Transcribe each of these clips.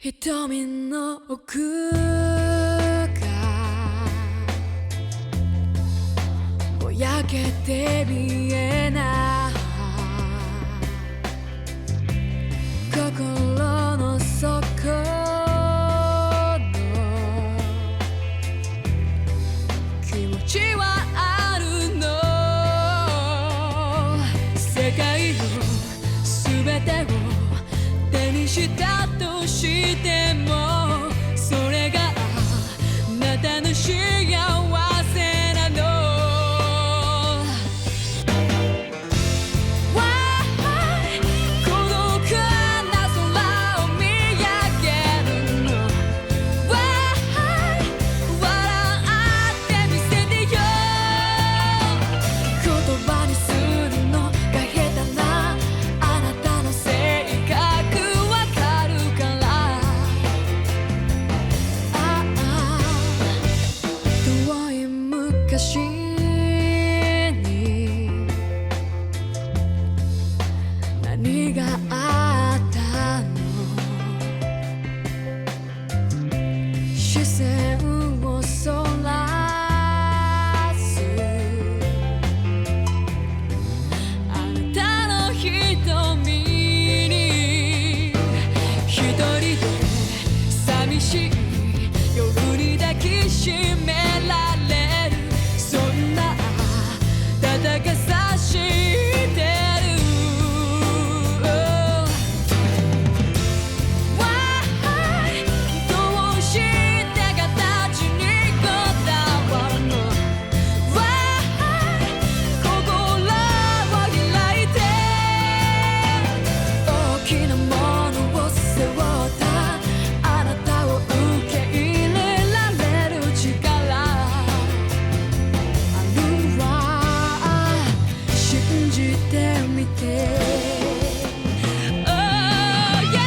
瞳の奥がぼやけて見えない心の底の気持ちはあるの。世界の全てを手にしたとしてもそれがあなたの幸せなの。があったの視線をそらすあなたの瞳に一人で寂しい夜に抱きしめられるそんな暖かさしてる Why どうして形にこだわるの Why 心を開いて大きなものを背負ったあなたを受け入れられる力あるわ信じてみて Oh yeah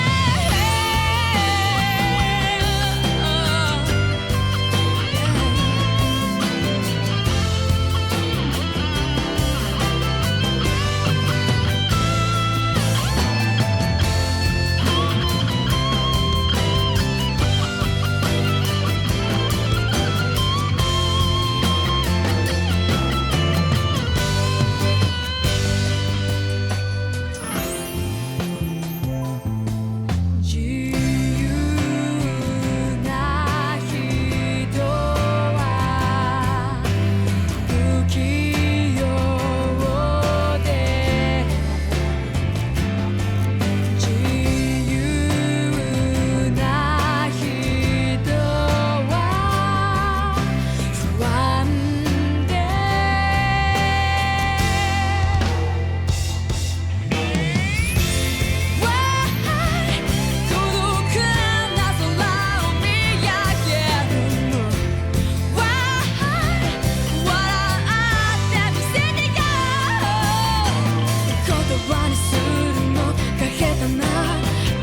自由な人は不器用で自由な人は不安で孤独な空を見上げるの Why 笑ってみせてよ言葉にするのが下手な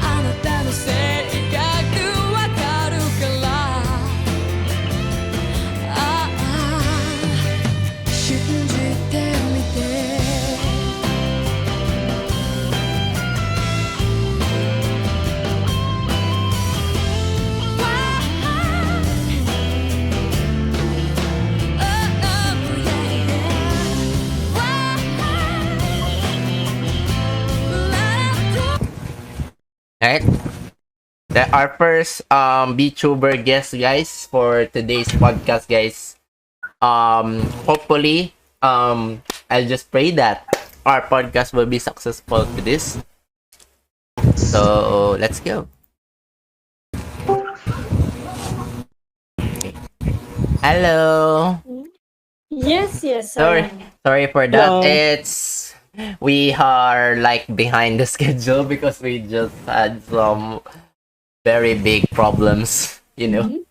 あなたの性格わかるからああ信じてみて Alright, our first Vtuber guest, guys, for today's podcast, guys. Hopefully, I'll just pray that our podcast will be successful with this. So let's go. Okay. Hello. Yes, Sorry for that. Hello. We are like behind the schedule because we just had some very big problems, you know.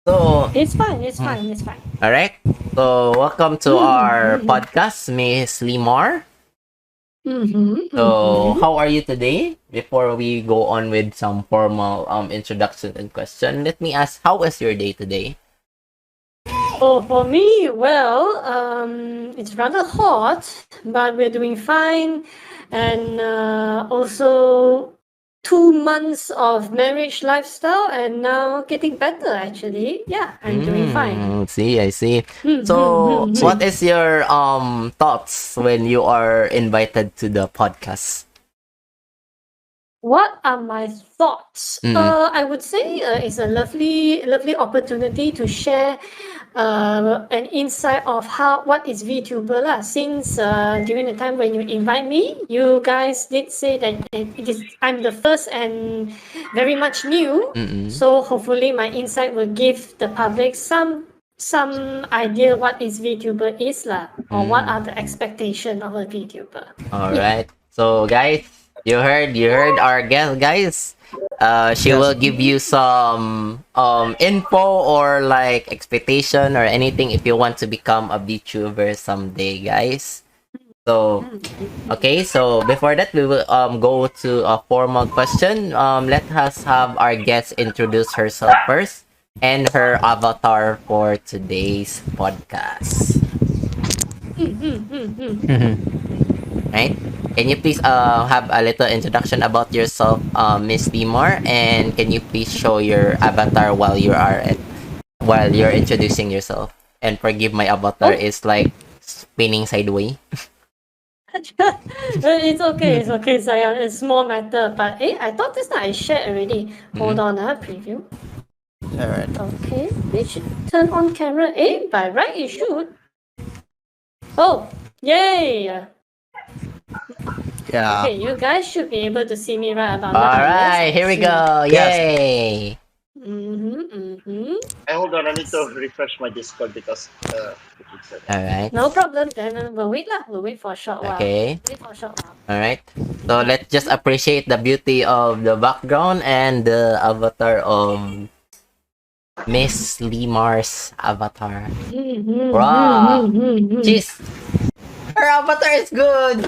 So, it's fine. It's fine. all right. So, welcome to our podcast, Miss Limar. So, how are you today? Before we go on with some formal introduction and question, let me ask, how was your day today? Oh, for me, well, it's rather hot, but we're doing fine. And also 2 months of marriage lifestyle and now getting better actually. Yeah, I'm doing fine. I see. So, what is your thoughts when you are invited to the podcast? What are my thoughts? I would say it's a lovely opportunity to share an insight of what is VTuber lah. Since during the time when you invite me, you guys did say that I'm the first and very much new. So hopefully my insight will give the public some idea what is VTuber is lah, or what are the expectation of a VTuber. All right. So, guys, you heard our guest, guys. She will give you some info or like expectation or anything if you want to become a VTuber someday, guys. So, okay. So before that, we will go to a formal question. Let us have our guest introduce herself first and her avatar for today's podcast. Right? can you please have a little introduction about yourself, Miss Timor, and can you please show your avatar while you're introducing yourself? And forgive my avatar Oh. is like spinning sideways. It's okay, Saya. It's small matter. But I thought this time I shared already. Hold on, preview. Alright. Okay, it should turn on camera. By right it should. Oh, yay! Yeah. Okay, you guys should be able to see me right about All now. right, here we go. Yes. Yay! Hey, hold on, I need to refresh my Discord because it said All right. No problem. Then we'll wait lah. We'll wait for a short while. Okay. Wait for a short while. All right. So let's just appreciate the beauty of the background and the avatar of Miss Limar's avatar. Wow. Jeez. Her avatar is good.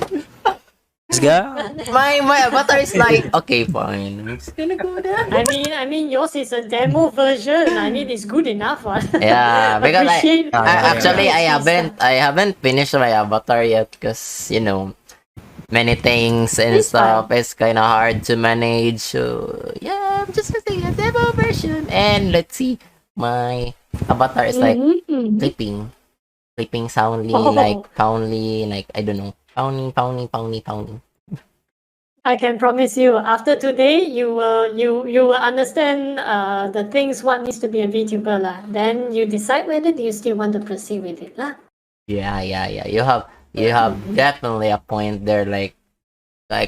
Let's go. My avatar is like, okay, fine. I'm just gonna go there. I mean, yours is a demo version. I mean, it's good enough. Yeah, because Appreciate- actually I appreciate haven't finished my avatar yet because many things and It's stuff. It's kind of hard to manage. So yeah, I'm just using a demo version. And let's see, my avatar is like sleeping soundly, Oh. like poundly, like I don't know, pounding. I can promise you, after today, you will understand the things what needs to be a VTuber lah. Then you decide whether do you still want to proceed with it lah. Yeah. You have definitely a point there, like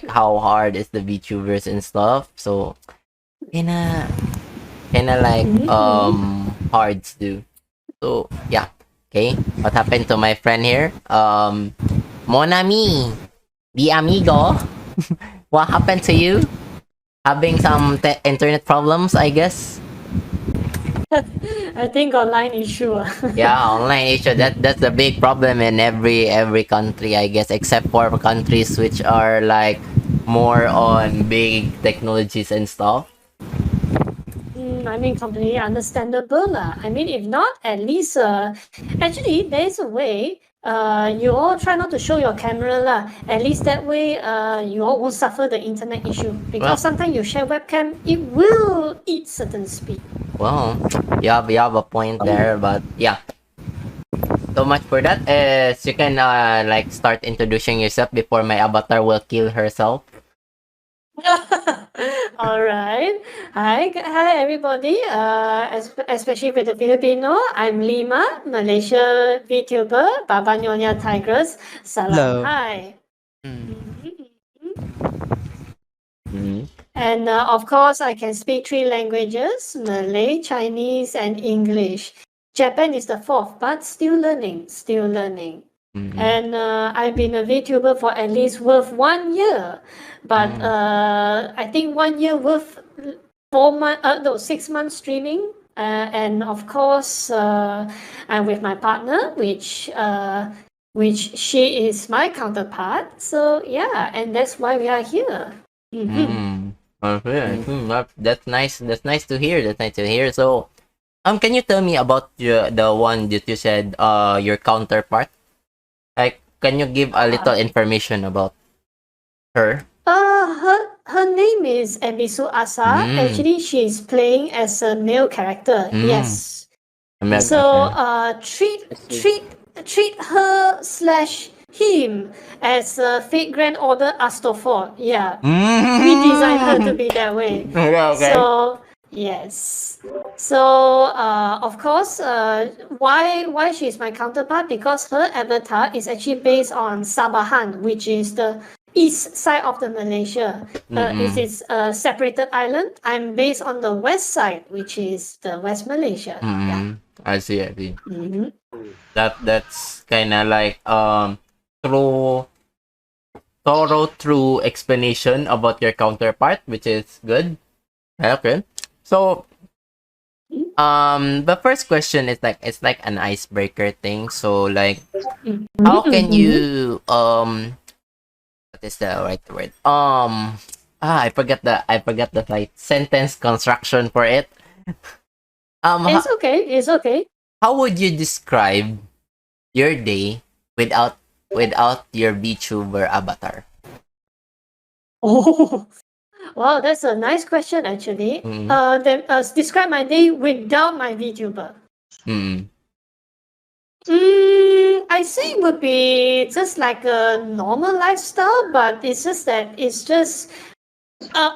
how hard is the VTubers and stuff. So kinda like hard to do. So yeah. Okay. What happened to my friend here? Mon ami, the amigo. What happened to you? Having some internet problems, I guess. I think online issue. Yeah, online issue. That's the big problem in every country, I guess, except for countries which are like more on big technologies and stuff. I mean, completely understandable lah. I mean, if not, at least actually there is a way. You all try not to show your camera lah. At least that way, you all won't suffer the internet issue. Because Well- sometimes you share webcam, it will eat certain speed. Well, you have a point there, but yeah. So much for that. You can like start introducing yourself before my avatar will kill herself. All right. Hi, everybody. Especially with the Filipino, I'm Lima, Malaysia VTuber, Baba Nyonya Tigress. Salam. Hello. Hi. Mm. And of course, I can speak 3 languages: Malay, Chinese, and English. Japan is the 4th, but still learning. Mm. And I've been a VTuber for at least worth 1 year, but I think 1 year worth 6 months streaming. And of course, I'm with my partner, which she is my counterpart. So yeah, and that's why we are here. Okay. That's nice. That's nice to hear. So, can you tell me about the one that you said, your counterpart? Like, can you give a little information about her? Her name is Ebisu Asa. Actually, she's playing as a male character. Yes. So treat her / him as a Fate Grand Order Astroport. Yeah. We designed her to be that way. Okay. So yes. So of course, why she's my counterpart? Because her avatar is actually based on Sabahan, which is the east side of the Malaysia. It is a separated island. I'm based on the west side, which is the West Malaysia. Yeah. I see. That's kind of like thorough explanation about your counterpart, which is good. Okay. So the first question is like, it's like an icebreaker thing. So like, how can you what is the right word? I forgot the right sentence construction for it. It's okay. How would you describe your day without your VTuber avatar? Oh, wow, that's a nice question actually. Then describe my day without my VTuber. Mm. I say it would be just like a normal lifestyle, but it's just that it's just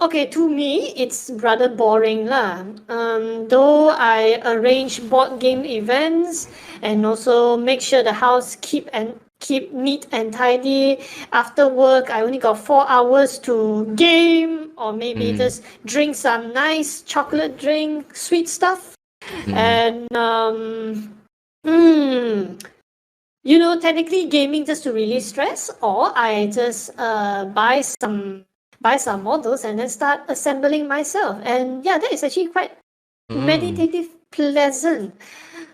okay, to me, it's rather boring lah. Though I arrange board game events and also make sure the house keep neat and tidy. After work, I only got 4 hours to game or maybe just drink some nice chocolate drink, sweet stuff, and technically gaming just to release stress, or I just buy some models and then start assembling myself. And yeah, that is actually quite meditative, pleasant.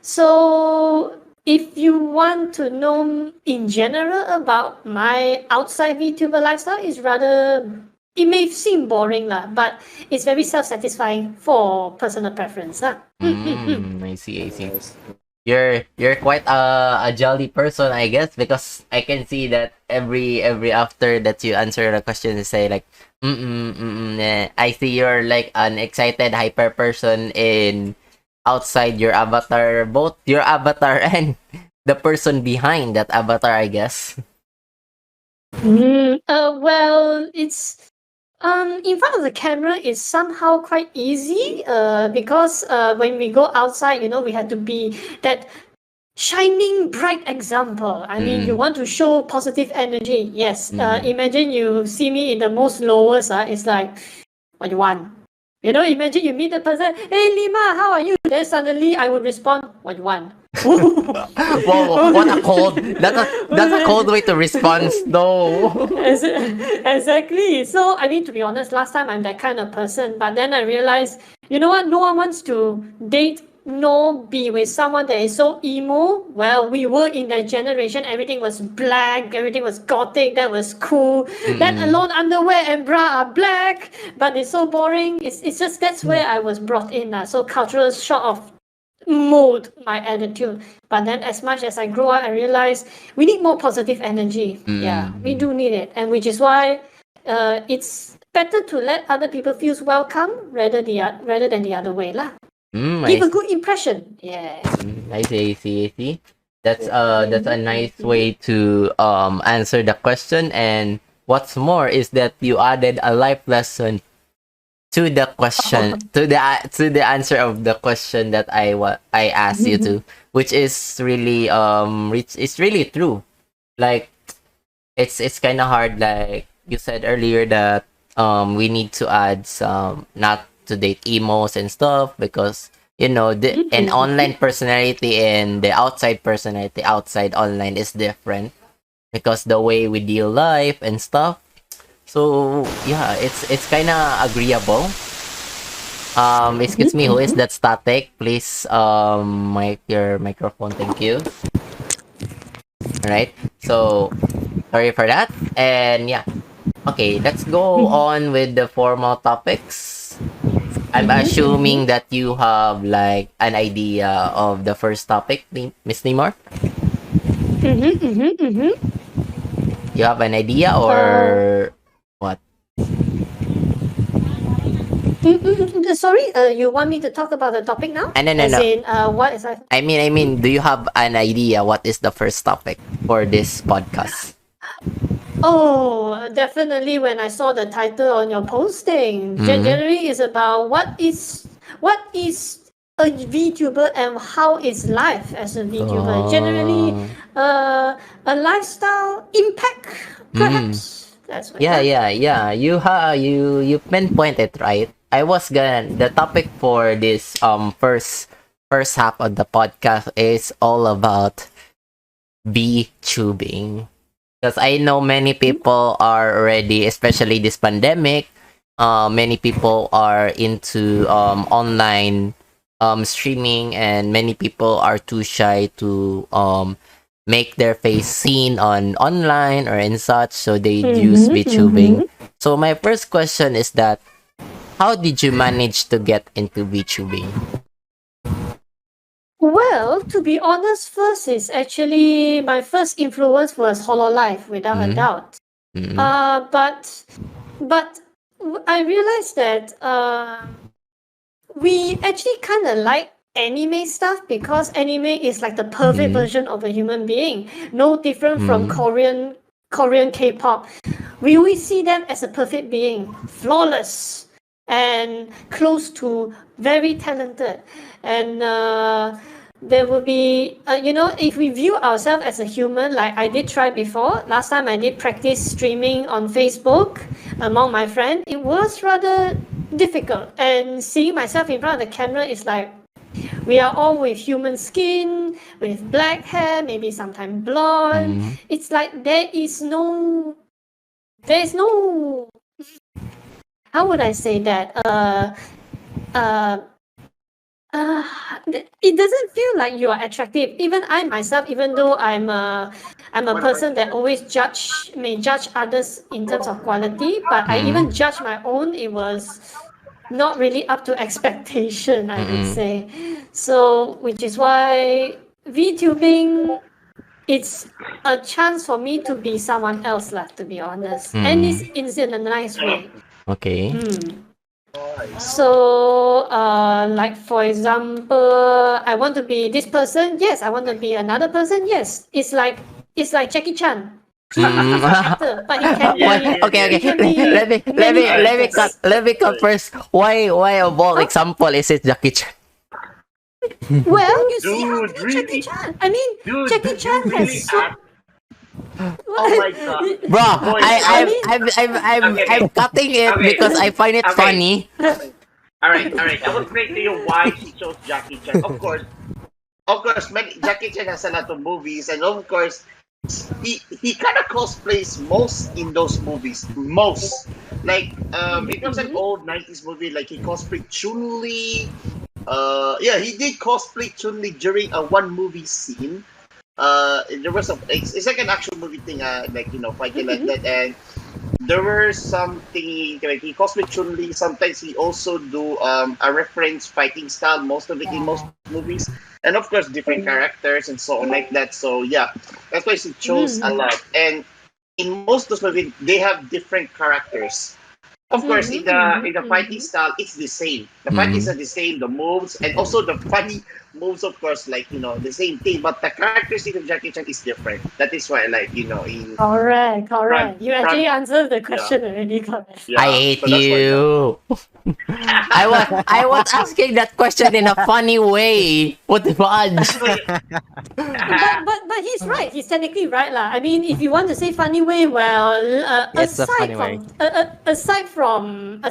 So if you want to know in general about my outside VTuber lifestyle, it may seem boring lah, but it's very self-satisfying for personal preference lah. I see, I see. You're quite a jolly person, I guess, because I can see that every after that you answer the question, you say like, I see you're like an excited, hyper person in outside your avatar, both your avatar and the person behind that avatar, I guess. Well, it's in front of the camera is somehow quite easy because when we go outside, we have to be that shining bright example. I mean, you want to show positive energy. Yes. Imagine you see me in the most lowest. It's like, what you want? Imagine you meet the person. Hey, Lima, how are you? Then suddenly I would respond, what you want? Whoa, what a cold. That's a cold way to respond. No. Exactly. So, I mean, to be honest, last time I'm that kind of person, but then I realized, you know what? No one wants to date nor be with someone that is so emo. Well, we were in that generation. Everything was black. Everything was gothic. That was cool. Let alone underwear and bra are black. But it's so boring. It's just that's where I was brought in. So cultural shock of mold my attitude. But then as much as I grow up, I realize we need more positive energy. Yeah, we do need it. And which is why it's better to let other people feel welcome rather than the other way lah. Give a good impression. Yeah. I see. That's a nice way to answer the question. And what's more is that you added a life lesson to the question, to the answer of the question that I asked you to, which is really it's really true. Like it's kind of hard, like you said earlier, that we need to add some not to date emos and stuff, because an online personality and the outside personality outside online is different, because the way we deal life and stuff. So yeah, it's kind of agreeable. Excuse me, who is that static? Please mic your microphone, thank you. Alright, so sorry for that. And yeah, okay, let's go on with the formal topics. I'm assuming that you have like an idea of the first topic, Miss Nimor? You have an idea or what? Sorry, you want me to talk about the topic now? No. As in, what is I? I mean, do you have an idea what is the first topic for this podcast? Oh, definitely. When I saw the title on your posting, generally is about what is a VTuber and how is life as a VTuber. Generally, a lifestyle impact, perhaps. That's what. Yeah. You pinpointed it, right. I was the topic for this first half of the podcast is all about VTubing. Because I know many people are already, especially this pandemic, many people are into online streaming, and many people are too shy to make their face seen online or in such, so they use VTubing. So my first question is that, how did you manage to get into VTubing? Well, to be honest, first is actually my first influence was Hololive, without a doubt. Mm-hmm. But I realized that we actually kind of like anime stuff because anime is like the perfect version of a human being, no different from Korean K-pop. We always see them as a perfect being, flawless and close to very talented. And there will be, if we view ourselves as a human, like I did try before. Last time I did practice streaming on Facebook among my friends. It was rather difficult. And seeing myself in front of the camera is like, we are all with human skin, with black hair, maybe sometimes blonde. It's like there is no, how would I say that? It doesn't feel like you are attractive. Even I myself, even though I'm a person that always may judge others in terms of quality, but I even judge my own. It was not really up to expectation, I would say. So, which is why VTubing, it's a chance for me to be someone else, lah, to be honest. And it's in a nice way. Okay. So, like for example, I want to be this person. Yes, I want to be another person. Yes, it's like Jackie Chan. He's an actor, but he can be. Okay. He can be Let me cut first. Why of all example is it Jackie Chan? Well, you see how Dude, Jackie really? Chan. I mean, Dude, Jackie did Chan you really has so. act? Oh my god. Bro, Boy, I'm cutting it Okay. because I find it Okay. funny. Alright. I will explain to you why she chose Jackie Chan. Of course, Jackie Chan has a lot of movies, and of course, he kind of cosplays most in those movies. Most. Like, it was an old 90s movie, like he cosplayed Chun-Li. He did cosplay Chun-Li during a one movie scene. There was it's like an action movie thing, fighting like that, and there were something like he cosplay Chun-Li. Sometimes he also do a reference fighting style. Most of it in most movies, and of course different characters and so on like that. So yeah, that's why she chose a lot. And in most of those movies, they have different characters. Of course, in the fighting style, it's the same. The fightings are the same, the moves, and also the funny moves, of course, the same thing. But the characteristic of Jackie Chan is different. That is why, in Correct. You actually answered the question yeah. already, correct. Yeah, I hate so that's why, you. I was asking that question in a funny way. What the fudge? But he's right. He's technically right, lah. I mean, if you want to say funny way, well, It's a funny way. aside from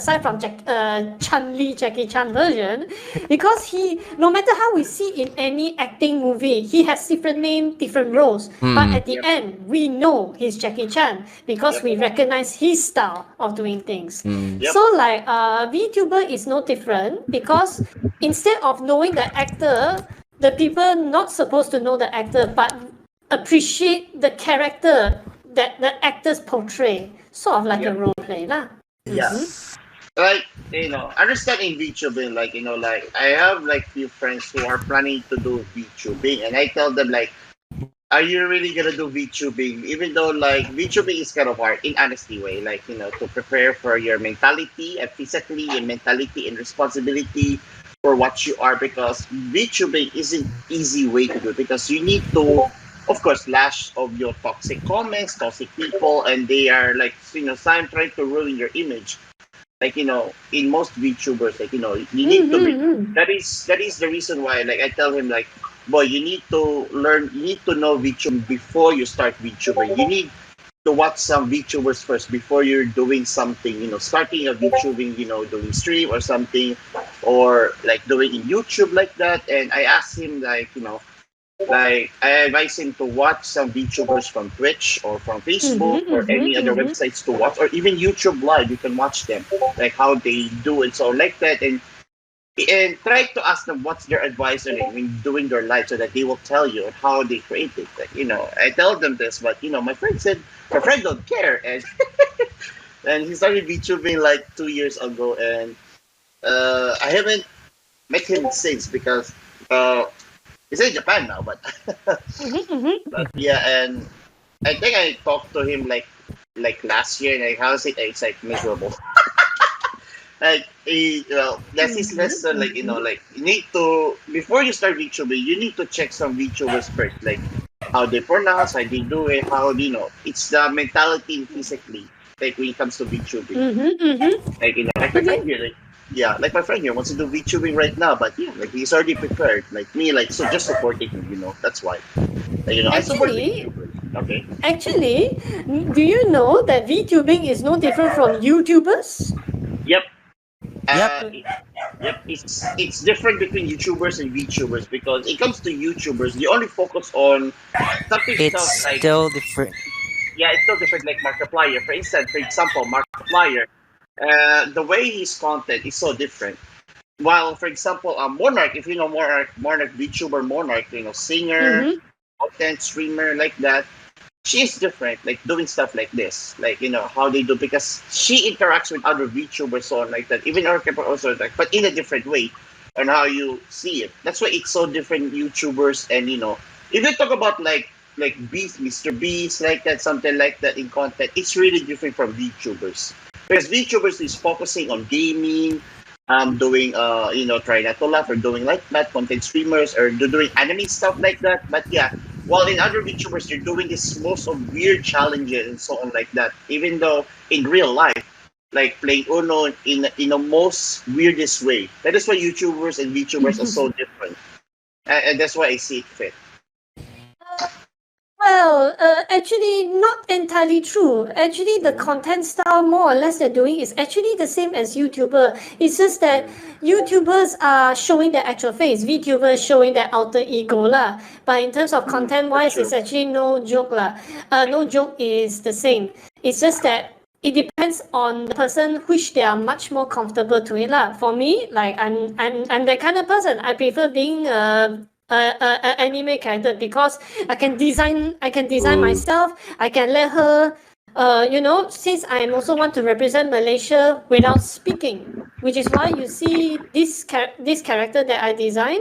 Jackie Chan version, because he, no matter how we see in any acting movie, he has different name, different roles. But at the end, we know he's Jackie Chan because we recognize his style of doing things. So like VTuber is no different because instead of knowing the actor, the people not supposed to know the actor but appreciate the character that the actors portray, sort of like a role play lah. Yeah. Like, understand in VTubing, I have few friends who are planning to do VTubing, and I tell them are you really gonna do VTubing? Even though VTubing is kind of hard in honesty way, to prepare for your mentality and physically and mentality and responsibility for what you are, because VTubing isn't easy way to do, because you need to, of course, lash of your toxic comments, toxic people, and they are some trying to ruin your image. In most VTubers, you need to be. That is the reason why, I tell him, boy, you need to learn, you need to know VTubing before you start VTubing. You need to watch some VTubers first before you're doing something, starting a VTubing, doing stream or something, or doing in YouTube like that. And I asked him, I advise him to watch some VTubers from Twitch or from Facebook or any other websites to watch, or even YouTube Live. You can watch them, how they do it, so like that, and try to ask them what's their advice on it when doing their live, so that they will tell you how they create it. I tell them this, but my friend said my friend don't care, and and he started VTubing 2 years ago, and I haven't met him since, because he's in Japan now, but, but yeah, and I think I talked to him like last year, and like how's it? It's like miserable. Like well, that's his lesson. Like like you need to before you start VTubing, you need to check some VTubers first, like how they pronounce, how they do it, how it's the mentality physically. Like when it comes to VTubing, like like my friend here, like yeah, like my friend here wants to do VTubing right now, but yeah, like he's already prepared. Like me, like so just supporting him, that's why. Like, I support VTubers. Okay. Actually, do you know that VTubing is no different from YouTubers? Yep. Yep. Yep, it's different between YouTubers and VTubers because it comes to YouTubers, you only focus on something It's stuff like still different. yeah, it's still different like Markiplier. For example, Markiplier, the way his content is so different. While for example, Monarch, if you know Monarch VTuber Monarch, singer, content streamer like that, she's different, like doing stuff like this, like how they do because she interacts with other VTubers so on like that. Even our people also like, but in a different way, on how you see it. That's why it's so different YouTubers and if you talk about like Beast, Mr. Beast, like that, something like that in content, it's really different from VTubers because VTubers is focusing on gaming, doing try not to laugh or doing like that content streamers or doing anime stuff like that. But yeah, while in other VTubers they're doing this most of weird challenges and so on like that. Even though in real life, like playing Uno in the most weirdest way. That is why YouTubers and VTubers are so different, and that's why I see it fit. Well, actually, not entirely true. Actually, the content style, more or less, they're doing is actually the same as YouTuber. It's just that YouTubers are showing their actual face, VTubers showing their alter ego lah. But in terms of content-wise, it's actually no joke lah. No joke is the same. It's just that it depends on the person which they are much more comfortable to it lah. For me, like I'm that kind of person. I prefer being anime character because I can design myself. I can let her since I also want to represent Malaysia without speaking, which is why you see this character that I design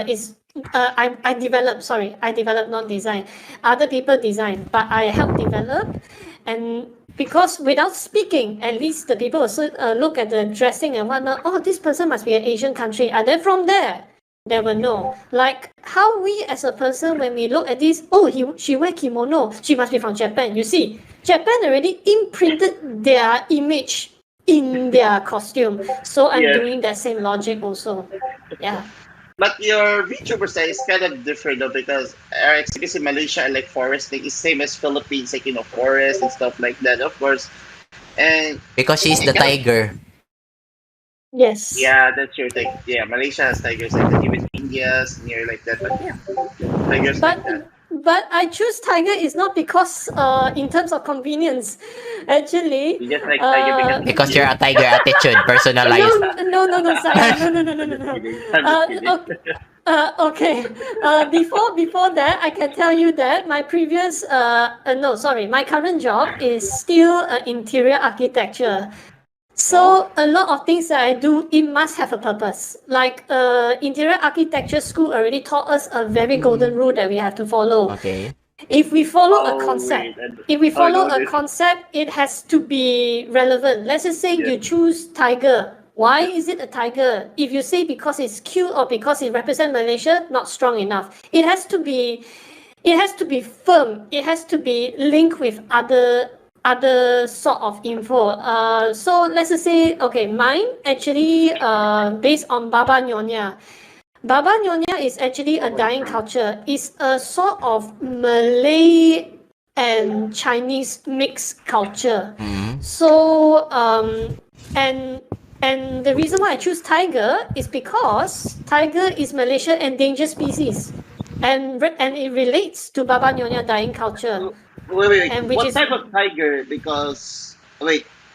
is I developed, not design. Other people design, but I help develop. And because without speaking, at least the people also look at the dressing and whatnot. Oh, this person must be an Asian country. And then from there, they will know. Like how we as a person, when we look at this, oh, she wear kimono, she must be from Japan. You see, Japan already imprinted their image in their costume. So I'm doing that same logic also. Yeah. But your VTuber style is kind of different though because because in Malaysia and like forest like it's same as Philippines, like forest and stuff like that, of course. And Because she's the tiger. Yes. yeah, that's your thing. Yeah, Malaysia has tigers like that. Even India's near like that, but yeah, tigers like that. But I choose tiger is not because in terms of convenience. Actually, You just like tiger Because you're a tiger attitude, personalized. no, sorry. No. I'm just kidding. Okay. Before that, I can tell you that my previous my current job is still interior architecture. So a lot of things that I do, it must have a purpose. Like interior architecture school already taught us a very golden rule that we have to follow. Okay. If we follow a concept, it has to be relevant. Let's just say you choose tiger. Why is it a tiger? If you say because it's cute or because it represents Malaysia, not strong enough. It has to be firm. It has to be linked with other sort of info. So let's just say, okay, mine actually based on Baba Nyonya. Baba Nyonya is actually a dying culture. It's a sort of Malay and Chinese mixed culture. So and the reason why I choose tiger is because tiger is Malaysia endangered species, and it relates to Baba Nyonya dying culture. Wait. And which What is- type of tiger? Because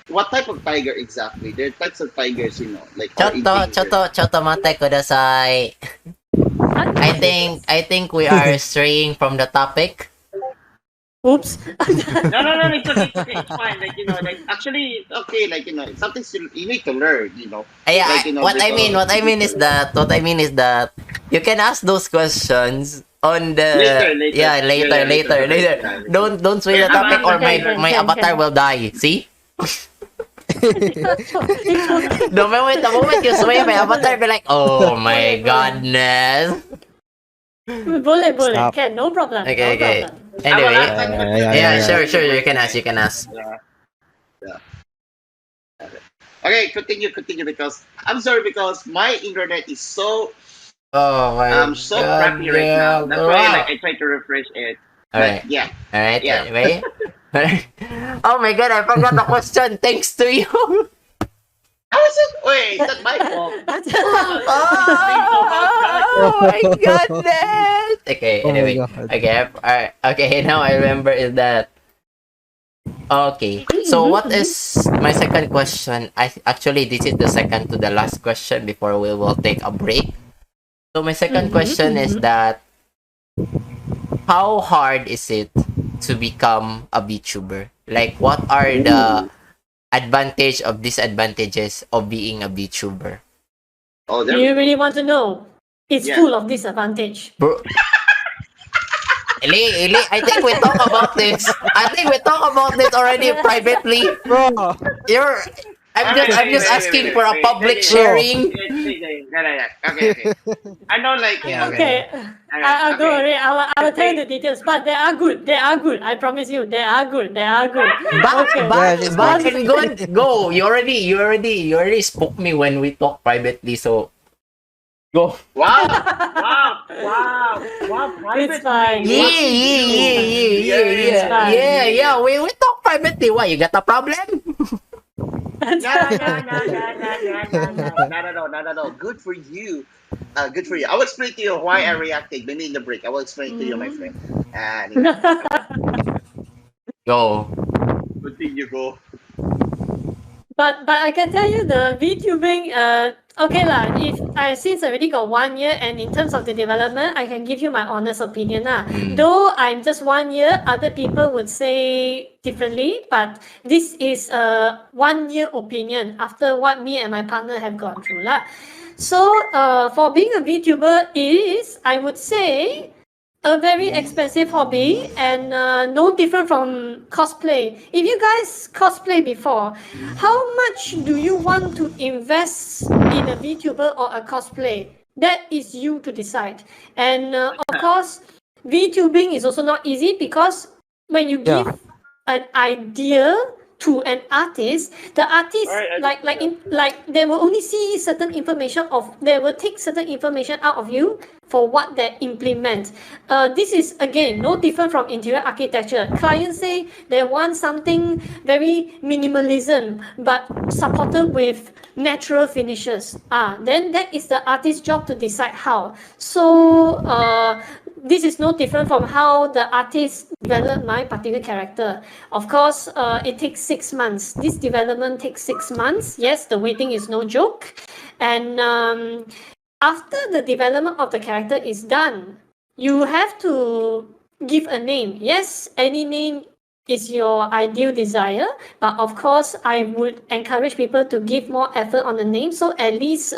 what type of tiger exactly? There are types of tigers, like Choto mate kudasai. I think we are straying from the topic. Oops. No, it's okay, it's fine. Like actually, it's okay. Like it's something you need to learn. Yeah, Like, what I mean is that you can ask those questions on the Later. yeah later. Okay. Don't switch the Yeah, topic or my okay. avatar will die. See? It's okay. The moment you sway, my avatar be like, oh my godness. Boleh. Stop. Okay, no problem. Okay. No problem. Anyway, Yeah. sure. You can ask. Yeah. Okay, continue because I'm sorry because my internet is so Oh my so god. crappy right now. That's why like I try to refresh it. Alright. But yeah. Anyway. Oh my god, I forgot the question. Thanks to you. How is it? Wait, it's not my fault. Oh my goodness. Okay, Oh my anyway. God. Okay, alright. Okay, now I remember is that. Okay, so what is my second question? Actually, this is the second to the last question before we will take a break. So my second question is that how hard is it to become a VTuber? Like, what are the advantage of disadvantages of being a VTuber? Oh, Do there. you really want to know? It's Yeah. full of disadvantage. Bro, Eli, I think we talk about this. I think we talk about this already privately. Bro. I'm just asking for a public wait. sharing. Okay. I know, like Yeah, Okay, I'll go away. I will tell you the details, but they are good. I promise you, they are good. But and go. You already spoke me when we talk privately. So go. Wow. It's fine. Yeah. We talk privately. Why you got a problem? No. Good for you. Good for you. I will explain to you why I reacted. Maybe in the break. I will explain to you, my friend. Go. Continue, go. But I can tell you the VTubing, okay lah, if I since I already got 1 year and in terms of the development, I can give you my honest opinion lah. Though I'm just 1 year, other people would say differently, but this is a 1 year opinion after what me and my partner have gone through lah. So for being a VTuber is, I would say, a very expensive hobby and no different from cosplay. If you guys cosplay before, how much do you want to invest in a VTuber or a cosplay? That is you to decide. And of course, VTubing is also not easy because when you give an idea to an artist, the artist they will only see certain information they will take certain information out of you for what they implement. This is again no different from interior architecture. Clients say they want something very minimalism but supported with natural finishes. Then that is the artist's job to decide how. So this is no different from how the artist developed my particular character. Of course, it takes 6 months. This development takes 6 months. Yes, the waiting is no joke. And after the development of the character is done, you have to give a name. Yes, any name is your ideal desire, but of course, I would encourage people to give more effort on the name so at least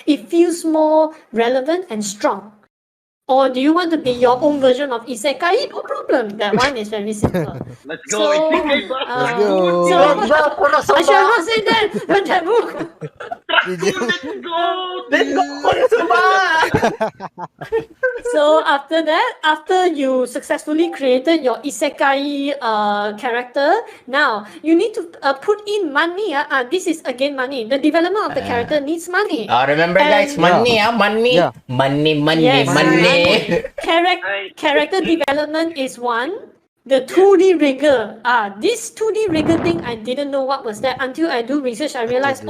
it feels more relevant and strong. Or do you want to be your own version of isekai? No problem. That one is very simple. Let's go. So, Let's go. I shall not say that. But that book. Let's go. So after that, after you successfully created your isekai character, now you need to put in money. This is again money. The development of the character needs money. Remember guys, money. Yeah. Money. Character development is one. The 2D rigger. This 2D rigger thing, I didn't know what was that until I do research. I realized,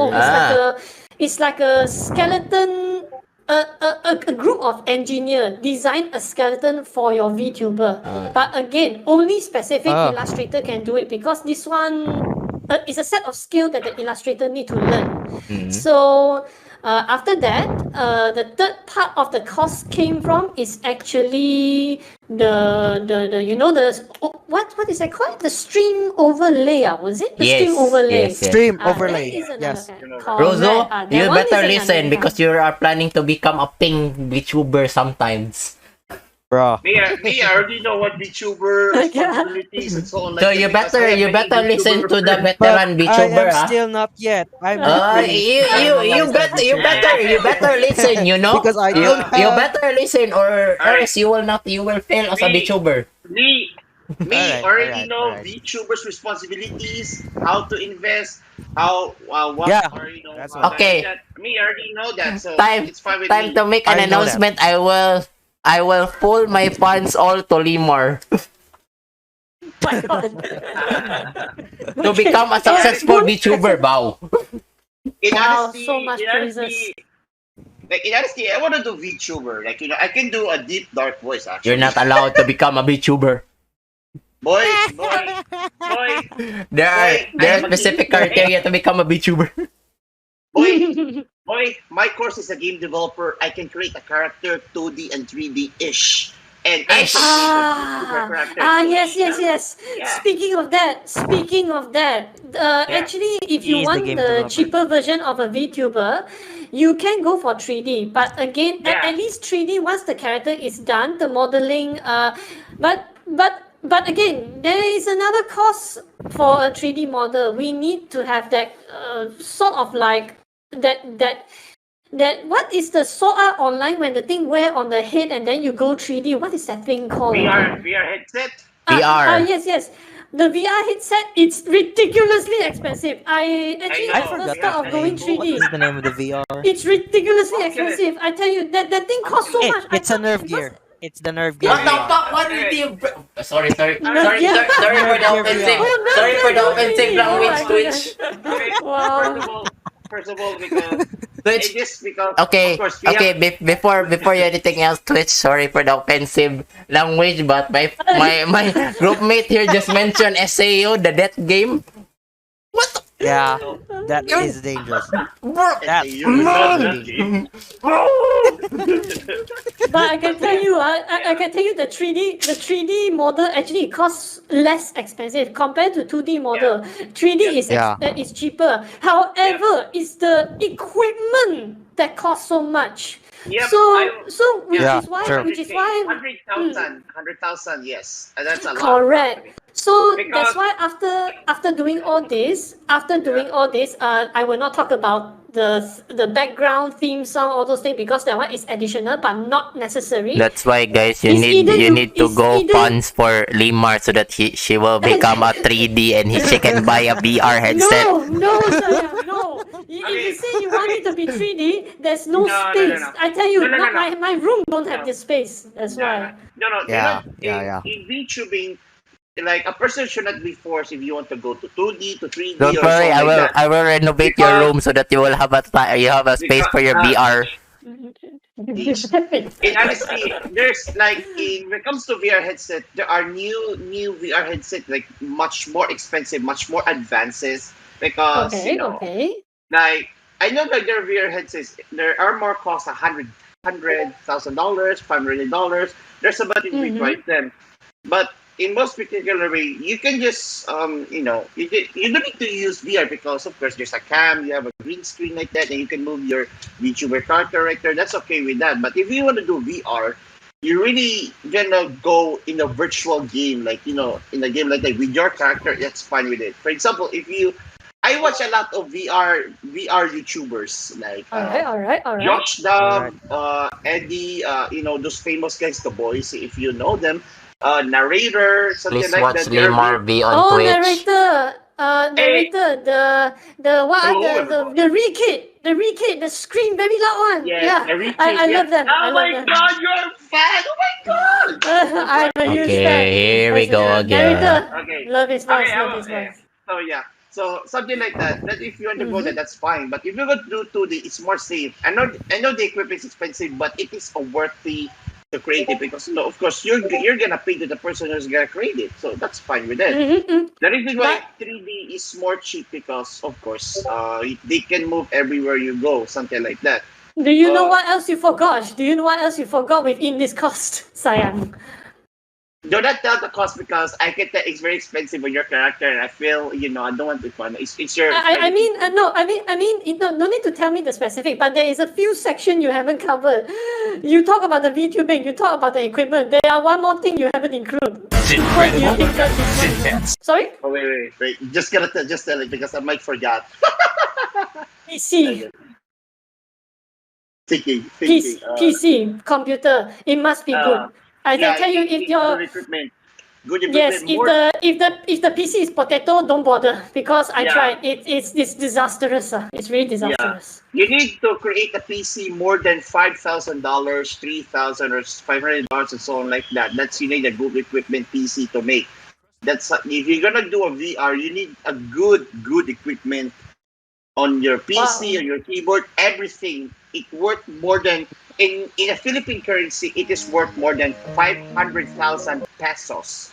it's like a skeleton. A group of engineers design a skeleton for your VTuber. But again, only specific illustrator can do it because this one is a set of skill that the illustrator need to learn. So after that, the third part of the cost came from is actually the you know the what is that called? The stream overlay, was it? The stream overlay. Yes. Stream overlay. Yes. Rozo, you better listen because you are planning to become a ping VTuber sometimes. Bro. Me, I already know what VTuber responsibilities and so on So like that because I have you many better listen VTuber to the friends. But veteran I VTuber, am ah. still not yet. I'm not ready to You analyze a VTuber. better listen, you know? Because I don't You have. better listen or Alright, else you will fail as a me, VTuber. me, me Alright, already alright, know alright. VTubers responsibilities, how to invest, how what Yeah, are that's one. like Okay, that. Me I already know that, so time it's fine with time me. to make an I know that. announcement. I will pull my funds all to Limor My God. to Okay. become a In successful honesty, VTuber, bow. in Wow, honesty, so much in praises. honesty, like in honesty, I want to do VTuber. Like I can do a deep dark voice You're actually. not allowed to become a VTuber. boy, boy, boy, boy. I There are am a game. specific Hey, criteria to become a VTuber. boy, boy. My course is a game developer. I can create a character 2D and 3D ish, and I can Ish. create a VTuber character too. Yes, yes, yes. Yeah, Speaking of that, yeah, actually, if you He is the want game the developer. cheaper version of a VTuber, you can go for 3D. But again, yeah. at least 3D, once the character is done, the modeling, but again, there is another cost for a 3D model. We need to have that sort of like that what is the sword art online when the thing wear on the head and then you go 3D? What is that thing called again? VR headset. VR. Yes, yes. The VR headset, it's ridiculously expensive. I I actually I at know first forgot VR thought the of going name. headset. What 3D. is the name of the VR? It's ridiculously Okay, expensive. I tell you that thing costs so Hey, much. I it's a thought Nerve because Gear. It's the Nerve Gear What the okay, VR. fuck? What is okay. the... Sorry. Alright, Yeah. Sorry for Nerve the Gear offensive. VR. Oh, Sorry for the no, offensive 3D. Oh language, my Twitch. goodness. okay. Wow. First of all, because Twitch. it is because of Okay, course we have. before anything else, Twitch, sorry for the offensive language, but my group mate here just mentioned SAO, the death game. What the... Yeah, No, that is dangerous. Bro, That's SAU is not really that dangerous. game. But I can tell you, I can tell you the 3D model actually costs less expensive compared to 2D model. 3D Yeah. is cheaper. However, it's the equipment that costs so much. Yep, So Yeah, true. which is why 100,000, yes, and that's a lot correct. actually. So that's Because why after doing all this, I will not talk about the background theme song, all those things because that one is additional but not necessary. That's why, guys, It's either you need to it's go either funds for Limar so that she will become a 3D and she can buy a VR headset. No, Saya, no. If you say you want it to be 3D, there's no No, space. no. I tell you, No. my room don't have No. the space. That's why. No, Yeah, you know, yeah. in VTubing, like a person should not be forced if you want to go to 2D to 3D Don't or worry, something like that. I will renovate your Because- room so that you will have you have a space for your VR. In honesty, there's like when it comes to VR headset, there are new VR headset like much more expensive, much more advances because Okay. like I know that there are VR headsets. There are more cost $100,000, $5 million. There's a budget we price them, but in most particular way, you can just you don't need to use VR because of course there's a cam, you have a green screen like that, and you can move your VTuber character right there. That's okay with that. But if you want to do VR, you really gonna go in a virtual game, like in a game like that with your character. That's fine with it. For example, I watch a lot of VR YouTubers like All right. Josh Dub, Eddie, those famous guys, the boys, if you know them, narrator, something Please like watch that. They're Limar V on Oh, Twitch. narrator, the what? Whoever. The re-kid, the scream very loud one. Yes, Yeah, I love them. I Oh love my them. god, you're a fan! Oh my god! I'm a huge fan. Okay, here we go again. Narrator, Okay. love his voice, Okay, love his okay. voice. So yeah, so something like that. That if you want to go there, that's fine. But if you go to do 2D, it's more safe. I know the equipment is expensive, but it is a worthy to create it because of course you're gonna pay to the person who's gonna create it, so that's fine with that. The reason why 3D is more cheap because of course they can move everywhere you go, something like that. Do you know what else you forgot? Do you know what else you forgot within this cost, Sayang? Do not tell the cost because I can tell it's very expensive for your character, and I feel I don't want to fun. It's your. I mean, no, no need to tell me the specific, but there is a few section you haven't covered. You talk about the VTubing, you talk about the equipment. There are one more thing you haven't included. What do you think that is one? Sorry? Oh wait. Just tell it because I might forget. PC. Thinking. PC, computer. It must be good. I can tell you if your good equipment. Good yes, equipment. if the PC is potato, don't bother because I tried. It's disastrous. It's really disastrous. You need to create a PC more than $5,000, $3,000, or $500, and so on like that. That's you need a good equipment PC to make. That's if you're gonna do a VR, you need a good equipment on your PC, on your keyboard, everything. It worth more than in a Philippine currency. It is worth more than 500,000 pesos.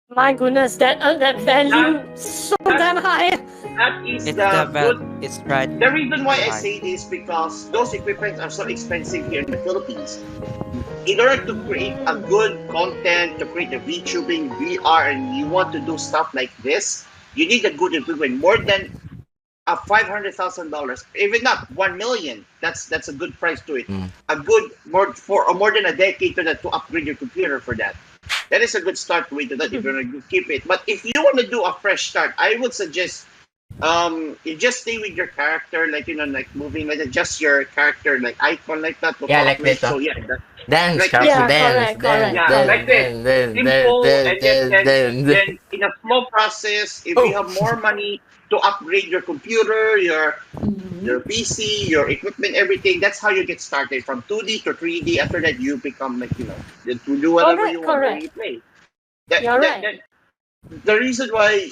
My goodness, that value so damn high. That is It's the good. It's right. The reason why I say this because those equipments are so expensive here in the Philippines. In order to create a good content, to create a VTubing, VR, and you want to do stuff like this, you need a good equipment. More than $500,000, even not 1 million. That's a good price to it. A good more than a decade to upgrade your computer for that. That is a good start way to that if you're gonna keep it. But if you want to do a fresh start, I would suggest you just stay with your character, like like moving like just your character like icon like that. Like this. So yeah. Dance, Like, dance. like this. Simple, and then in a slow process, if you have more money to upgrade your computer, your PC, your equipment, everything, that's how you get started from 2D to 3D. After that, you become like to do whatever you want when you play. The reason why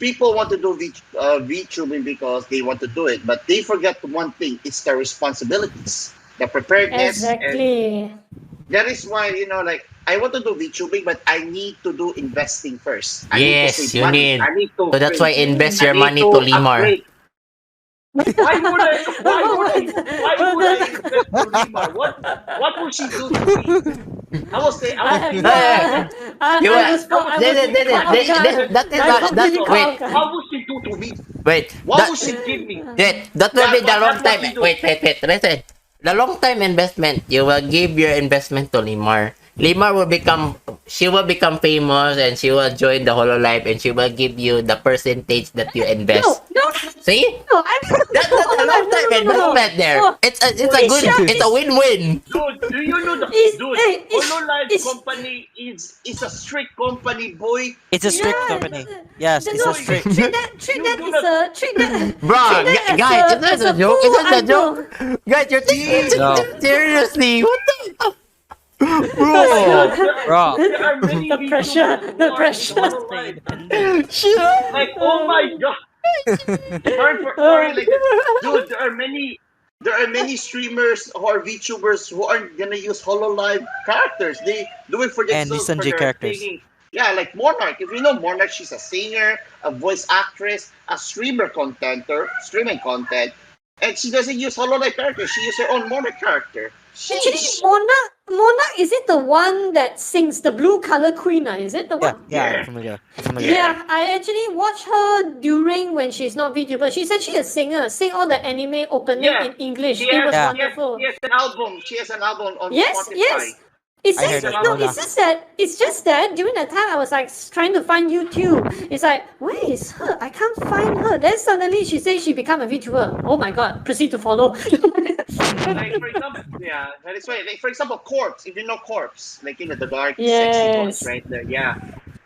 people want to do VTubing because they want to do it, but they forget one thing: it's the responsibilities, the preparedness. Exactly. And that is why like I want to do VTubing, but I need to do investing first. I need to save money. I need to. So that's why invest your money to Limar. Why would I invest to Limar? What will she do to me? I will say. What will she do to me? Wait. What will she give me? That will be the long time. Wait. Listen. The long time investment, you will give your investment to Limar. Limar she will become famous and she will join the HoloLive and she will give you the percentage that you invest. No. See? No, that's a long time investment there. It's a win-win. Dude, do you know HoloLive company is a strict company, boy. It's a strict company. Yes, it's a strict. Treat that. Bro, guys, it's not a joke. It's not a joke. Guys, you're taking it seriously. What the? Bro. There are many The pressure. like, oh my god. Sorry, like, dude, there are many streamers or VTubers who aren't gonna use HoloLive characters. They do it for themselves. And Sanjay characters. Yeah, like Monarch. If you know Monarch, she's a singer, a voice actress, a streaming content, and she doesn't use HoloLive characters. She uses her own Monarch character. Actually, Monarch, is it the one that sings the blue color queen? Is it the one? Yeah, I'm familiar. Yeah, I actually watch her during when she's not VTuber. She's actually a singer, sing all the anime opening in English. It was wonderful. She has an album on Spotify. Yes. It's just that during that time I was like trying to find YouTube. It's like, where is her? I can't find her. Then suddenly she says she become a VTuber. Oh my god! Proceed to follow. Like for example, that is right. Like for example, Corpse. If you know Corpse, like the dark, sexy voice right there. Yeah,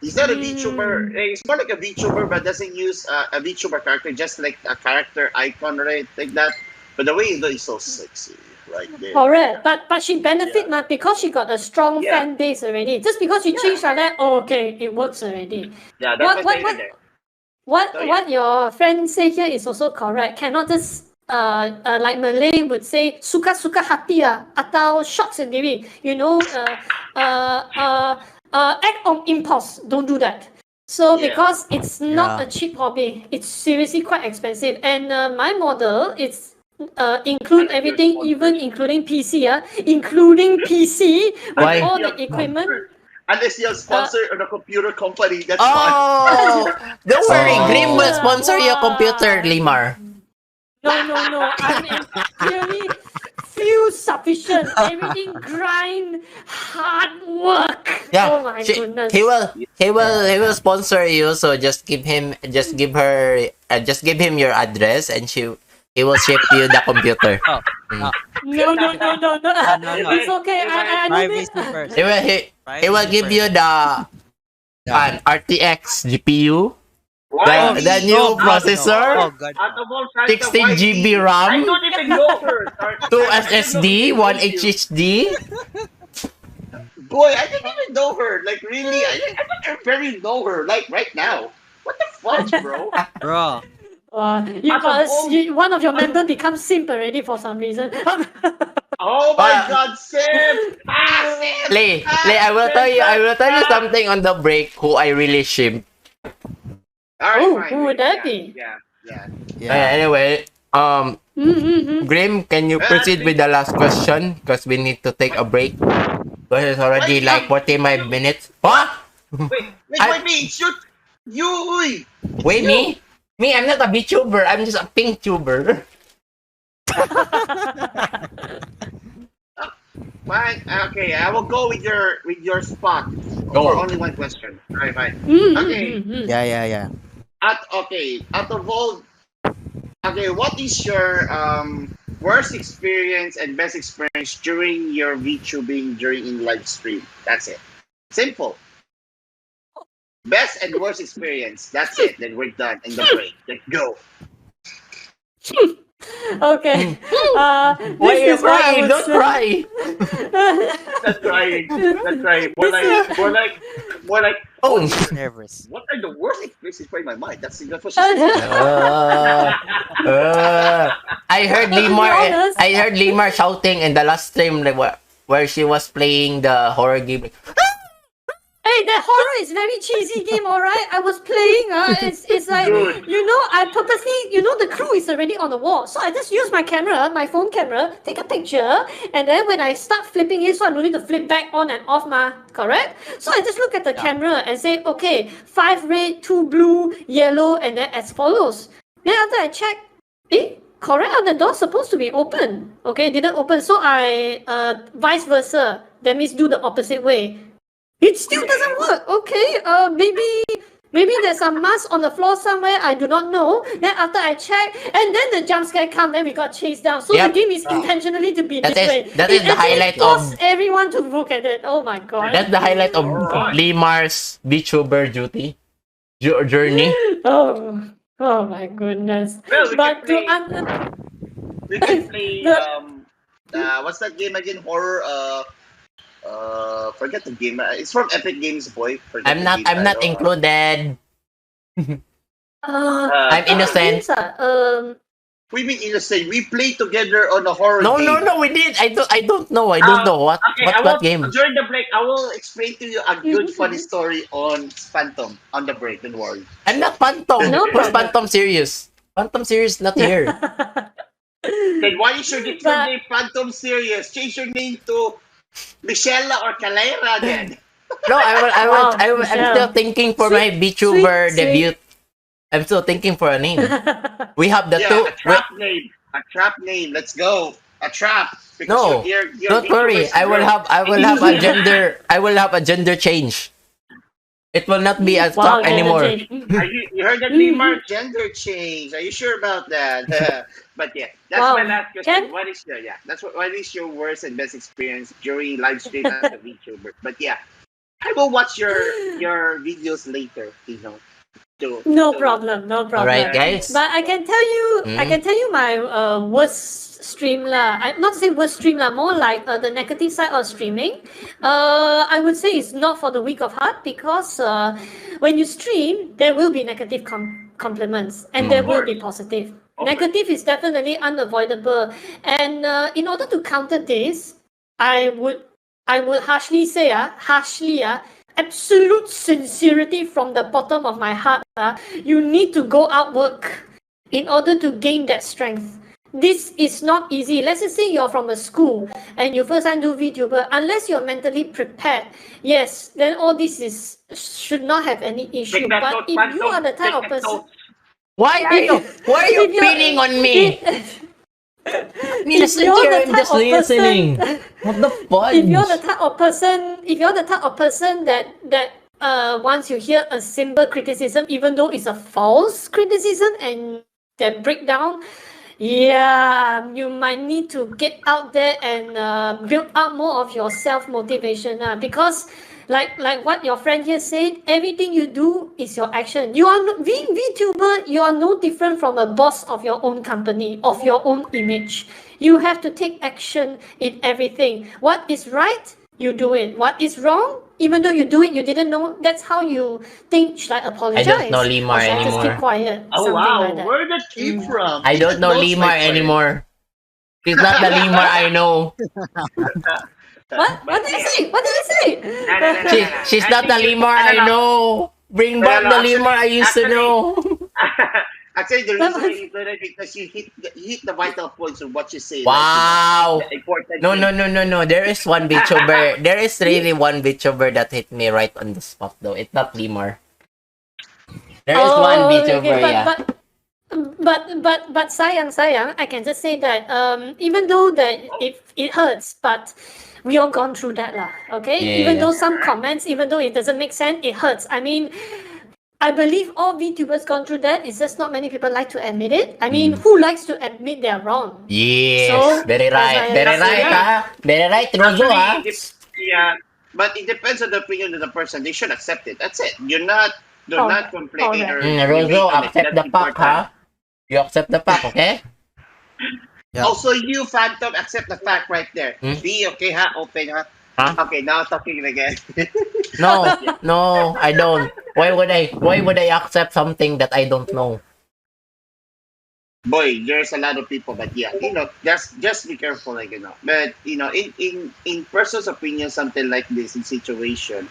he's not a VTuber. He's more like a VTuber, but doesn't use a VTuber character, just like a character icon, right, like that. But the way he does is so sexy. Right there. Correct, but she benefit because she got a strong fan base already. Just because she changed like that, okay, it works already. Yeah, that's what your friend say here is also correct. Cannot just like Malay would say suka hati atau shock sendiri. Act on impulse. Don't do that. So because it's not a cheap hobby, it's seriously quite expensive. And my model, it's include everything, even including PC, with all the equipment. Unless you're sponsored on a computer company, that's fine. Oh, don't worry. Oh. Grim will sponsor your Wow. computer, Limar. No. I'm entirely few sufficient. Everything grind, hard work. Yeah, Oh my goodness. he will sponsor you. So just give him your address, and he will ship you the computer. Oh, Mm. no. No. No. It's okay. I don't need. Privacy first. He will give you the RTX GPU, Why? the new Oh, God, processor, no. Oh, God. Out of all kinds 16 of GB YT, I RAM, don't even know her. 2 SSD, 1 HHD. Boy, I didn't even know her. Like, really? I don't very know her. Like, right now. What the fuck, bro? Bro. One of your members becomes simp already for some reason. Oh my Ah. god, Sim! Sim! Lay, I will tell you something on the break who I really ship. Alright, Oh, fine. who would that Yeah, be? Yeah. Yeah. Anyway, Grim, can you proceed with the last question? Because we need to take a break. Because it's already like 45 minutes. What? Wait, me, shoot! You! Wait, me? Me, I'm not a VTuber. I'm just a pink tuber. Fine. Okay, I will go with your spot. Go. For only one question. Alright, fine. Okay. Yeah. Out of all, what is your worst experience and best experience during your VTubing during in live stream? That's it. Simple. Best and worst experience. That's it. Then we're done in the break. Let's go. Okay. Why are you this is what I crying? would Don't say. cry. That's crying. That's crying. More like. Oh. Nervous. What are the worst experiences in my mind? That's what she said. I heard Limar shouting in the last stream like where she was playing the horror game. Hey, that horror is very cheesy game, alright? I was playing, it's like, Dude. I purposely, the crew is already on the wall. So I just use my phone camera, take a picture, and then when I start flipping it, so I don't need to flip back on and off, correct? So I just look at the camera and say, okay, 5 red, 2 blue, yellow, and then as follows. Then after I check, correct, the door's supposed to be open. Okay, didn't open, so I, vice versa. That means do the opposite way. It still doesn't work. Okay, maybe there's a mask on the floor somewhere. I do not know. Then after I check, and then the jump scare come. Then we got chased down. So Yep. the game is intentionally to be this way. That is the highlight of. Force everyone to look at it. Oh my god. That's the highlight of Limar's VTuber journey. Oh my goodness. Well, we But can to We can play what's that game again? Horror. Forget the game. It's from Epic Games, boy. Forget I'm the game not title. included. I'm games innocent. We mean innocent. We played together on a horror No, game. we did. I don't know. I don't know what game. During the break, I will explain to you a good funny story on Phantom on the break. Don't worry. I'm not Phantom. No Who's problem. Phantom Serious? Phantom Serious not here. Then why you should get your name Phantom Serious? Change your name to Michelle or Calera then. No, I'm Michelle. still thinking for my VTuber sweet. debut. I'm still thinking for a name. We have the two. A trap name. A trap name. Let's go. A trap. Because No, you're don't worry. I will have a gender. I will have a gender change. It will not be a stock anymore. You heard that, Limar? Gender change. Are you sure about that? But yeah, that's Wow. my last question. Can- What is your worst and best experience during live stream as a VTuber? But yeah, I will watch your videos later. No problem. Alright, guys. But I can tell you my worst stream lah. I'm not saying worst stream lah, more like the negative side of streaming. I would say it's not for the weak of heart because when you stream, there will be negative compliments and there will be positive. Negative is definitely unavoidable, and in order to counter this, I would harshly say, absolute sincerity from the bottom of my heart. You need to go out work in order to gain that strength. this is not easy. Let's just say you're from a school and you first time do VTuber, unless you're mentally prepared, yes, then all this should not have any issue. Take that But note, if man, you are the type take of that person, note. Why are you if you're- pinning on me? if you're the type Just of listening. person, What the fudge? if you're the type of person that once you hear a simple criticism, even though it's a false criticism and that breakdown, yeah, you might need to get out there and build up more of your self motivation. Because like what your friend here said, everything you do is your action. You are VTuber. You are no different from a boss of your own company, of your own image. You have to take action in everything. What is right, you do it. What is wrong, even though you do it, you didn't know. That's how you think. Should I apologize? know Limar or should I just keep anymore. quiet? Oh Something wow, like that. where that came from? I Take don't the know notes, my Limar friend. anymore. She's not the Limar I know. What? What did you say? What did you say? She's not the Limar I know. Bring back the Limar I used to know. Actually, the reason I did it because you hit the vital points of what you say. Wow. Like, the important No, thing. There is one VTuber. There is really one VTuber that hit me right on the spot though. It's not Limar. There is one VTuber, yeah. But sayang, I can just say that even though that it hurts, but we all gone through that lah. Okay, Yeah, even yeah. though some comments, even though it doesn't make sense, it hurts. I mean, I believe all VTubers gone through that. It's just not many people like to admit it. I mean, who likes to admit they're wrong? Yes, So, very right. as I Very said, right, yeah. Very right, Rojo, Actually, yeah, but it depends on the opinion of the person. They should accept it. That's it. Do not Alright, complain or alright. Rojo, debate on it. accept That's the pack, important. You accept the pack, okay? Yeah. Also, you, Phantom, accept the fact right there. Be okay, ha? Open, ha? Huh? Okay, now talking again. No, I don't. Why would I accept something that I don't know? Boy, there's a lot of people, but yeah, just be careful, But in person's opinion, something like this in situation,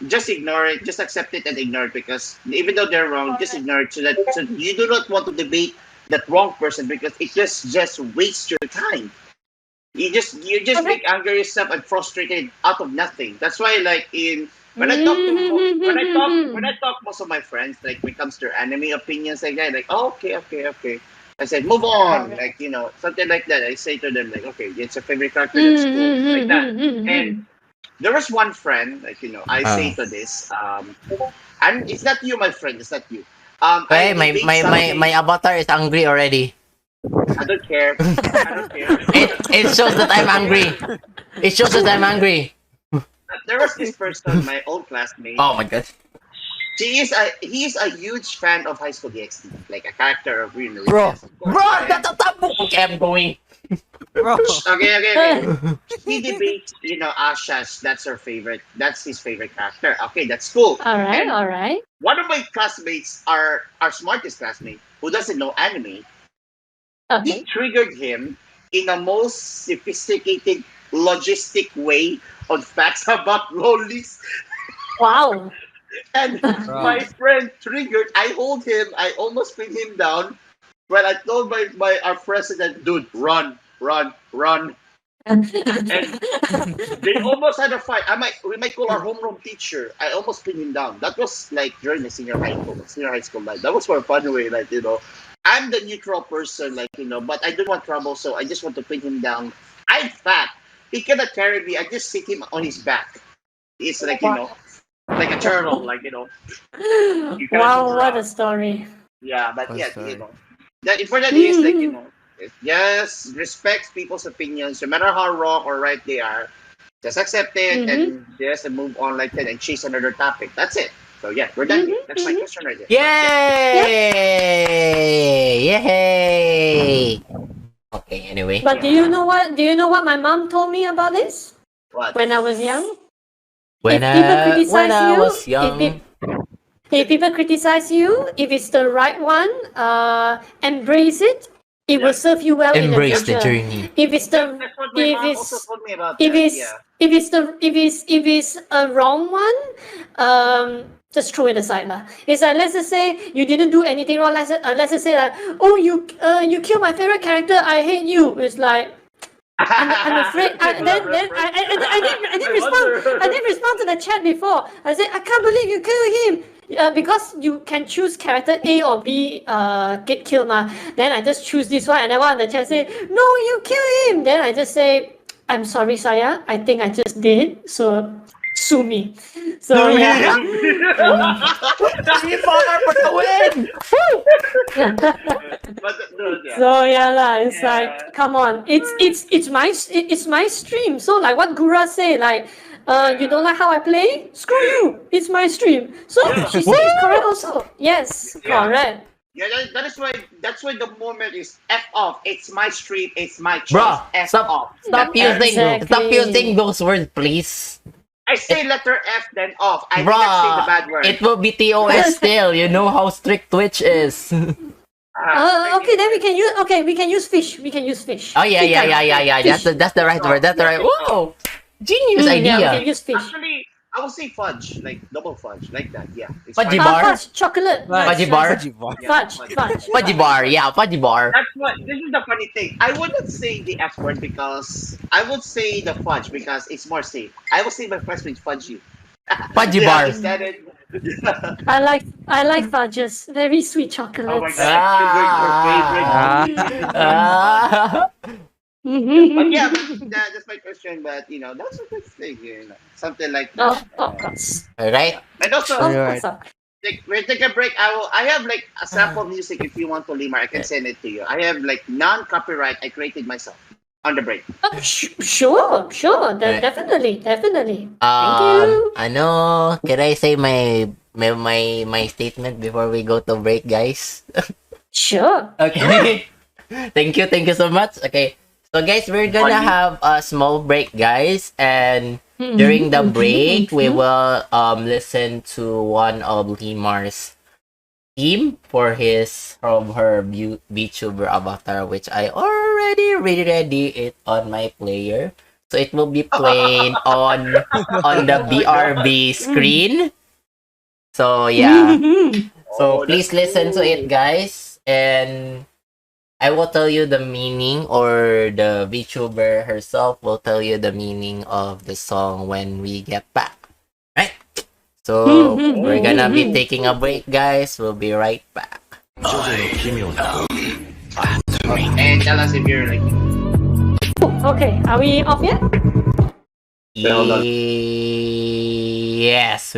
just ignore it, just accept it and ignore it, because even though they're wrong, just ignore it, so you do not want to debate that wrong person, because it just wastes your time. You just make anger yourself and frustrated out of nothing. That's why, like, when I talk most of my friends, like, when it comes to anime opinions, like that, like, oh, okay. I said, move on, like, something like that. I say to them, like, okay, it's a favorite character, that's cool, like that. And there was one friend, like, I say to this, and it's not you, my friend, it's not you. Hey, I debate my something- avatar is angry already. I don't care. I don't care. It shows that I'm angry. It shows that I'm angry. There was this person, my old classmate. Oh my god. He is a huge fan of High School DxD, like a character of Reno. Bro. Okay, I'm going. Bro. Okay. He debates, Asha's. That's her favorite. That's his favorite character. Okay, that's cool. Alright, And alright. one of my classmates, our smartest classmate, who doesn't know anime, Okay. he triggered him in a most sophisticated, logistic way on facts about lollies. Wow. And my friend triggered. I hold him. I almost pin him down. When I told our president, dude, run. And they almost had a fight. We might call our homeroom teacher. I almost pinned him down. That was like during the senior high school life. That was for a fun way, like, I'm the neutral person, like, but I don't want trouble, so I just want to pin him down. I'm fat. He cannot carry me. I just sit him on his back. It's like, like a turtle, like, You cannot Wow, move what around. a story. Yeah, but I'm yeah, sorry. That important is, like, it just respects people's opinions, no matter how wrong or right they are. Just accept it and just move on like that and chase another topic. That's it. So yeah, we're done here. That's my question right there. Yay! Okay, anyway. But do you know what my mom told me about this What? when I was young? When If people I criticize was you, young. if people criticize you, if it's the right one, embrace it. It will serve you well Embrace in the the future. journey. If it's the That's what my if mom also it's told me about if that. it's Yeah. if it's a wrong one, just throw it aside lah. It's like, let's just say you didn't do anything wrong. Let's just say like, oh, you killed my favorite character. I hate you. It's like, I'm afraid. I didn't respond. I didn't respond to the chat before. I said, I can't believe you killed him. Because you can choose character A or B get killed ma. Then I just choose this one, and then one in the chat say, no, you kill him. Then I just say, I'm sorry, Saya. I think I just did. So sue me. So yeah. For the win! So yeah lah, it's like, come on, it's my stream. So like what Gura say, like, you don't like how I play? Screw you! It's my stream. So she said it's correct also. Yes, correct. Yeah, that's why the moment is F off. It's my stream. It's my choice. Bruh, F stop off. stop Exactly. using those words, please. I say letter F then off. I did not say the bad word. It will be TOS still. You know how strict Twitch is. Okay, then we can use fish. We can use fish. Oh yeah. Fish. That's the right word. That's the right. Whoa, genius idea. Yeah, we can use fish. Actually, I would say fudge, like double fudge, like that. Yeah. It's Fudgy fine. bar? Fudge, chocolate. Fudgy bar? Fudge. Fudgy bar, yeah, fudgy bar. That's what. This is the funny thing. I wouldn't say the F word because I would say the fudge because it's more safe. I would say my first name is fudgy. Fudgy Yeah, bar. is that it? I like fudges. Very sweet chocolates. Oh my god, favorite. Ah. But yeah, that's my question. But that's a good thing. Something like that. Of course. Alright. And also, Of Alright. course. we'll take a break. I have like a sample music if you want to, Limar. I can send it to you. I have like non-copyright. I created myself on the break. Sure. Definitely. Thank you. Ano, can I say my statement before we go to break, guys? Sure. Okay. Thank you so much. Okay. So guys, we're gonna have a small break, guys, and during the break, we will listen to one of Limar's theme from her VTuber avatar, which I already ready it on my player. So it will be playing on the BRB screen. So yeah. So please listen to it, guys, and I will tell you the meaning, or the VTuber herself will tell you the meaning of the song when we get back. Right? So we're gonna be taking a break, guys. We'll be right back. And tell us if you're like. Okay, are we off yet? Hold on. Yes.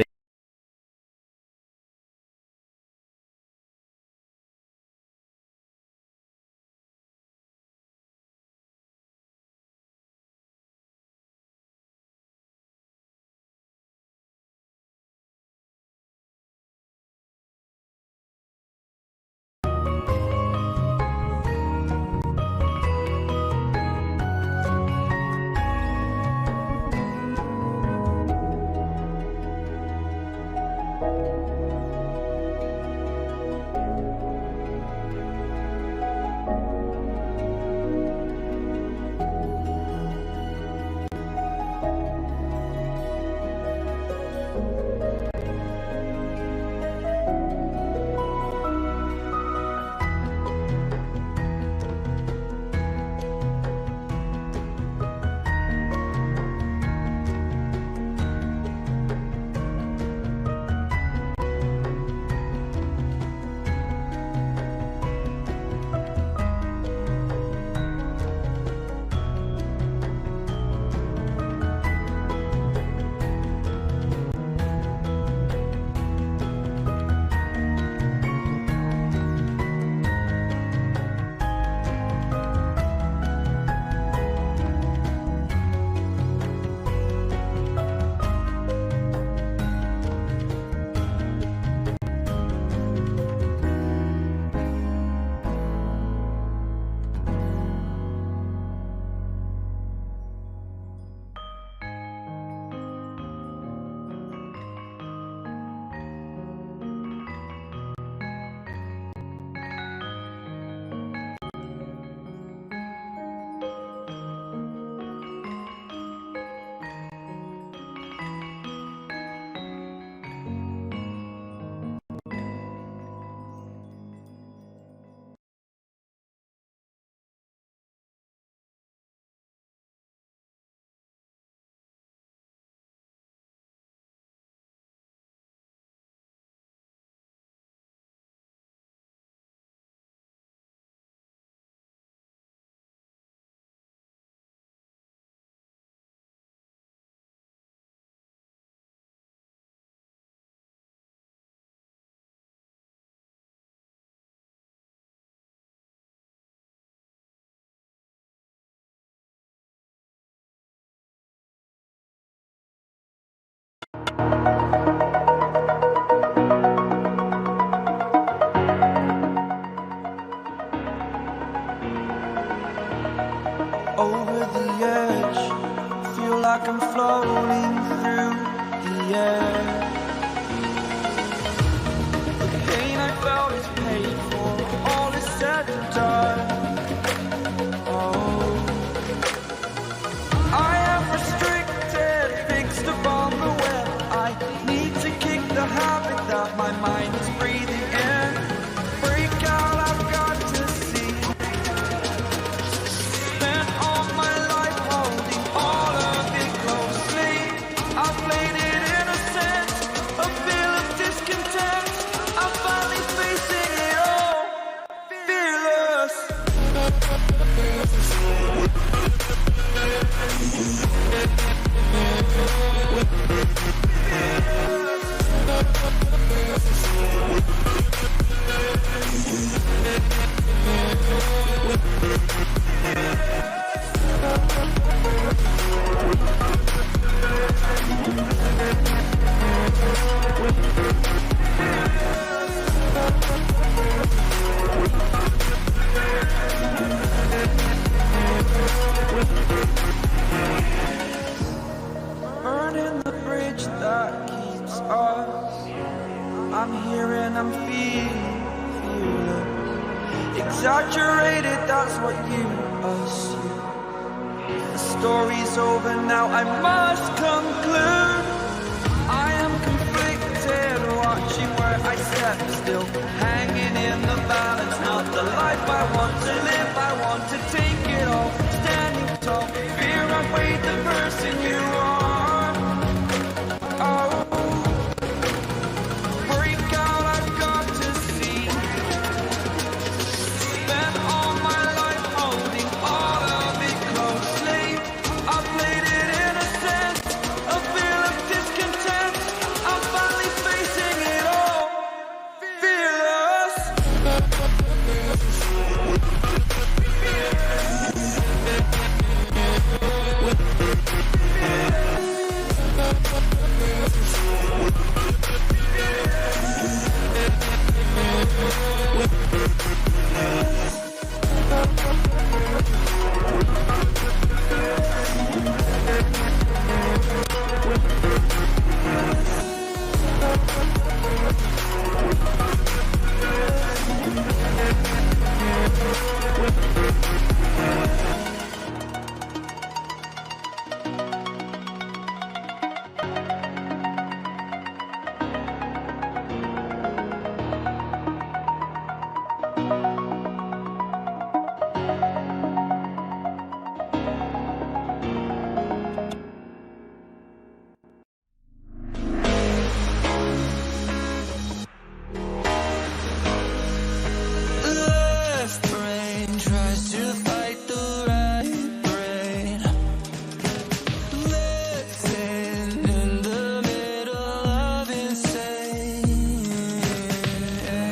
like I'm floating through the air. The pain I felt is paid for, all is said and done. Oh, I am restricted, fixed upon the web. I need to kick the habit that my mind is breathing in. Break out, I've got to see. Spent all my life holding all of it closely. I played it innocent, a feel of discontent. I'm finally facing it all, fearless. Burning the bridge that keeps us. I'm here and I'm feeling exaggerated, that's what you assume. The story's over now, I must conclude. I am conflicted, watching where I step still, hanging in the balance. Not the life I want to live, I want to take it all. Standing tall, fear I weighed the person you are. Oh, break out, I've got to see. Spent all my life holding all of it closely. I played it innocent, a feel of discontent. I'm finally facing it all, fearless. Left brain tries to fight the right brain. Living in the middle of insane.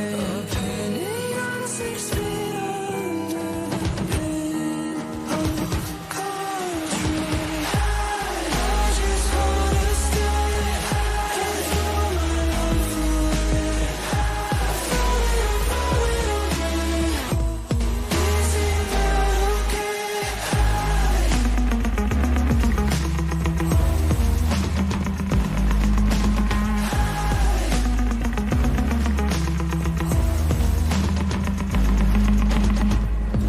A penny on 6 feet under the pain of country. I just wanna stay and throw my life away. Isn't that okay?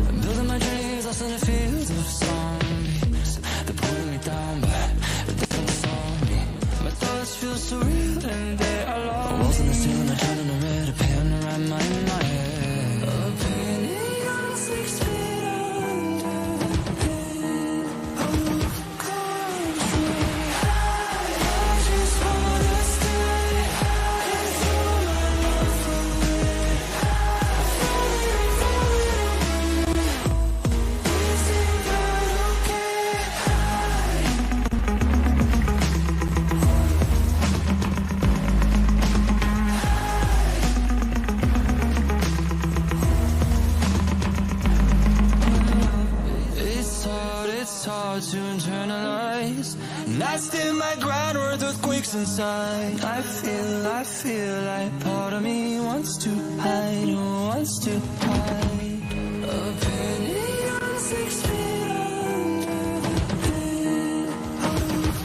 I'm building my dreams, lost in the fields of zombies. They're pulling me down, but they don't saw me. My thoughts feel so real and they are lost. The walls in the ceiling are turning to red, a pen around my head. A penny on 6 feet under the pain of country. I just wanna stay and throw my life away. Isn't that okay? It's hard to internalize. And I stand my ground with earthquakes inside. I feel like part of me wants to hide, wants to hide. A penny on 6 feet under the pain of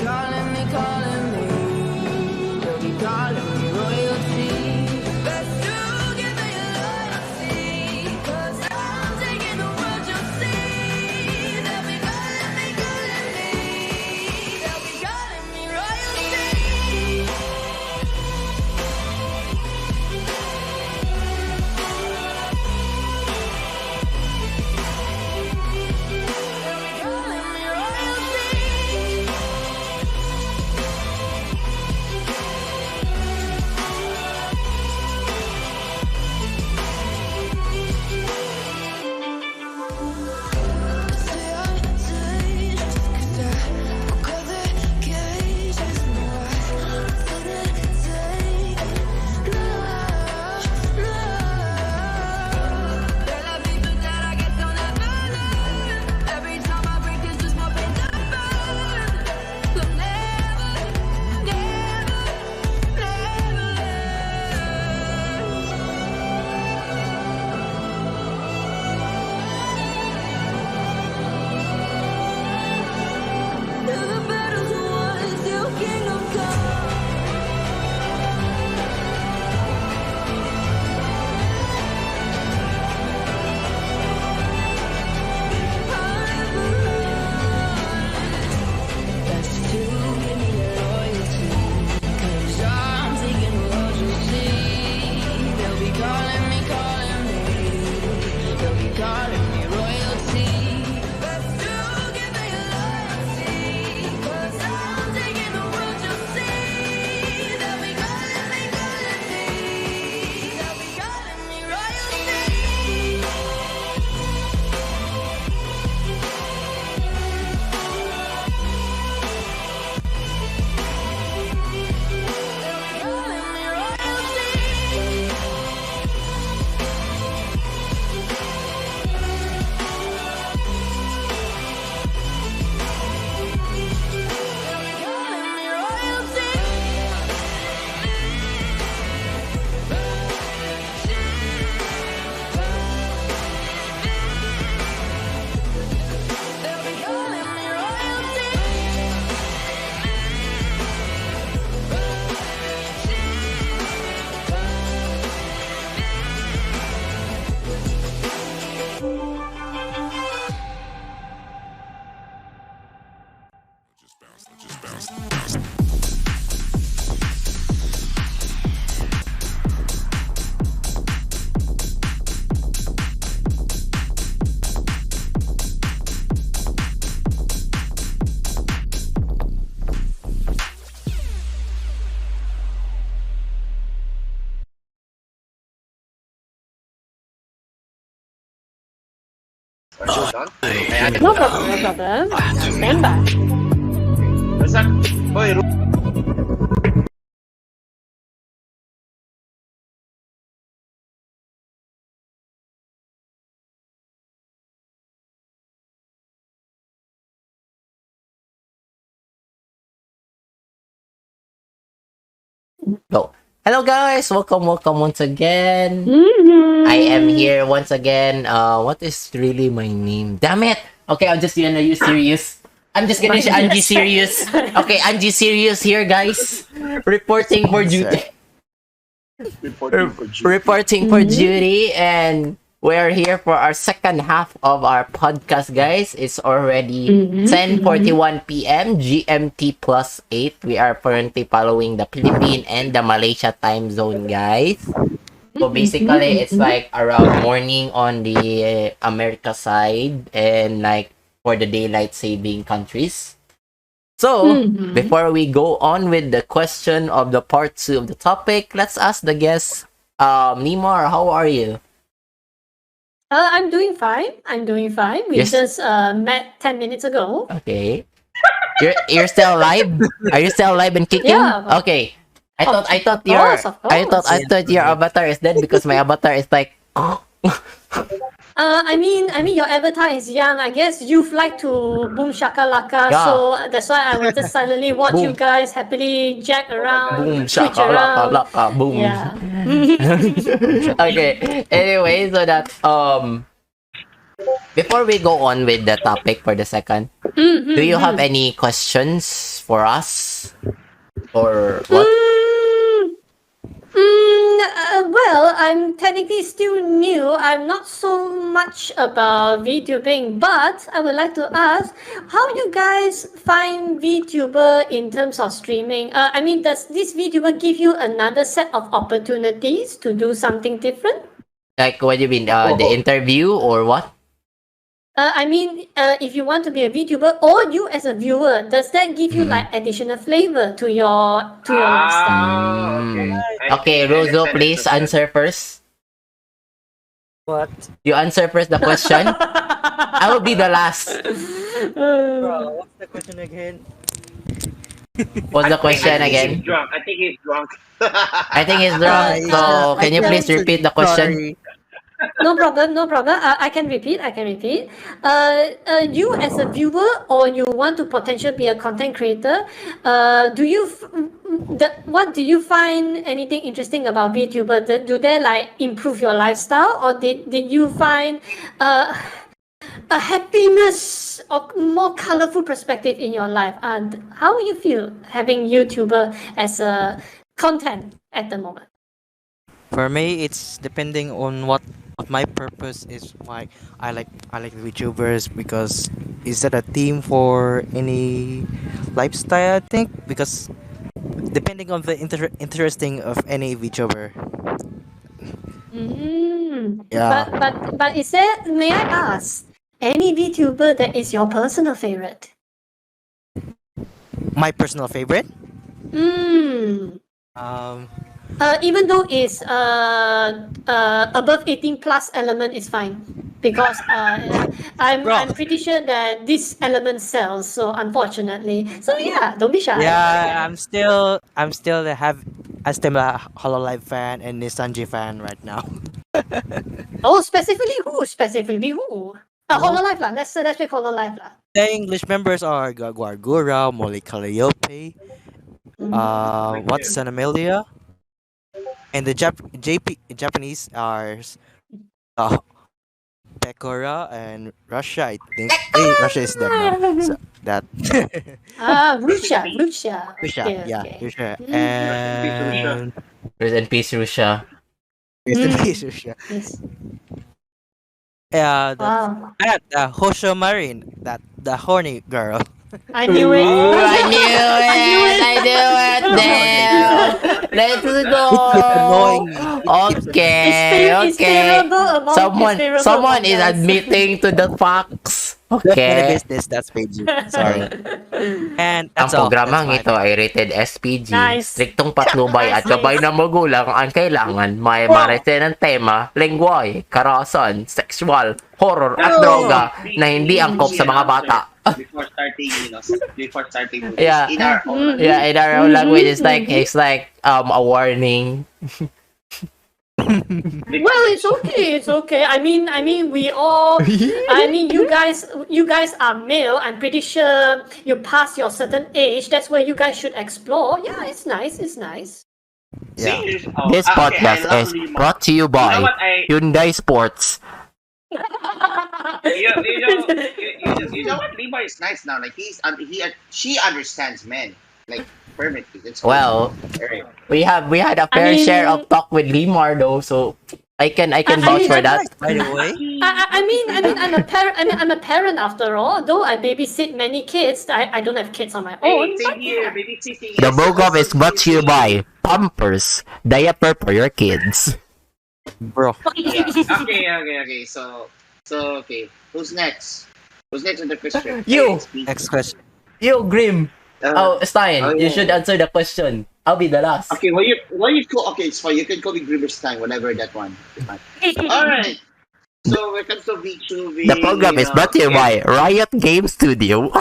calling me, calling me. They'll be calling me royalty. But you give me loyalty, 'cause I'm taking the world, you'll see. They'll be calling me, calling me. They'll be calling me royalty. Are you done? Kaya No problem, no problem. Stand by. basta, boy, Go. Hello guys, welcome once again. Mm-hmm. I am here once again. What is really my name? Damn it! Okay, I'm just gonna use serious. I'm just gonna use Angie serious. Okay, Angie serious here, guys. Reporting for duty. Reporting for duty, and we're here for our second half of our podcast, guys. It's already 10:41 p.m. GMT plus 8. We are currently following the Philippine and the Malaysia time zone, guys. So basically, it's like around morning on the America side and like for the daylight saving countries. So, before we go on with the question of the part 2 of the topic, let's ask the guest, Nimar, how are you? I'm doing fine. We Yes. just met 10 minutes ago. Okay. You're still alive? Are you still alive and kicking? Yeah. Okay. I thought Of your course, of I thought course. your avatar is dead because my avatar is like I mean, your avatar is young. I guess you've like to boom shakalaka, Yeah. so that's why I will just silently watch you Boom. guys happily jack around, boom twitch shakalaka around. laka boom. Yeah. Okay. Anyway, so that Before we go on with the topic for the second, do you have any questions for us? Or what? Well, I'm technically still new. I'm not so much about VTubing, but I would like to ask how you guys find VTuber in terms of streaming. I mean, does this VTuber give you another set of opportunities to do something different? Like, what do you mean? The interview or what? I mean, if you want to be a VTuber or you as a viewer, does that give you like additional flavor to your lifestyle? Mm. I Okay, think I Rozo, understand please it. answer first. What? You answer first the question. I will be the last. Bro, what's the question again? What's the question I think again? he's drunk. I think he's drunk. I think he's drunk. Yeah, So, can you I please can't- repeat the question? Sorry. No problem, no problem. I can repeat. You as a viewer, or you want to potentially be a content creator, what do you find anything interesting about VTuber? Do they like improve your lifestyle, or did you find a happiness or more colorful perspective in your life? And how you feel having YouTuber as a content at the moment? For me, it's depending on what my purpose is. Why I like VTubers because is that a theme for any lifestyle? I think because depending on the interesting of any VTuber. Yeah, But is there? May I ask any VTuber that is your personal favorite? my personal favorite. Mm. Um, Even though it's above 18 plus element is fine because I'm pretty sure that this element sells. So unfortunately, so yeah, don't be shy. yeah, I'm still a Hololive fan and Nissanji fan right now. Oh, specifically who? Specifically who? Hololive lah. Let's pick Hololive lah. The English members are Guargura, Molly Calliope, Watson Amelia, and the Japanese are uh, Pekora and Russia. I think Russia is dead now. So that Russia. Russia, Okay, yeah, okay. Russia, Russia. and Rest in peace, Russia. rest in peace, Russia. Yes. Yeah, that's Wow. Hosho Marin, that the horny girl. I knew it. I knew it. Damn. Let's go. Annoying me. Okay. It's favorable among Someone is guys. admitting to the facts. Any Okay. business, that's page. Sorry. And Ang that's all. programang That's ito ay rated SPG. Nice. Striktong patnubay at Nice, gabay ng magulang ang kailangan. May marete ng tema, lengguwahe, karahasan, sexual, horror at droga na hindi angkop sa mga bata. Before starting, before starting movies. Yeah. In our own Yeah, in our own language, it's like a warning. Well, it's okay. It's okay. I mean, we all. I mean, you guys are male. I'm pretty sure you pass your certain age. That's where you guys should explore. Yeah, it's nice. It's nice. Yeah. This podcast is brought to you by Hyundai Sports. You know what? Levi is nice now. Like she understands men. Like permanently. It's cool. Well, Alright. we had a fair share of talk with Limar though, so I can vouch for that. By the way, I mean, I'm a parent. I'm a parent after all. Though I babysit many kids, I don't have kids on my own. Hey, but same here. yeah. Babysitting The Bogov is brought to you by Pampers, diaper for your kids. bro. Yeah. Okay. So okay. Who's next? Who's next on the question? You. Next question. You, Grim. Stein, you yeah. should answer the question. I'll be the last. Okay, well you call? Okay, it's fine. You can call me Grimmerstein, whatever that one. All right. So when it comes to VTubing, The program is brought to you by Riot Game Studio.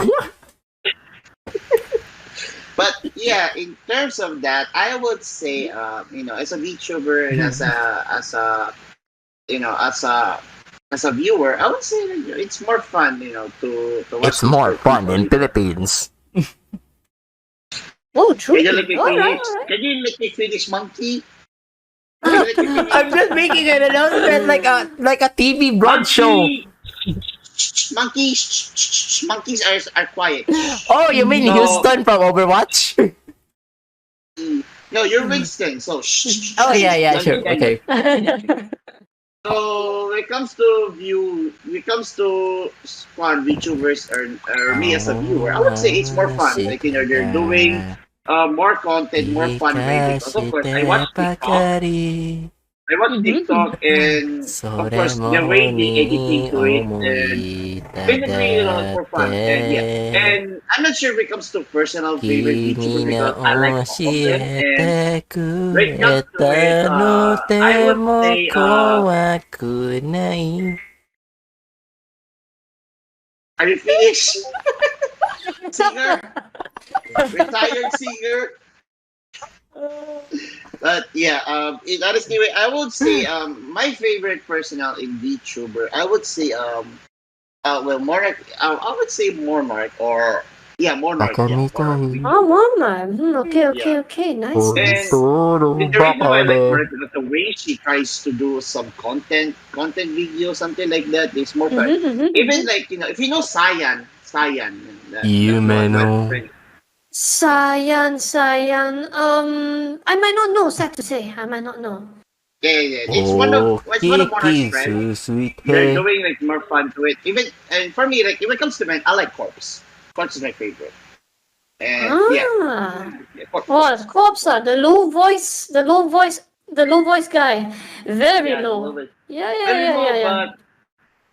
But yeah, in terms of that, I would say, as a VTuber and as a viewer, I would say it's more fun, to watch. It's more fun in Philippines. Oh, Can true. you let me All finish? right, all right. Can you let me finish, monkey? Can you let me finish? I'm just making an announcement like a TV broad show. monkeys are quiet. Oh, you mean So, Houston from Overwatch? no, you're Winston. So, Oh yeah, yeah, don't be sure. kind. Okay. So when it comes to when it comes to squad VTubers or me as a viewer, I would say it's more fun. Like they're doing more content, more fun way because of course I watch TikTok, and of course the way they editing to it, and basically for fun. And yeah, and I'm not sure when it comes to personal favorite VTuber because I like all of them. And when it comes to it, I would say are you finished? Singer, retired singer. But yeah, in honestly, I would say my favorite personal in VTuber, I would say well Monarch, I would say Monarch or yeah Monarch, yeah Monarch Oh, VTuber. Mama. Okay, Yeah, okay, okay. Nice, and nice. the reason why I like Monarch is that the way she tries to do some content video, something like that, is more fun. Even like if you know Cyan, that one friend. Cyan. I might not know. Sad to say, I might not know. Yeah. Oh, It's one of Monarch's Kiki, friends. so sweet. They're Hey. doing like more fun to it. Even and for me, like when it comes to men, I like Corpse. Corpse is my favorite. And yeah, Corpse. Oh, Corpse, the low voice guy. Very Yeah, a low. little bit. Very Yeah. low, but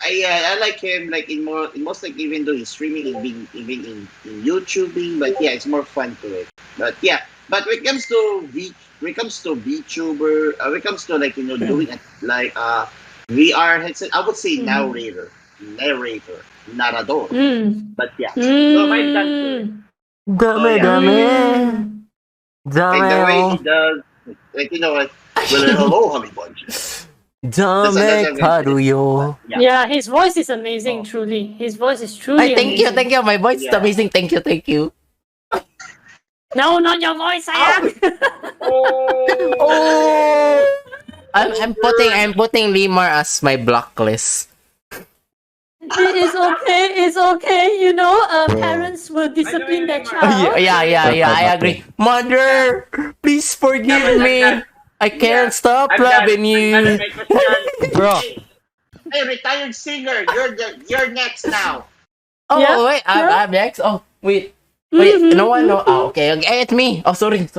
I like him like in most like even though he's streaming even in YouTubing, but yeah, it's more fun to it. But yeah, but when it comes to VTuber, when it comes to like doing it like VR headset, I would say narrator, narrador. But yeah, so my answer. So Dame, yeah, dame. like the way he Dame. does, like like well, hello, honey bunches. That's Dame another venture. karuyo. Yeah. Yeah, his voice is amazing. Oh. Truly, his voice is Ay, truly thank you, amazing. thank you. My voice is Yeah. amazing. Thank you. No, not your voice, Sayang. Oh, I'm putting Limar as my blacklist. It's okay. You know, parents will discipline their child. Yeah. I agree. Mother, please forgive me. I can't stop loving you. Bro. Hey, retired singer, you're next now. Oh Yeah, wait, yeah. I'm next. Oh wait. No one know. Oh, okay, it's me. Oh, sorry.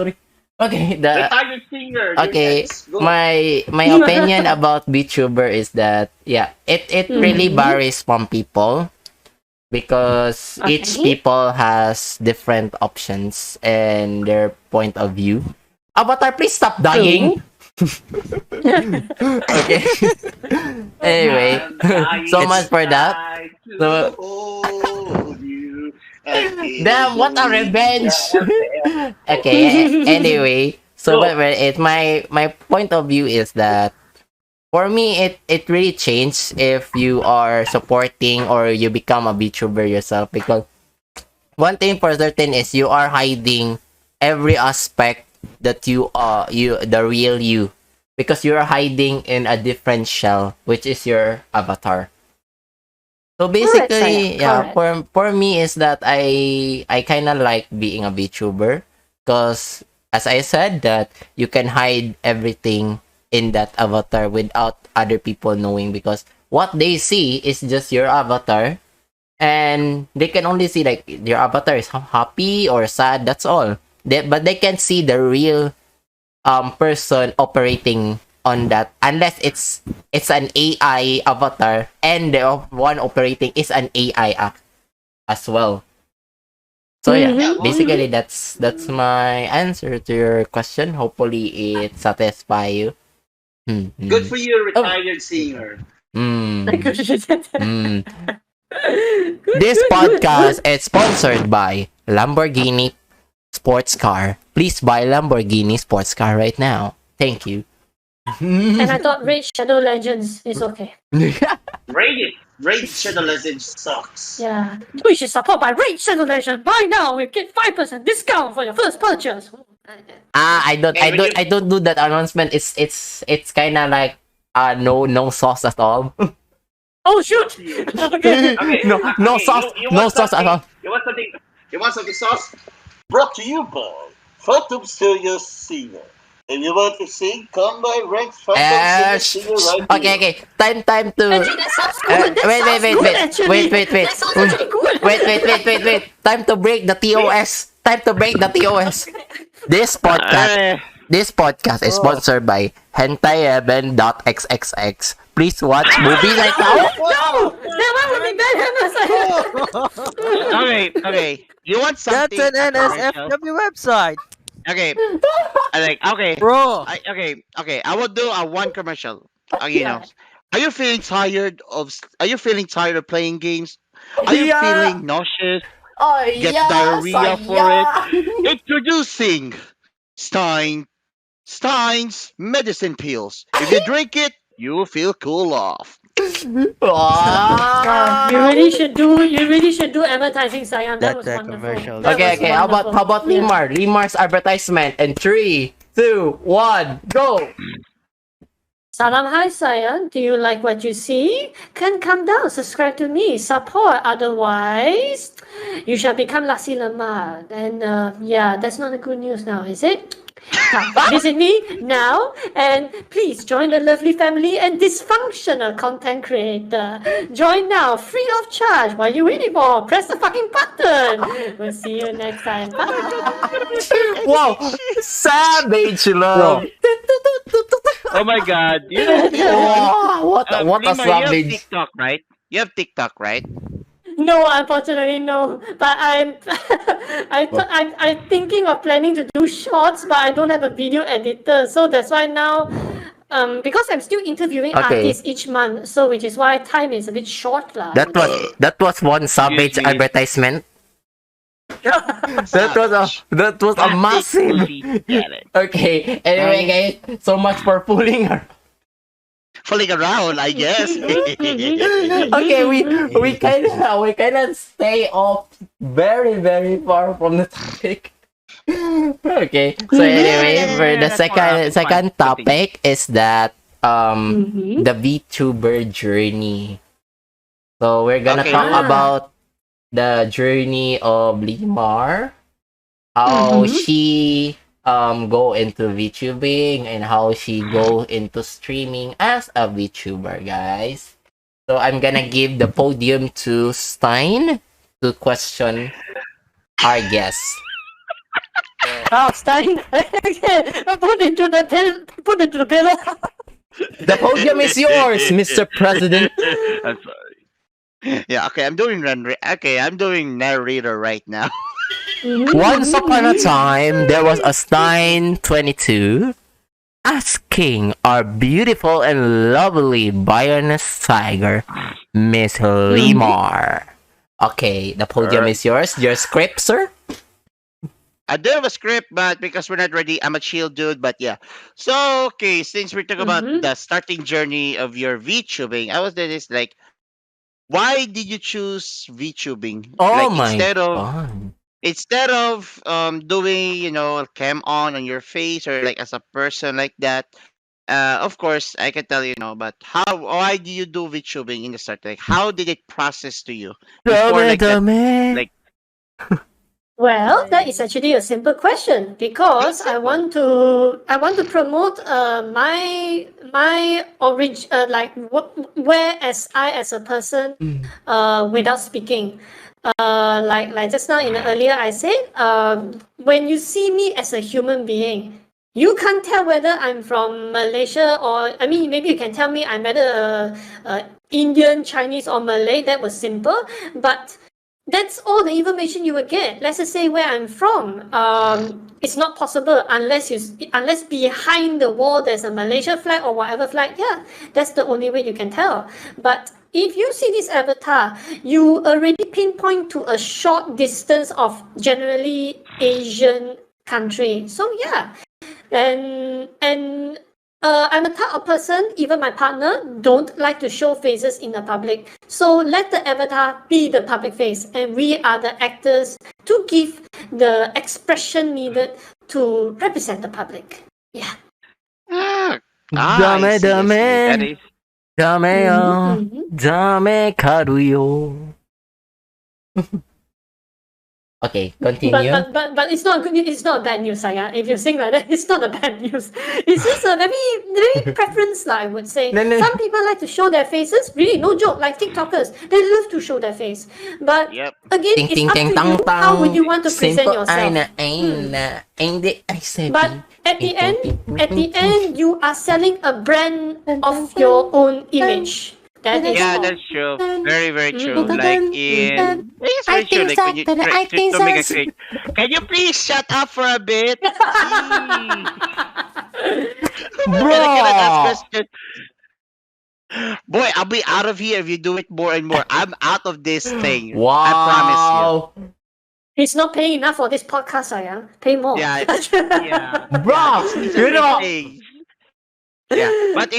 Okay, Retired singer, you're okay. next. Go. My opinion about VTuber is that yeah, it really varies from people because each Okay. people has different options and their point of view. Avatar, please stop dying. Okay. Anyway, so much for that. So, Hold you. damn, what a revenge! Okay. Anyway, so but it's my point of view is that for me it really changed if you are supporting or you become a VTuber yourself because one thing for certain is you are hiding every aspect that you the real you because you're hiding in a different shell which is your avatar. So basically, Correct. yeah, for me is that I kind of like being a VTuber because as I said that you can hide everything in that avatar without other people knowing because what they see is just your avatar and they can only see like your avatar is happy or sad, that's all. But they can see the real person operating on that unless it's an AI avatar and the one operating is an AI act as well. So yeah, basically that's my answer to your question. Hopefully it satisfy you. Good for you, retired singer. This podcast is sponsored by Lamborghini Sports Car. Please buy Lamborghini Sports Car right now. Thank you. And I thought Raid Shadow Legends is okay. Raid Shadow Legends sucks. Yeah. We should support by Raid Shadow Legends. Buy now, we get 5% discount for your first purchase. I don't do that announcement. It's kind of like no sauce at all. Oh shoot! Okay. Okay. No, no Okay, sauce, you no want sauce at something? all. You want something? You want something sauce? Brought to you by Phantom Studio Singer. If you want to sing, come by Rent Phantom Studio Singer right Okay, here. okay. Time to. Actually, that sounds good. That Wait, wait, sounds wait, good. wait, Actually, wait. that sounds actually good. Wait. Time to break the TOS. Time to break the TOS. This podcast, Eh, this podcast is sponsored by hentai7.xxx. Please watch movie right now. No, that one would be bad. okay. You want That's something? an A commercial? NSFW website, Okay. Okay. bro. Okay. I will do a one commercial. Are you feeling tired Are you feeling tired of playing games? Are you Yeah. feeling nauseous? Oh Get yes, diarrhea for yeah. Introducing Stein's medicine pills. If you drink it, you will feel cool off. Wow. You really should do. You really should do advertising, Sayang. That was That's a wonderful. commercial. That Okay, was okay. How about wonderful. Yeah. Limar? Limar's advertisement in 3, 2, 1, go. Salam hi Sayang. Do you like what you see? Can come down, subscribe to me, support. Otherwise, you shall become Lasi Lemar. And yeah, that's not a good news now, is it? Come, visit me now and please join the lovely family and dysfunctional content creator. Join now, free of charge. What are you waiting for? Press the fucking button. We'll see you next time. Bye. Wow, savage love. Oh my god. You know, Wow, what a Lima, you have savage. TikTok, right? You have TikTok, right? No, unfortunately, no. But I'm thinking of planning to do shorts, but I don't have a video editor, so that's why now, because I'm still interviewing Okay. artists each month, so which is why time is a bit short, lah. That was one savage Excuse me. advertisement. That was a massive. Get it. Okay. Anyway, guys, so much for fooling her. Fooling around, I guess. Okay, we kind of stay off very far from the topic. Okay, so anyway, for the that's fine, second that's fine. topic is that the VTuber journey. So we're gonna Okay. talk about the journey of Limar, how she go into VTubing and how she go into streaming as a VTuber, guys. So I'm gonna give the podium to Stein to question our guest. Oh, Stein. Put it to the pillow. The podium is yours, Mr. President. I'm sorry. Yeah, okay, I'm doing narrator right now. Once upon a time, there was a Stein 22 asking our beautiful and lovely Bioness tiger, Miss Limar. Okay, the podium is yours. Your script, sir? I do have a script, but because we're not ready, I'm a chill dude. But yeah, so okay, since we're talking about the starting journey of your VTubing, I was just like, why did you choose VTubing? Oh Like, my instead god. of doing cam on your face or like as a person like that. Of course, I can tell but why do you do VTubing in the start? Like, how did it process to you before like that? Like, Well, that is actually a simple question because I want to promote my origin where as I as a person without speaking. Like just now in the earlier I said when you see me as a human being, you can't tell whether I'm from Malaysia or maybe you can tell me I'm either Indian, Chinese or Malay. That was simple, but that's all the information you will get. Let's just say where I'm from. It's not possible unless behind the wall there's a Malaysia flag or whatever flag. Yeah, that's the only way you can tell. But if you see this avatar, you already pinpoint to a short distance of generally Asian country. So yeah, and I'm a type of person, even my partner, don't like to show faces in the public. So let the avatar be the public face, and we are the actors to give the expression needed to represent the public. Yeah. I see. That is Dame yo, Mhm. dame karuyo. Okay, But continue. it's not good. It's not bad news, Saya. If you sing like that, it's not a bad news. It's just a very preference, lah. I would say. No, no. Some people like to show their faces. Really, no joke. Like TikTokers, they love to show their face. But Yep. again, Ting it's ting up ting to tang you. How would tang. you want to present Simple yourself? aina. Hindi ay sabi. But at the end, you are selling a brand of your own image. That is Yeah, all. that's true. Very, very true. Mm. Like in, it's very true. Like when you try to make a cake. Can you please shut up for a bit? Jeez. Bro! Can I ask question? Boy, I'll be out of here if you do it more and more. I'm out of this thing. I promise you. Wow! He's not paying enough for this podcast, Saya. Pay more. Yeah, yeah. Bro! These You are know, things. Yeah, but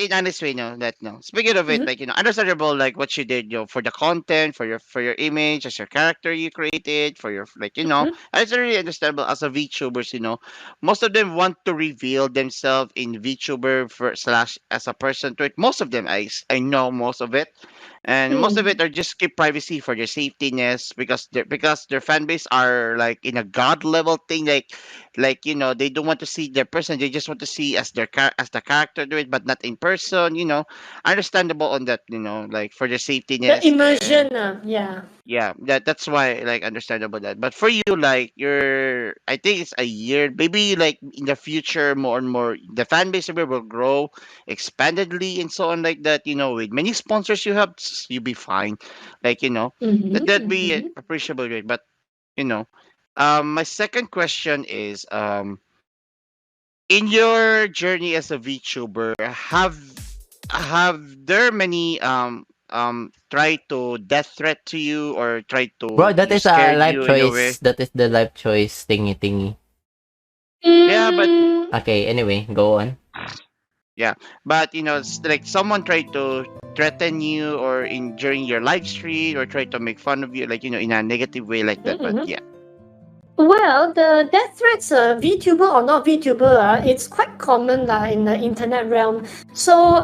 in honest way, no, that no. Speaking of it, Mhm. like understandable, like what you did, for the content, for your image, as your character you created, for your Mhm. it's really understandable as a VTubers. Most of them want to reveal themselves in VTuber for slash as a person to it. Most of them, I know most of it, and most of it are just keep privacy for their safetyness because their fan base are like in a god level thing, they don't want to see their person, they just want to see as the character do it, but not in person. Understandable on that, like for their The safetyness. And immersion, yeah. yeah, that's why, like, understandable that. But for you, like, I think it's a year, maybe, like, in the future, more and more the fan base of it will grow expandedly and so on, like that. With many sponsors you have, you'll be fine, like, Mm-hmm, that'd be mm-hmm. appreciable, right? But you know my second question is, in your journey as a VTuber, have there many tried to death threat to you, or tried bro, to that you is a scared life you in a way? choice. That is the life choice thingy. Yeah, but Mm, Okay, anyway, go on. yeah, but it's like someone tried to threaten you, or in during your live stream, or try to make fun of you, like, in a negative way like that. But mm-hmm. yeah. Well, the death threats, VTuber or not VTuber, it's quite common in the internet realm. So,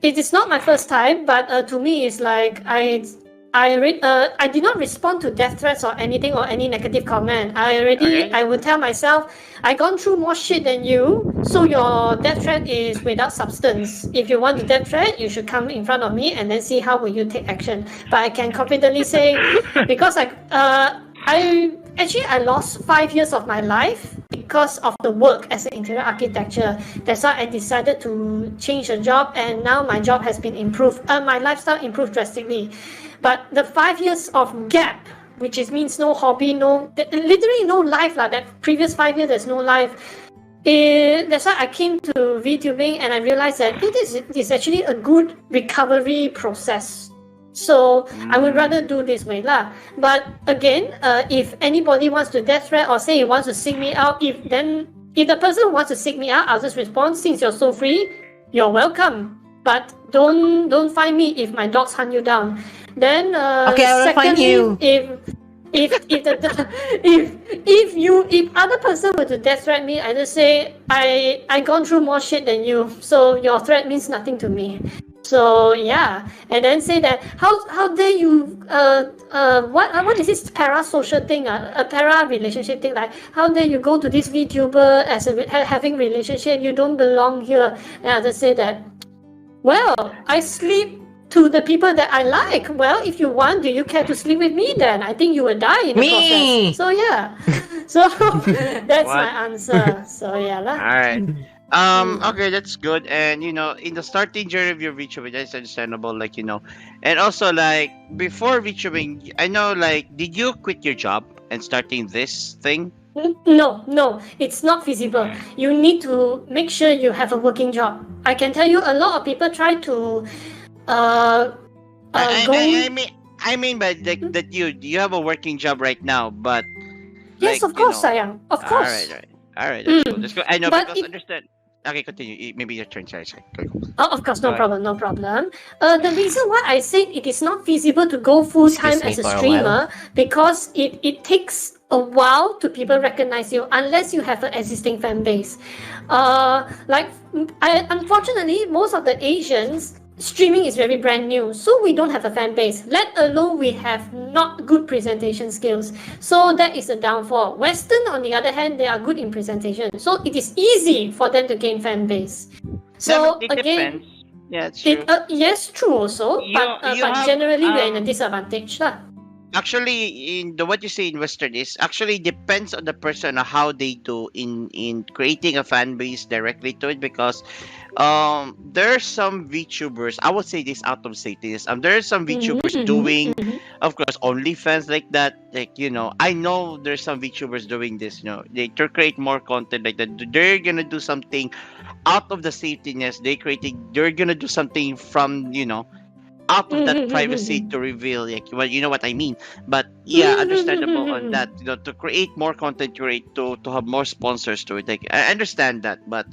it is not my first time, but to me, it's like I did not respond to death threats or anything or any negative comment. Okay. I would tell myself, I gone through more shit than you, so your death threat is without substance. If you want to death threat, you should come in front of me and then see how will you take action. But I can confidently say, because I lost 5 years of my life because of the work as an interior architecture. That's why I decided to change a job, and now my job has been improved. My lifestyle improved drastically. But the 5 years of gap, which means no hobby, literally no life lah. That previous 5 years, there's no life. That's why I came to VTubing, and I realized that it is actually a good recovery process. So I would rather do this way lah. But again, if anybody wants to death threat or say he wants to seek me out, if the person wants to seek me out, I'll just respond, since you're so free, you're welcome. But don't find me if my dogs hunt you down. Then Okay, I will find you. If other person were to death threat me, I just say I gone through more shit than you, so your threat means nothing to me. So yeah, and then say that how dare you what is this parasocial thing, a para relationship thing, like how dare you go to this VTuber as having relationship, you don't belong here. And I just say that, well, I sleep to the people that I like. Well, if you want, do you care to sleep with me then? I think you will die in the Me! process. So yeah. So that's What? my answer. So yeah lah. All right. Okay, that's good. And in the starting journey of your VTubing, that's understandable. Like, and also, like, before VTubing, I know, like, did you quit your job and starting this thing? No, it's not feasible. You need to make sure you have a working job. I can tell you, a lot of people try to I, go. I, I mean, I mean, by that you have a working job right now, but Yes, like, of course, I am. Of all course. right, all right, that's cool. That's cool. I know, But because it- understand. Okay, continue. Maybe your turn. Sorry. Go. Oh, of course, no Right. problem, no problem. The reason why I said it is not feasible to go full time Excuse me as a for a streamer, because it takes a while to people recognize you unless you have an existing fan base. Unfortunately, most of the Asians streaming is very brand new, so we don't have a fan base. Let alone we have not good presentation skills. So that is a downfall. Western, on the other hand, they are good in presentation, so it is easy for them to gain fan base. So It again, depends. Yeah, it's true. yes, true also, You but have, generally we're in a disadvantage lah. actually, in the what you say in Western is actually depends on the person on how they do in creating a fan base directly to it, because there's some VTubers, I would say this out of safety, there's some VTubers doing, of course, OnlyFans like that, like, I know there's some VTubers doing this, they to create more content like that, they're gonna do something out of the safety nest, they're gonna do something from, out of that privacy to reveal, like, well, you know what I mean. But yeah, understandable on that, to create more content, to have more sponsors to it, like, I understand that, but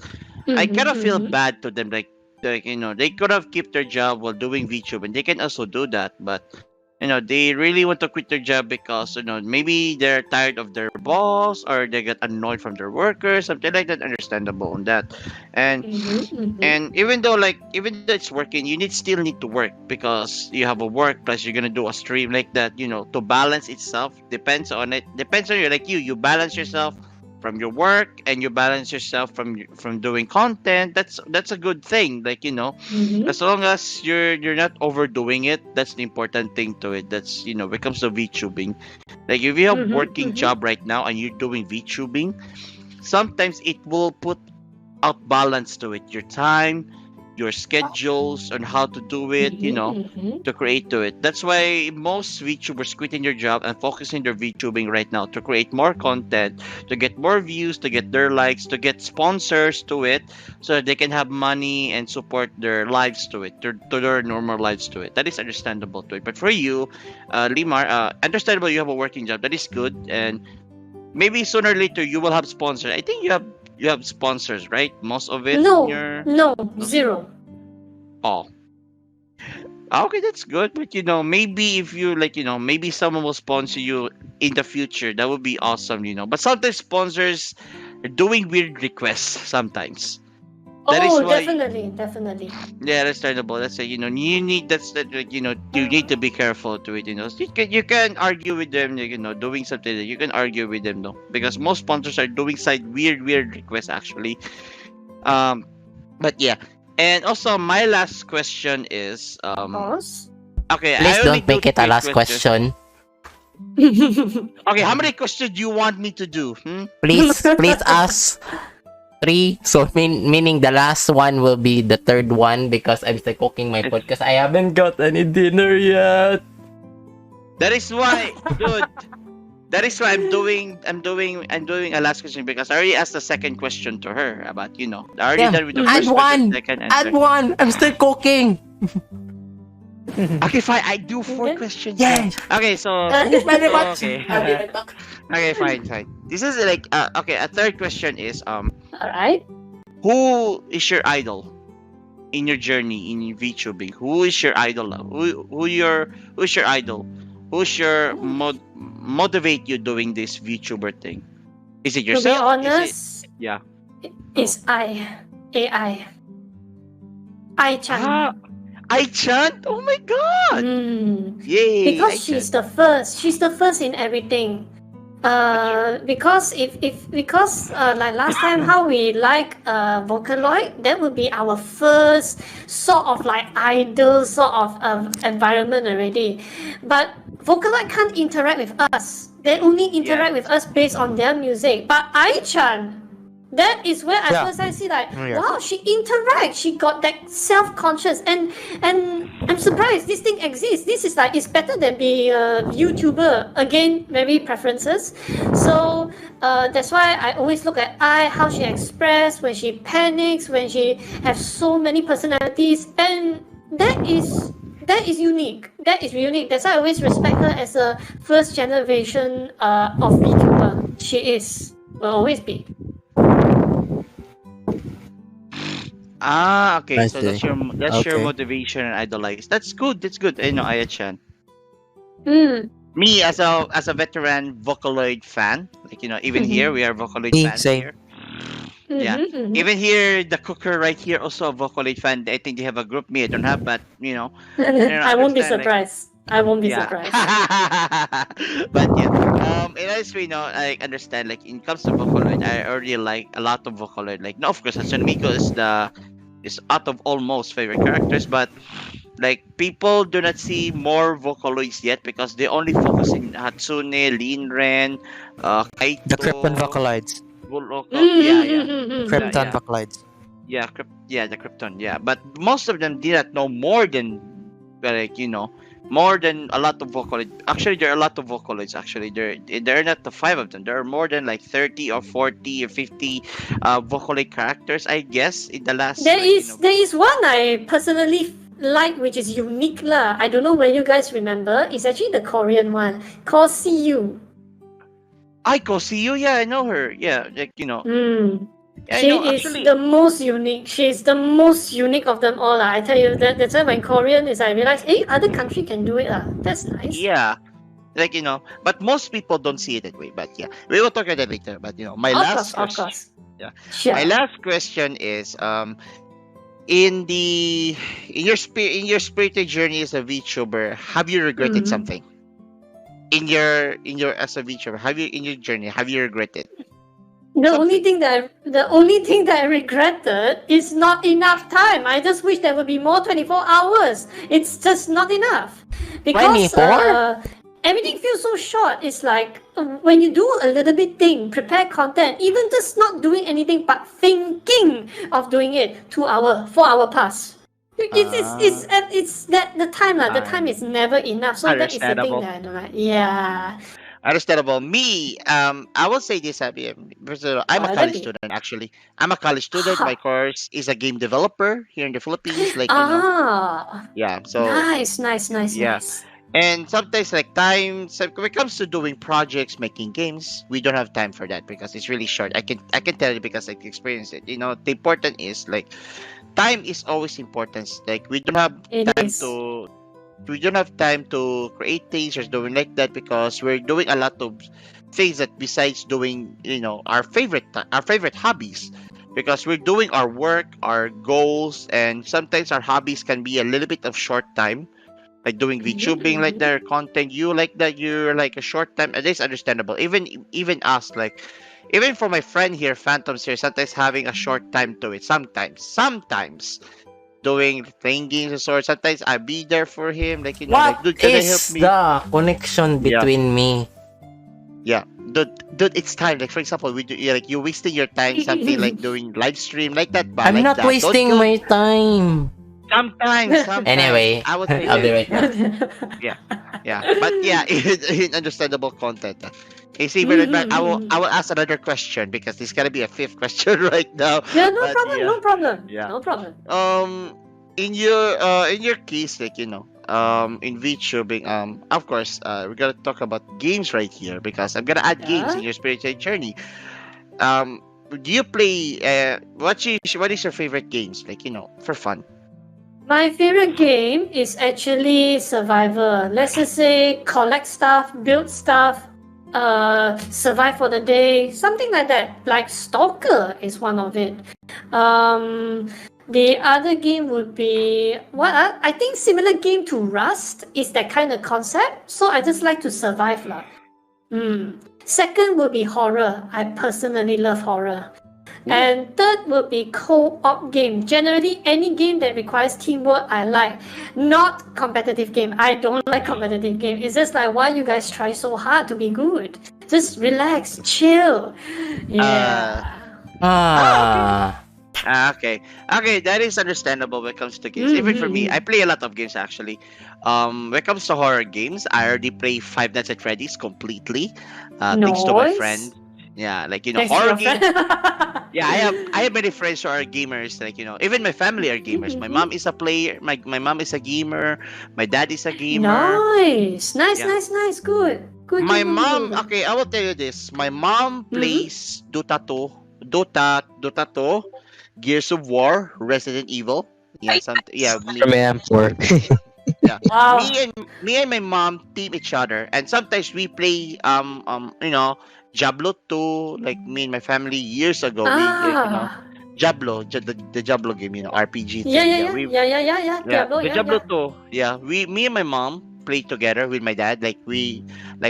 I kind of feel bad to them, like, they could have kept their job while doing VTube, and they can also do that, but they really want to quit their job because maybe they're tired of their boss, or they get annoyed from their workers, something like that. Understandable on that, and and even though it's working, still need to work, because you have a work plus you're gonna do a stream like that. To balance itself depends on you. Like you balance yourself from your work, and you balance yourself from doing content. That's a good thing. Like, as long as you're not overdoing it, that's the important thing to it. That's becomes the VTubing. Like, if you have working job right now and you're doing VTubing, sometimes it will put out balance to it. Your time, your schedules, on how to do it, to create to it. That's why most VTubers quitting their job and focusing their VTubing right now to create more content, to get more views, to get their likes, to get sponsors to it, so that they can have money and support their lives to it, to their normal lives to it. That is understandable to it. But for you, Limar, understandable, you have a working job. That is good, and maybe sooner or later you will have sponsors. I think you have sponsors, right? Most of it. No, zero. Oh. Okay, that's good. But maybe if you maybe someone will sponsor you in the future. That would be awesome. But sometimes sponsors are doing weird requests sometimes. That is why, definitely. yeah, that's understandable. That's you need you need to be careful to it. You can argue with them. Doing something that you can argue with them, though, because most sponsors are doing weird requests actually. But yeah, and also my last question is Pause. okay. Please I only don't make do it a three last questions. question. Okay, how many questions do you want me to do? Please ask 3. So meaning the last one will be the third one, because I'm still cooking my food because I haven't got any dinner yet. That is why, dude. That is why I'm doing a last question, because I already asked the second question to her about I already Damn, done with the add first one. question. Second answer. Add one. I'm still cooking. Okay, fine. I do 4 questions. Yes. Okay, so Thank you very much. okay. I'll be right back. Okay, fine. This is okay. A third question is All right. who is your idol in your journey in VTubing? Who is your idol? Who's your idol? Who's your motivate you doing this VTuber thing? Is it yourself? To be honest, Yeah. it's AI. I-chan. I-chan? Oh my god! Yay! Because I-chan. she's the first. She's the first in everything. Because like last time how we like Vocaloid, that would be our first sort of like idol sort of environment already. But Vocaloid can't interact with us. They only interact with us based on their music. But I-chan, that is where I first I see like, wow, she interacts. She got that self-conscious, and I'm surprised this thing exists. This is like, it's better than being a YouTuber. Again, very preferences. So that's why I always look at how she expresses when she panics, when she has so many personalities, and that is unique. That is unique. That's why I always respect her as a first generation of VTuber. She will always be. Okay. So that's your motivation and idolize. That's good. I know Aya-chan. Me as a veteran Vocaloid fan, like even here we are Vocaloid Me, fans same. here. Yeah. Even here, the cooker right here also a Vocaloid fan. I think they have a group. Me, I don't have, but I won't be understand like surprised. I won't be yeah. surprised. But yeah, and as we know, I understand like in comes to Vocaloid, I already like a lot of Vocaloid. Like, no, of course, Hatsune Miku is out of all most favorite characters, but like people do not see more Vocaloids yet because they only focus in Hatsune, Linren, The Krypton Kaito, Vocaloids. Buloko. Yeah, yeah, yeah, Krypton yeah. Vocaloids. Yeah, the Krypton. Yeah, but most of them did not know more than like more than a lot of Vocaloids. Actually, there are a lot of Vocaloids. Actually, there are not the five of them. There are more than like 30 or 40 or 50 Vocaloid characters, I guess, in the last There is one I personally like, which is unique lah. I don't know whether you guys remember. It's actually the Korean one called See You. Aiko, see you. Yeah, I know her. Yeah, like I She know is actually. the most unique. She's the most unique of them all. I tell you that's why when Korean is I realize, hey, other country can do it. That's nice. Yeah, like but most people don't see it that way. But yeah, we will talk about that later. But my last Of question. course. Yeah. Sure. My last question is in your spirited journey as a VTuber, have you regretted something? In your as a VTuber, in your journey, have you regretted? The only thing that I regretted is not enough time. I just wish there would be more 24 hours. It's just not enough. Because 24? everything feels so short. It's like when you do a little bit thing, prepare content, even just not doing anything but thinking of doing it, 2 hour, 4 hour pass. It's that the time the time is never enough. So that is the thing Understandable. that I don't like. Yeah. Understandable. Me, I will say this, Abby. First of all, I'm a college student. Actually, I'm a college student. My course is a game developer here in the Philippines. Like yeah. So nice. yeah. And sometimes like time, so when it comes to doing projects, making games, we don't have time for that because it's really short. I can tell you because I experienced it. The important is like time is always important. Like we don't have time to create things or doing like that because we're doing a lot of things that besides doing our favorite hobbies, because we're doing our work, our goals, and sometimes our hobbies can be a little bit of short time, like doing VTubing like that, or content you like that, you're like a short time. It is understandable. Even us, like even for my friend here, Phantoms here, sometimes having a short time to it. Sometimes doing playing games of sorts. Sometimes I be there for him, like What like, dude, can I help is me? the connection between me? Yeah, dude, it's time. Like for example, we do like you wasting your time something like doing live stream like that. But I'm like not that. Don't wasting go- my time. Sometimes. Anyway, I would say I'll be right back. yeah, but yeah, in understandable content. Okay, see, but I will ask another question because there's gonna be a fifth question right now. Yeah, But no problem. Yeah. No problem. In your case, like in VTubing, of course, we're gonna talk about games right here because I'm gonna add games in your spiritual journey. Do you play? What is your favorite games? Like for fun. My favorite game is actually survival. Let's just say collect stuff, build stuff, survive for the day, something like that. Like Stalker is one of it. The other game would be I think similar game to Rust is that kind of concept. So I just like to survive lah. Second would be horror. I personally love horror. And third would be co-op game. Generally, any game that requires teamwork, I like. Not competitive game. I don't like competitive game. It's just like, why you guys try so hard to be good? Just relax, chill. Yeah. Okay, that is understandable when it comes to games. Even for me, I play a lot of games actually. When it comes to horror games, I already play Five Nights at Freddy's completely. Thanks to my friend. Yeah, like Thanks to horror your games. friend. Yeah, I have many friends who are gamers. Like even my family are gamers. My mom is a player. My mom is a gamer. My dad is a gamer. Nice. Good. My mom. Okay, I will tell you this. My mom plays Dota 2, Gears of War, Resident Evil. Yeah, For me, I'm 4. Yeah. Wow. Me and my mom team each other, and sometimes we play Diablo 2. Like me and my family years ago, we Ah. Diablo, the Diablo game, RPG Yeah, thing. yeah, Yeah, yeah, we yeah, yeah, yeah, yeah. yeah, Diablo, the yeah, Diablo yeah. 2. Yeah, me and my mom play together with my dad. Like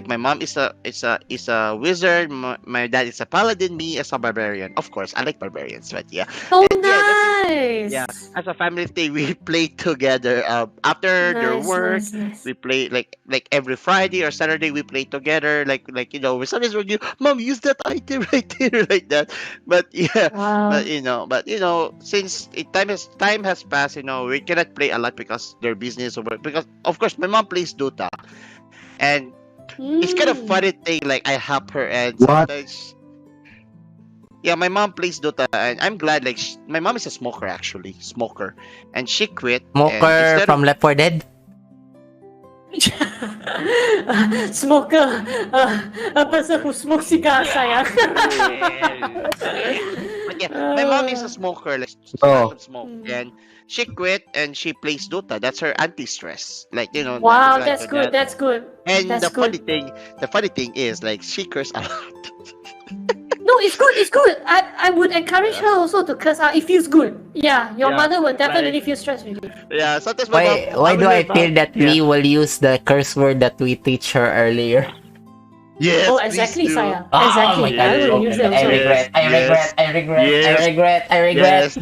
my mom is a wizard. My dad is a paladin. Me as a barbarian. Of course, I like barbarians, but yeah, Oh, and yeah, yeah, nice. as a family thing, we play together. After their Nice, work, nice, nice. we play like every Friday or Saturday. We play together. Sometimes when you, mom, use that item right there, like that. But yeah, Wow. since time has passed, we cannot play a lot because their business over. Because of course, my mom plays Dota, and it's kind of Mm. funny thing. Like I help her, and sometimes. Yeah, my mom plays Dota, and I'm glad. Like my mom is a smoker, actually, smoker, and she quit. And Smoker instead of from Left 4 Dead. Smoker. A person who smokes cigars, sayang. but yeah, my mom is a smoker, like Oh. random smoke, Mm. and she quit and she plays Dota. That's her anti-stress. Wow, Like that's good. that. That's good. And That's good. the funny thing is, like, she curse a lot. No, it's good. It's good. I would encourage her also to curse out. It feels good. Yeah, your Yeah, mother will definitely like- feel stress relief. Yeah, sometimes my mom. Why do I my feel mom- that yeah. we will use the curse word that we teach her earlier? Yes, Oh, please exactly, do. sayang. Oh Exactly. my god, I will okay. use it I also. regret, I Yes, regret, I regret, I yes, regret, I regret.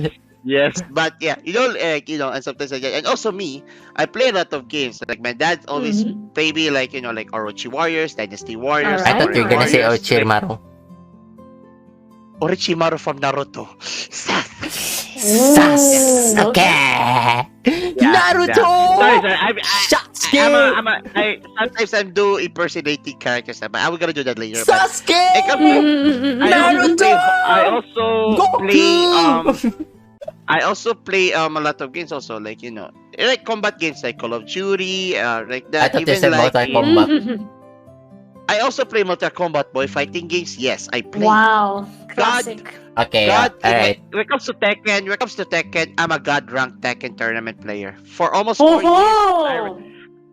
Yes, but yeah, and sometimes I get, and also me, I play a lot of games. Like my dad always Mhm. play me, like Orochi Warriors, Dynasty Warriors, I Alright, thought Samurai you were gonna say alright. Warriors, like Orochimaru. Orochimaru from Naruto. Ooh, Sasuke! okay. Yeah, Naruto! yeah. Sorry, Sasuke! sometimes I'm do impersonating characters, but I'm gonna do that later. But Sasuke! I come Naruto! I also play Goku! I also play a lot of games also, like combat games like Call of Duty, like I that. thought you Even said like Mortal Kombat. I also play Mortal Kombat boy fighting games. Yes, I play. Wow, classic. Okay, God, alright. when it comes to Tekken, I'm a God ranked Tekken tournament player. For almost Oh 4 years, ho!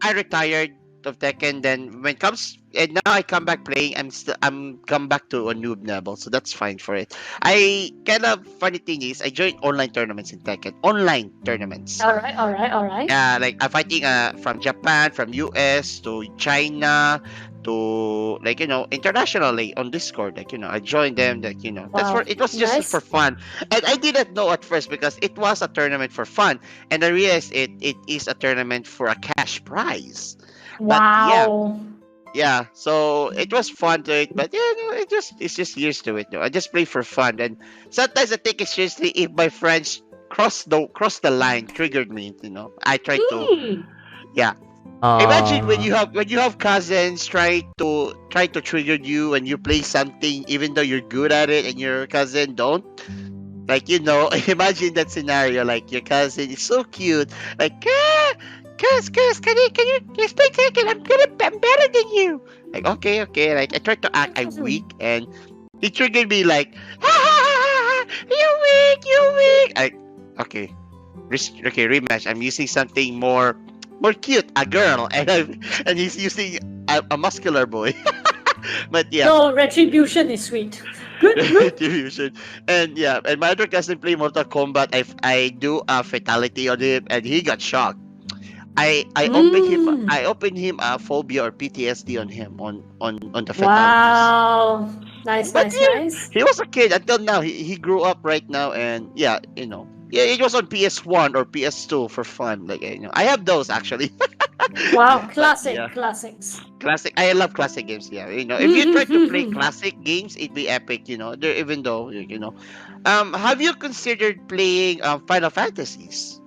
I retired of Tekken. Then when it comes, and now I come back playing. I'm come back to a noob level, so that's fine for it. I kind of funny thing is I joined online tournaments in Tekken. Online tournaments. Alright, alright, alright. Like I'm fighting from Japan, from US to China to internationally on Discord. I joined them. That's Wow, for it was just nice. for fun, and I didn't know at first because it was a tournament for fun, and I realized it is a tournament for a cash prize. But Wow. yeah. So it was fun to it, but yeah, no, it's just years to it. No, I just play for fun, and sometimes I take it seriously if my friends cross the line, triggered me. I try to. Mm. Yeah. Imagine when you have cousins try to trigger you and you play something even though you're good at it and your cousin don't. Imagine that scenario. Like your cousin is so cute. Like, Cuz, can you just play Tekken? I'm better than you. Like, okay. Like I tried to act I'm weak and he triggered me like, you weak. Okay. Okay, rematch. I'm using something more cute, a girl, and he's using a muscular boy. But yeah. No, retribution is sweet. Good, good. Division. And yeah, and my other cousin play Mortal Kombat. I do a fatality on him, and he got shocked. I opened him a phobia or PTSD on him on the fatalities. Wow. Nice, But nice, yeah, nice. he was a kid until now. He grew up right now, and yeah, it was on PS1 or PS2 for fun. I have those actually. Wow, But classic, yeah, classics. classic. I love classic games. Yeah, if you try to play classic games, it'd be epic. There even though have you considered playing Final Fantasies?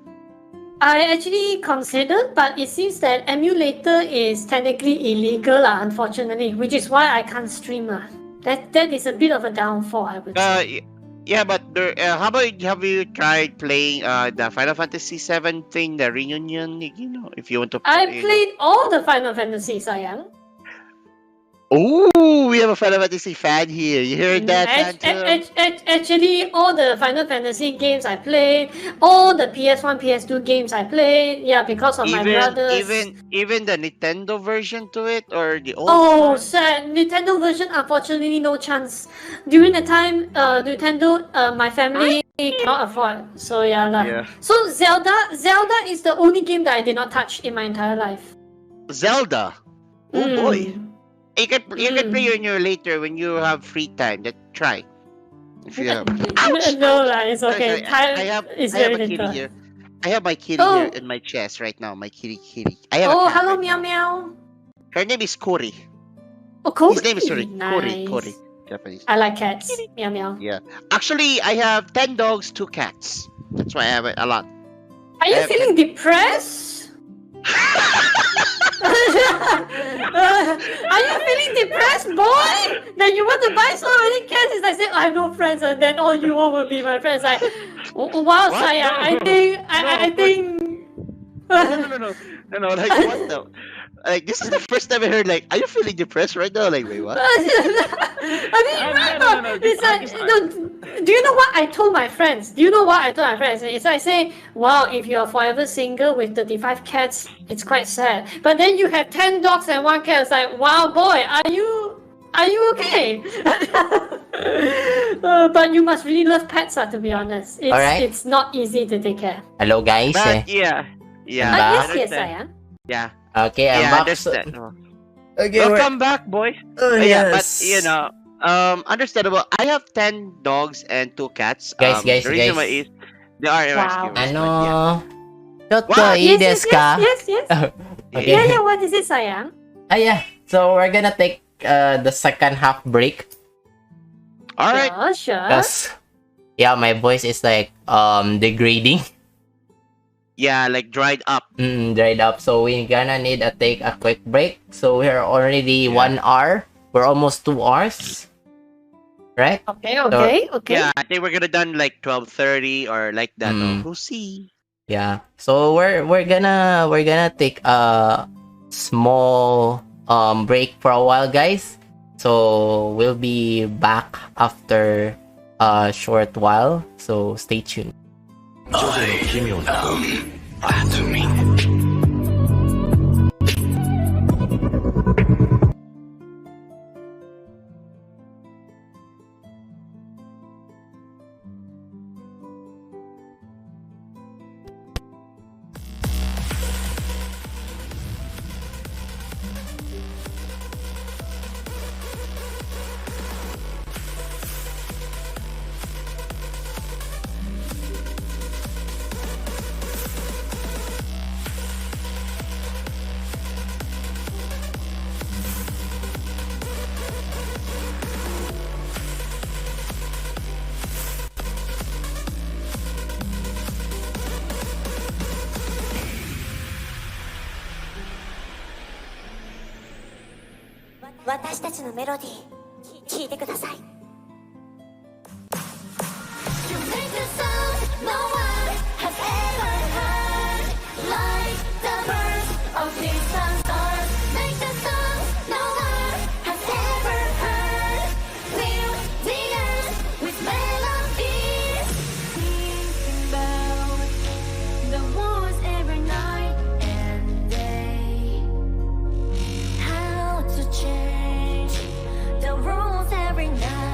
I actually considered, but it seems that emulator is technically illegal, unfortunately, which is why I can't stream. That is a bit of a downfall, I would say. Yeah, but how about have you tried playing the Final Fantasy 7 thing, the reunion? If you want to, I played all the Final Fantasies, I am. Oh, we have a Final Fantasy fan here. You heard that, Phantom? Actually, all the Final Fantasy games I played, all the PS1, PS2 games I played, yeah, because of my Even brothers. even even the Nintendo version to it or the old Oh, one? sad. Nintendo version, unfortunately, no chance. During the time, Nintendo, my family cannot afford. So yeah, lah. Yeah. So Zelda is the only game that I did not touch in my entire life. Zelda. Oh boy. Mm. You can play on your later when you have free time. That try. If you have. Ouch! No, lah, it's Sorry, okay. sorry. Time is I have very a kitty little. here. I have my kitty Oh. here in my chest right now. My kitty. I have a Oh, cat hello, right meow now. meow. Her name is Kori. Oh, Cody. His name is Kori. Nice. Kori. Japanese. I like cats. Meow meow. Yeah. Actually, I have 10 dogs, 2 cats. That's why I have a lot. Are you I have feeling depressed? Are you feeling depressed, boy? That you want to buy so many cats? It's like saying, I have no friends, and then all you want will be my friends. Like, wow, What? Saya, No. I think. No. Like, what the? Like, this is the first time I heard, like, are you feeling depressed right now? Like, wait, what? I mean, No. it's like, no, do you know what I told my friends? Do you know what I told my friends? It's like saying, wow, if you're forever single with 35 cats, it's quite sad. But then you have 10 dogs and 1 cat. It's like, wow, boy, are you okay? But you must really love pets, to be honest. Alright. It's not easy to take care. Hello, guys. But, yeah. Yeah. Back. I Yes, understand. Saya. Yeah. Okay, I'm Yeah, I back. understand. Okay, Welcome back, boys. Oh, Yeah, but yes. you know, understandable. I have 10 dogs and 2 cats. Guys, The reason why guys. is they are Wow. rescuers. but yeah. ちょっと What? いいですか? Yes. Okay. Yeah, what is it, Saya? Yeah. So we're gonna take the second half break. All right. Sure. Cause yeah, my voice is like degrading, Yeah, like dried up. dried up. So we're gonna need to take a quick break. So we're already 1 hour. We're almost 2 hours, right? Okay. Yeah, I think we're gonna done like 12:30 or like that. Mm. We'll see. Yeah. So we're gonna take a small break for a while, guys. So we'll be back after a short while. So stay tuned. You make a sound no one has ever heard, like the birth of distant stars. Make the sound no one has ever heard. Fill the earth with melodies. Thinking about the wars every night and day. How to change the rules every night.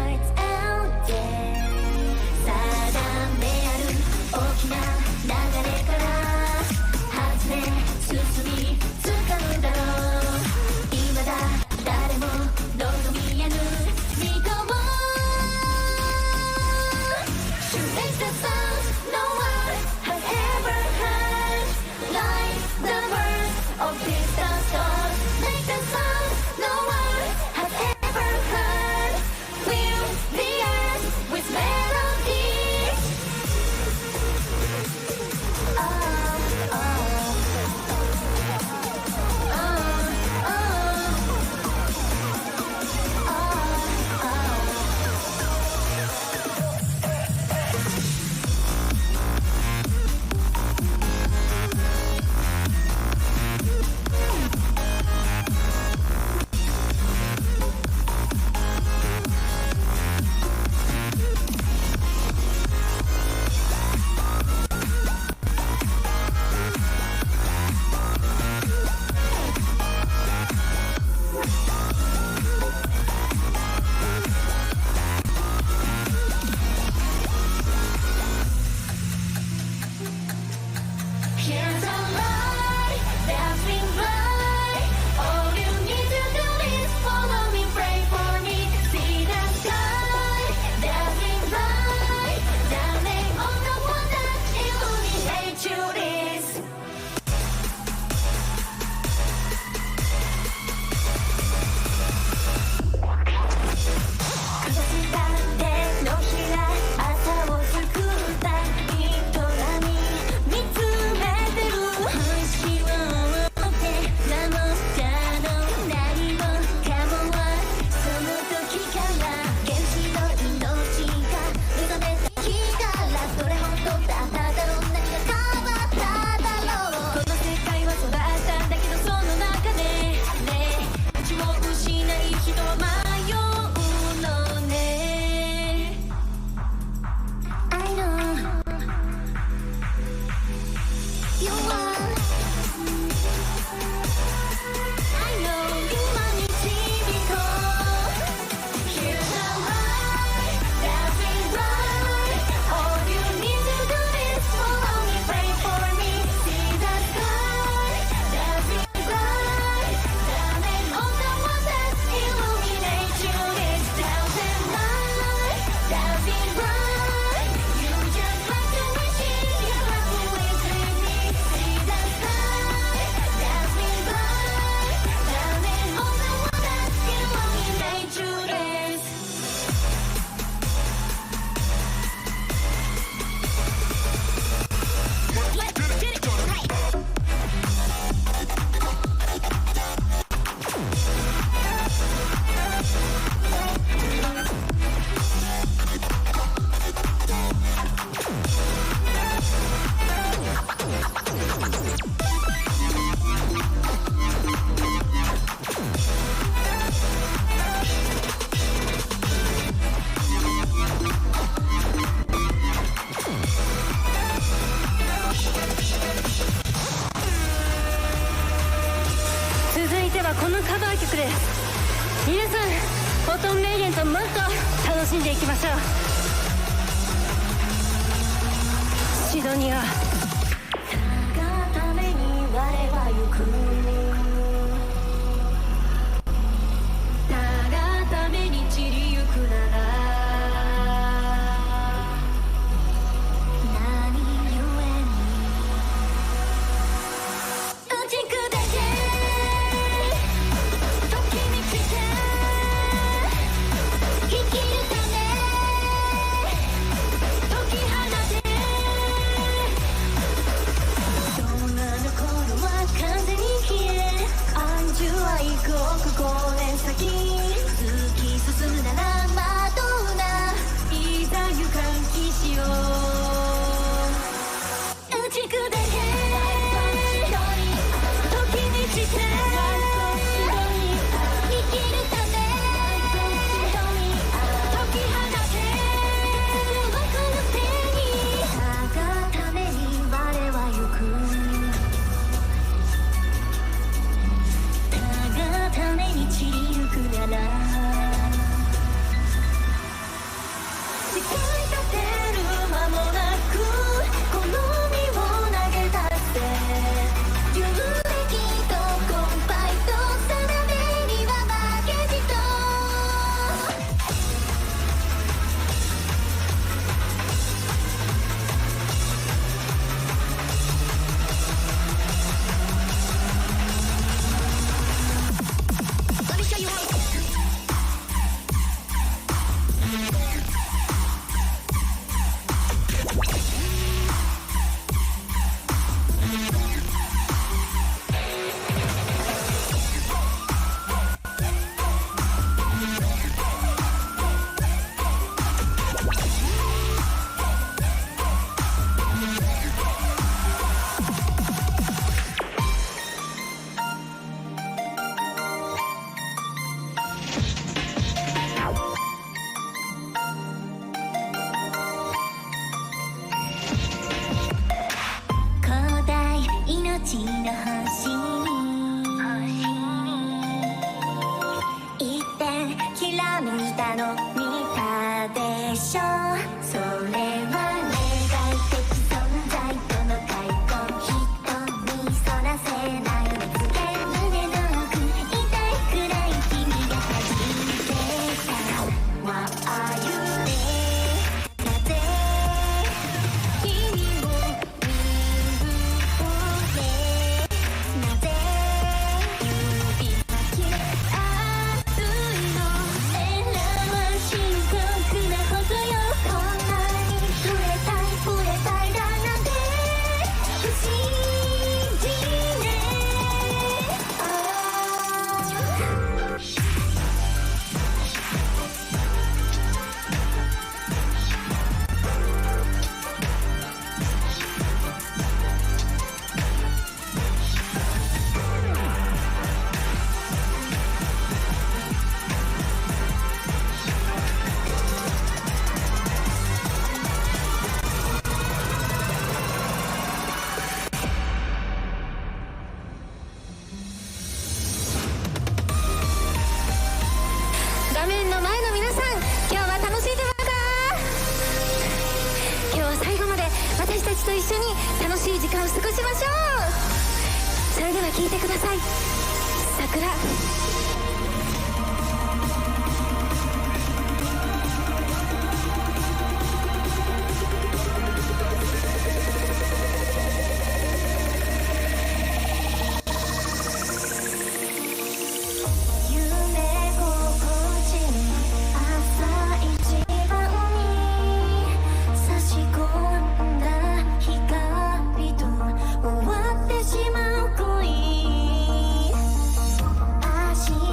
と楽しんでいきましょう。シドニアがために我は行く、たがために散りゆくなら何故に打ち砕け時に来て生きるため解き放て、そんな残るは風に消え、安住は異国5年先、突き進むならまとうな、いざ行かんきしよう、打ち砕け時にして生きるため解き放て、この手にたがために我は行く、たがために散りゆくなら誓い立てる間もなくこの身を投げ出せ、有益とコンパイと定めには負けじと、Let me show you how. 古代命の星に一点きらめいたの見たでしょ、それは例外的存在との開口、人にそらせない熱で胸の奥痛いくらい君が初めてた What are you なぜ君を見る方でなぜ指先熱いのエラは深刻なことよ、こんなに触れたいだなんて不思議ね、画面の前の皆さん、今日は楽しんでますか？今日は最後まで私たちと一緒に楽しい時間を過ごしましょう。それでは聴いてください。桜。夢心地の朝一番に差し込んだ光と終わってしまう恋、明日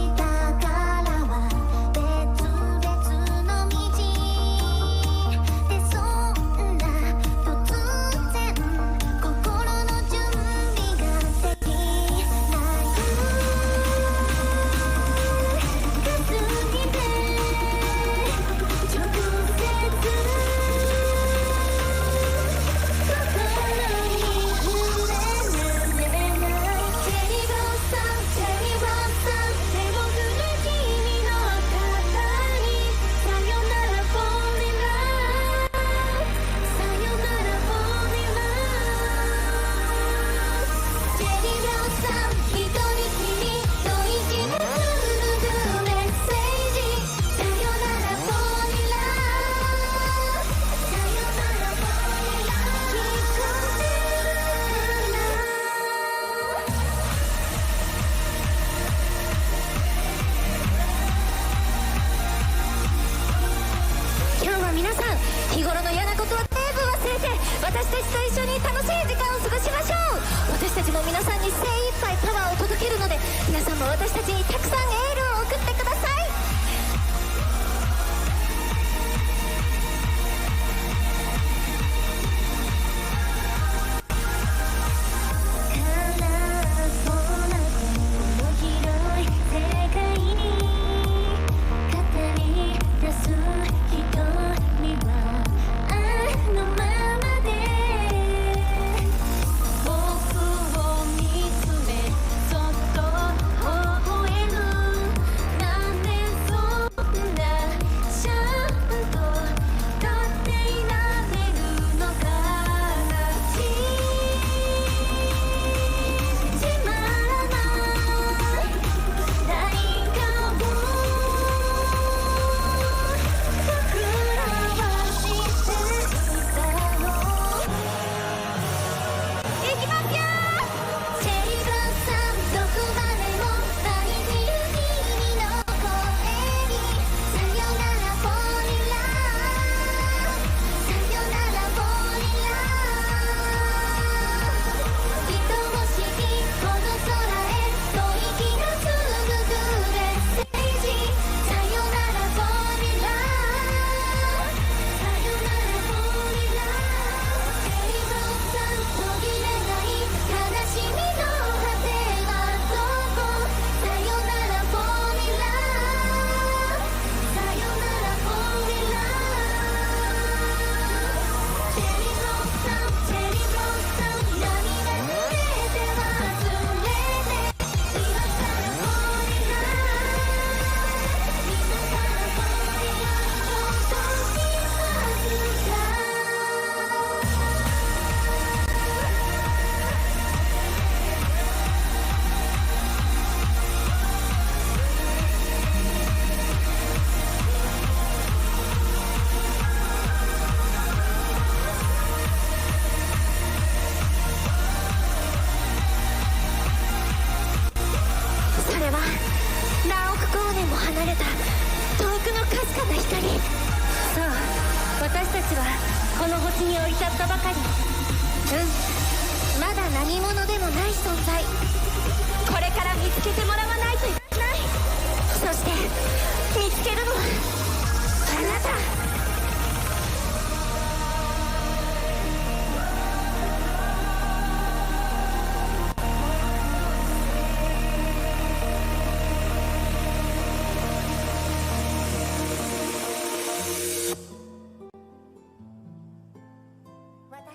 日頃の嫌なことは全部忘れて私たちと一緒に楽しい時間を過ごしましょう。私たちも皆さんに精一杯パワーを届けるので、皆さんも私たちにたくさんエールを送ってください。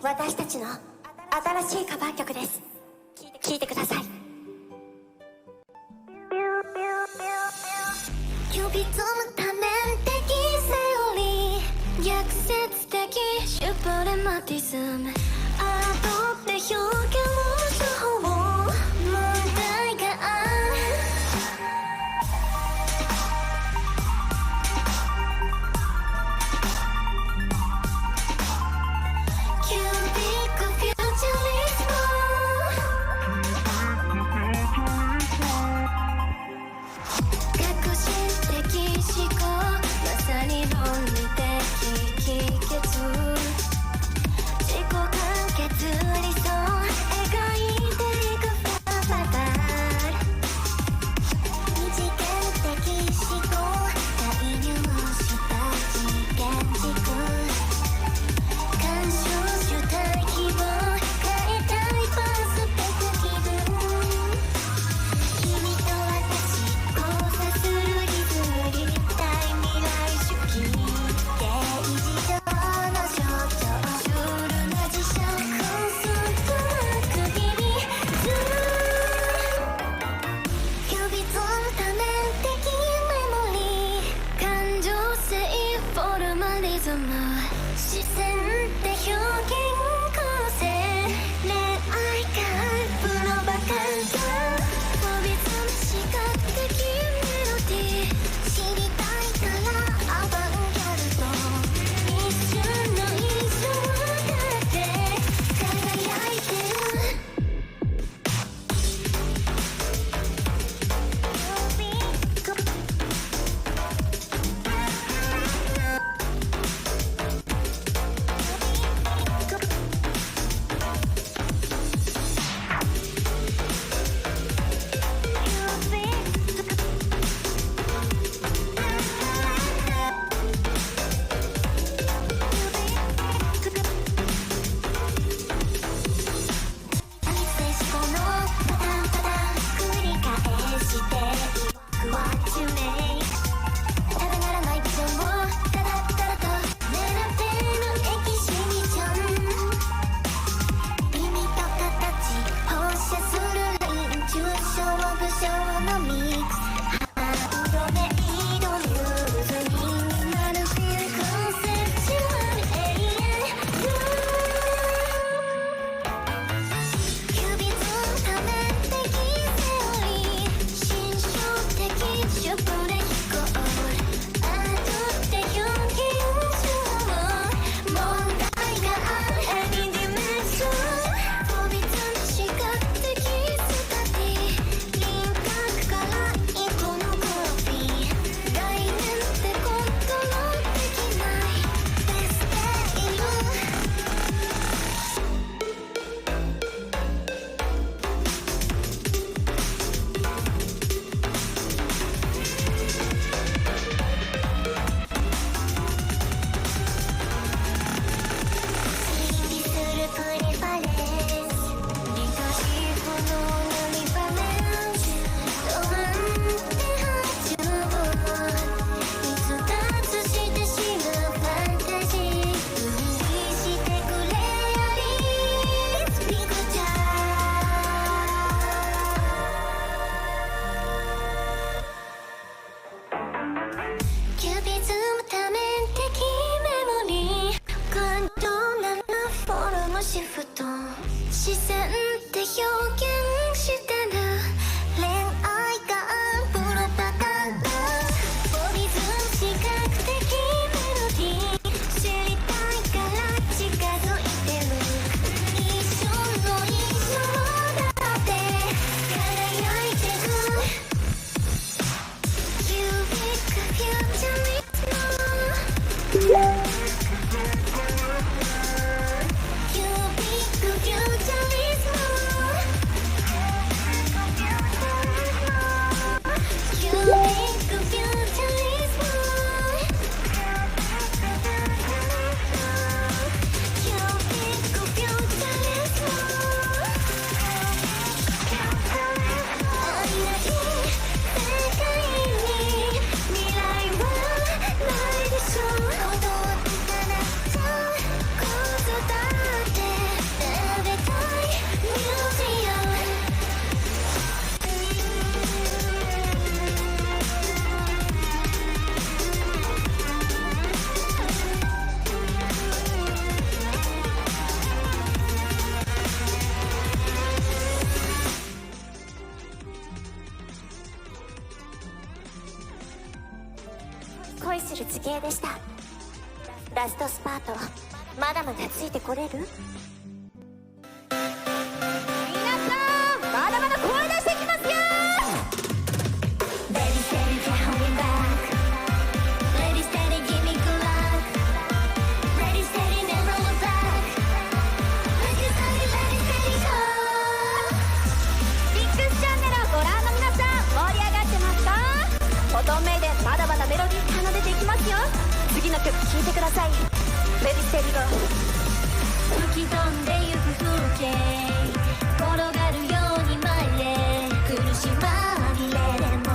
私たちの新しいカバー曲です。聴いてください。キュビズム多面的セオリー、逆説的シュプレマティズム、アートって表現を手法問題がある。でした。ラストスパートまだまだついてこれる？皆さんまだまだ声出してきますよ。 Baby steady can't hold me back. Lady steady give me good luck. Lady steady never look back. Lady steady lady steady go. ビッグスチャンネルをご覧の皆さん盛り上がってますか？音名でまだまだメロディー奏でていきますよ。次の曲聴いてください。レディステリゴ。吹き飛んでゆく風景転がるように参れ。苦し紛れでも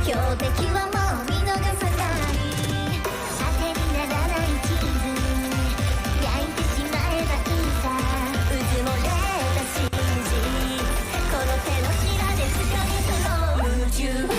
標的はもう見逃さない。当てにならないチーズ焼いてしまえばいいさ。うずもれた真実この手のひらで掴み取ろう。夢中で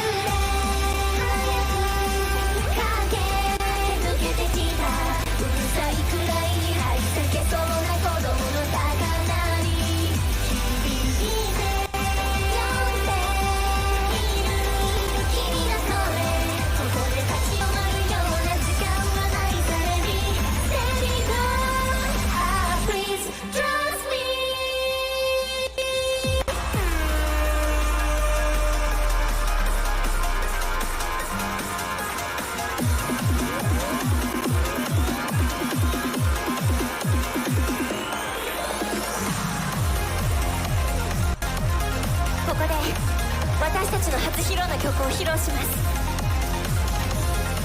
私たちの初披露の曲を披露します。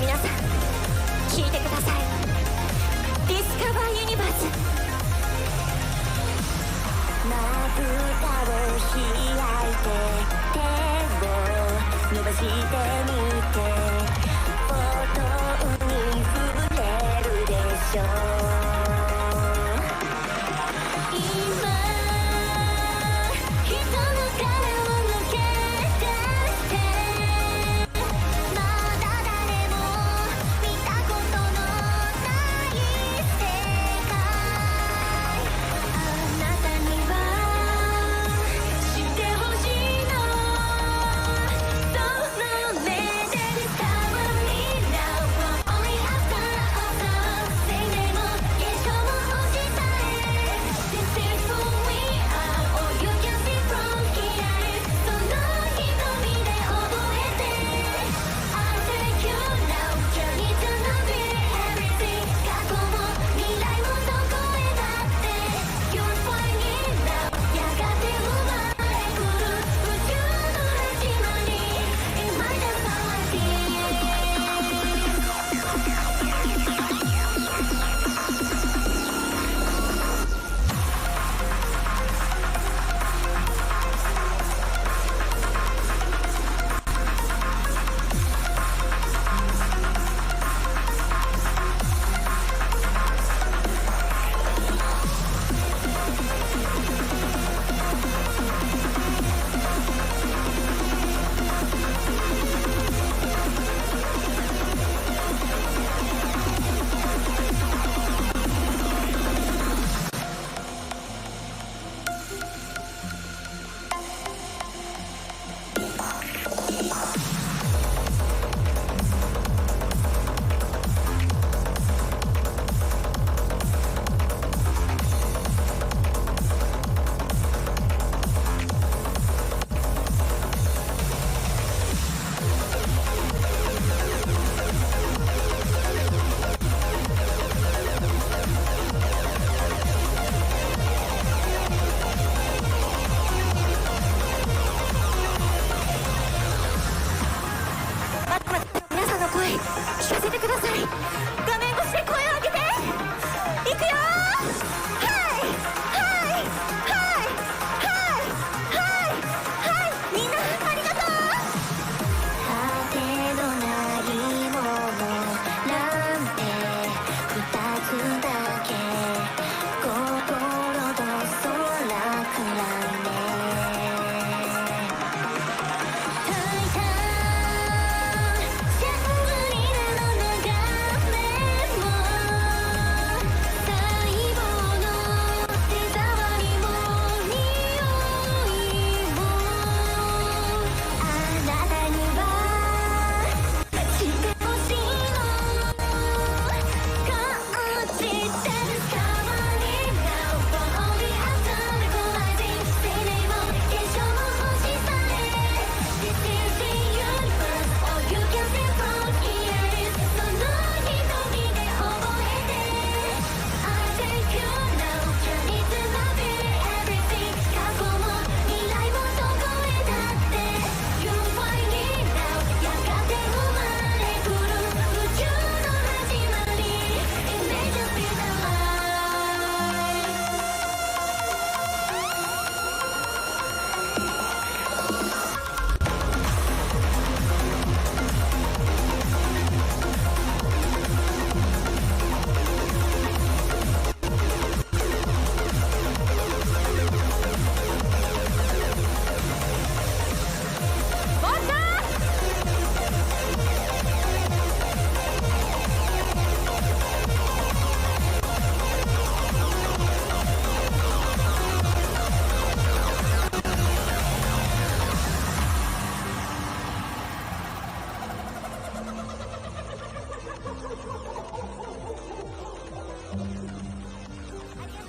皆さん聴いてください。ディスカバーユニバース。まぶたを開いて手を伸ばしてみてフォトに触れるでしょう。今人の彼を抜け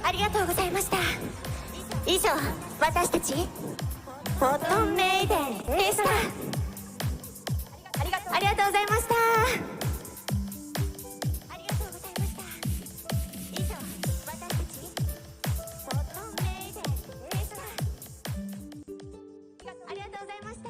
ありがとうございました。以上、私たちフォトメイデンでした。ありがとうございました。ありがとうございました。以上、私たちフォトメイデンでした。ありがとうございました。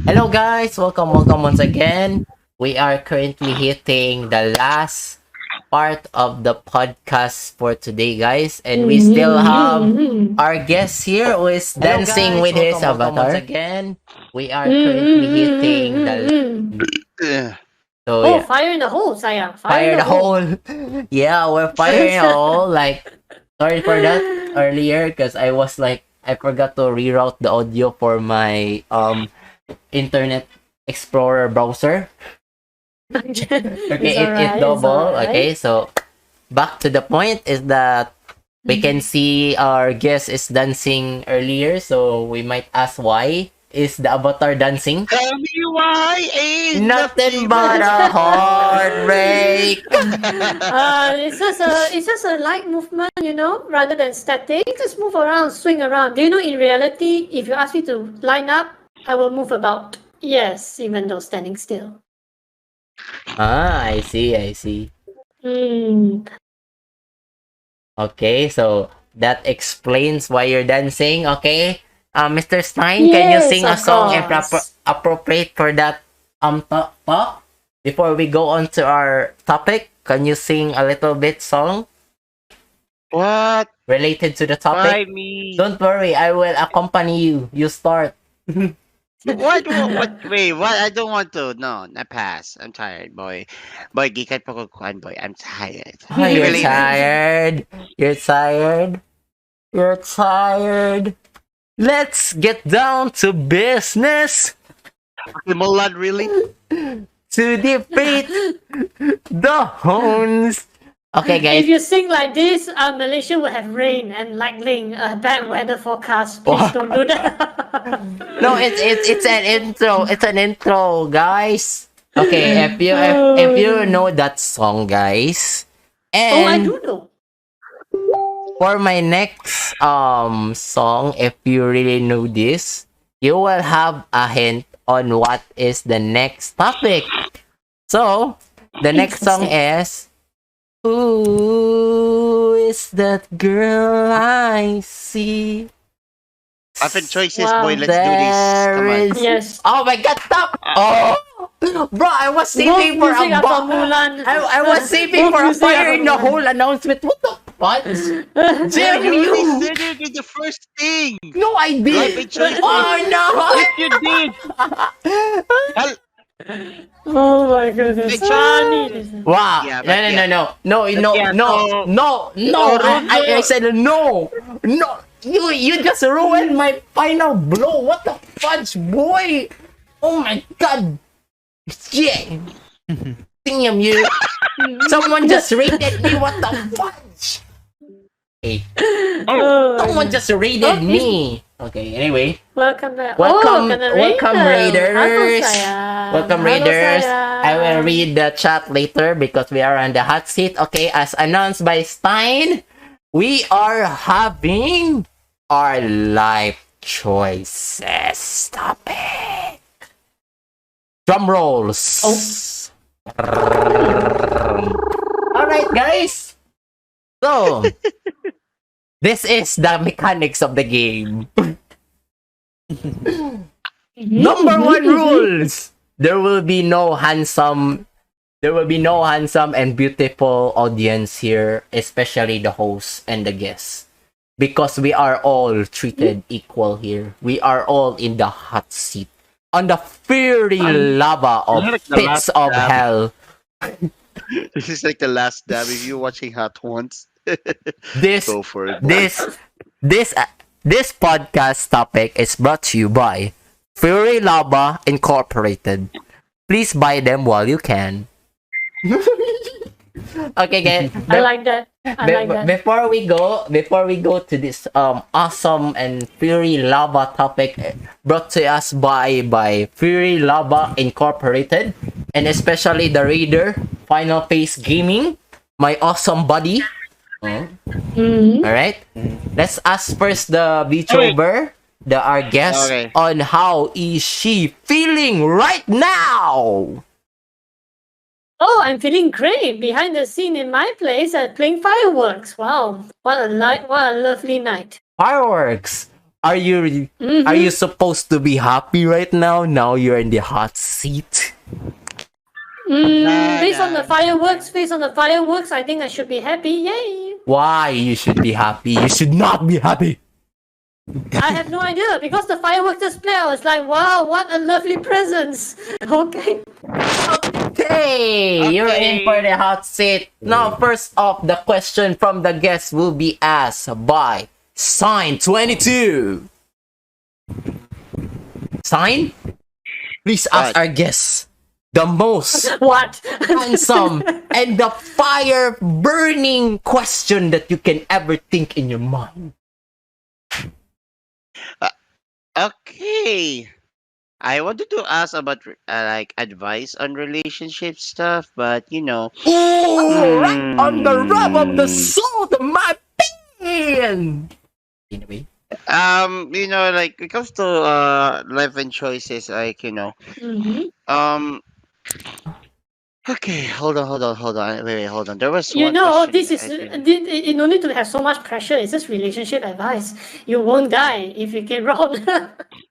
Hello guys, welcome once again. We are currently hitting the last part of the podcast for today, guys, and we still have our guest here who is dancing with his avatar. Once again, we are currently hitting the Yeah. so Oh, yeah, fire in the hole, Saya. fire the hole. Yeah, we're firing a hole. Like, sorry for that earlier because I was like I forgot to reroute the audio for my Internet Explorer browser. Okay, it's double. Okay, so back to the point is that we can see our guest is dancing earlier, so we might ask why is the avatar dancing? Tell me why ain't Nothing but a heartbreak. It's just a light movement, rather than static. Just move around, swing around. Do you know in reality, if you ask me to line up, I will move about. Yes, even though standing still. I see. Mm. Okay, so that explains why you're dancing. Okay, Mr. Stein, can you Yes, sing a of song course. appropriate for that talk? Before we go on to our topic, can you sing a little bit song What? related to the Why topic? me? Don't worry, I will accompany you. You start. What? Wait, what? I don't want to. No, na pass. I'm tired, boy. Boy, gikat pa ko kuan, boy. I'm tired. Oh, you're Later. tired. You're tired. You're tired. Let's get down to business Okay, Mulan, really? to defeat the Hones. Okay, guys. If you sing like this, Malaysia will have rain and lightning, bad weather forecast. Please Wow. don't do that. No, it's an intro. It's an intro, guys. Okay, if you know that song, guys, Oh, I and do know. for my next song, if you really know this, you will have a hint on what is the next topic. So the next song is Who is that girl I see? Open choices, Wow. boy. Let's do this. Come on. There is- Yes. Oh my god, stop! Oh! Bro, I was saving for a music are from Mulan. I was saving Both for a music are fire in from the Mulan. whole announcement. What the fudge? Damn You you! only said it in the first thing. No, I did! Open choices. Oh no! Yes, you did. Hel- Oh my goodness. Hey, Funny. Wow! Yeah, No, but no, yeah. no, no, yeah, no, so- no, no! I said no, no! You just ruined my final blow. What the fudge, boy? Oh my god! Yeah. Damn you! Someone just rated me. What the fudge? Hey, Oh, my someone goodness. just rated me. Okay. Anyway, Welcome back. welcome, Kanaraider. welcome, Raiders. Hello, Saya. Welcome, Hello, Raiders. Saya. I will read the chat later because we are on the hot seat. Okay, as announced by Stein, we are having our life choices topic. Drum rolls. All right, guys. So, this is the mechanics of the game. Number one rules. There will be no handsome and beautiful audience here, especially the host and the guests. Because we are all treated equal here. We are all in the hot seat. On the fiery lava of Like the pits last of dab. hell. This is like the last dab. If you're watching Hot Ones, This go for it. this podcast topic is brought to you by Fury Lava Incorporated. Please buy them while you can. Okay, guys. I like that. I like that. Before we go to this awesome and Fury Lava topic brought to us by Fury Lava Incorporated and especially the Raider Final Face Gaming, my awesome buddy. Mhm. All right. Let's ask first the Oh, wait. VTuber, our guest, Okay. on how is she feeling right now. Oh, I'm feeling great. Behind the scene in my place, playing fireworks. Wow, what a night! What a lovely night. Fireworks. Are you Mhm. supposed to be happy right now? Now you're in the hot seat. Nah, Based on the nah. fireworks, I think I should be happy. Yay! Why you should be happy? You should not be happy. I have no idea because the fireworks display. I was like, wow, what a lovely presents. Okay. Hey, you're in for the hot seat. Now, first off, the question from the guest will be asked by Sign22. Sign, please ask What? our guest the most What? handsome and the fire burning question that you can ever think in your mind. Okay. I wanted to ask about like advice on relationship stuff, but Oh, right on the rub of the Hmm. salt of my pen. Anyway, Like it comes to life and choices, like Mhm. um. Okay, hold on. Wait, hold on. There was You one know, question. this is you no need to have so much pressure. It's just relationship advice. You won't die if you get wrong.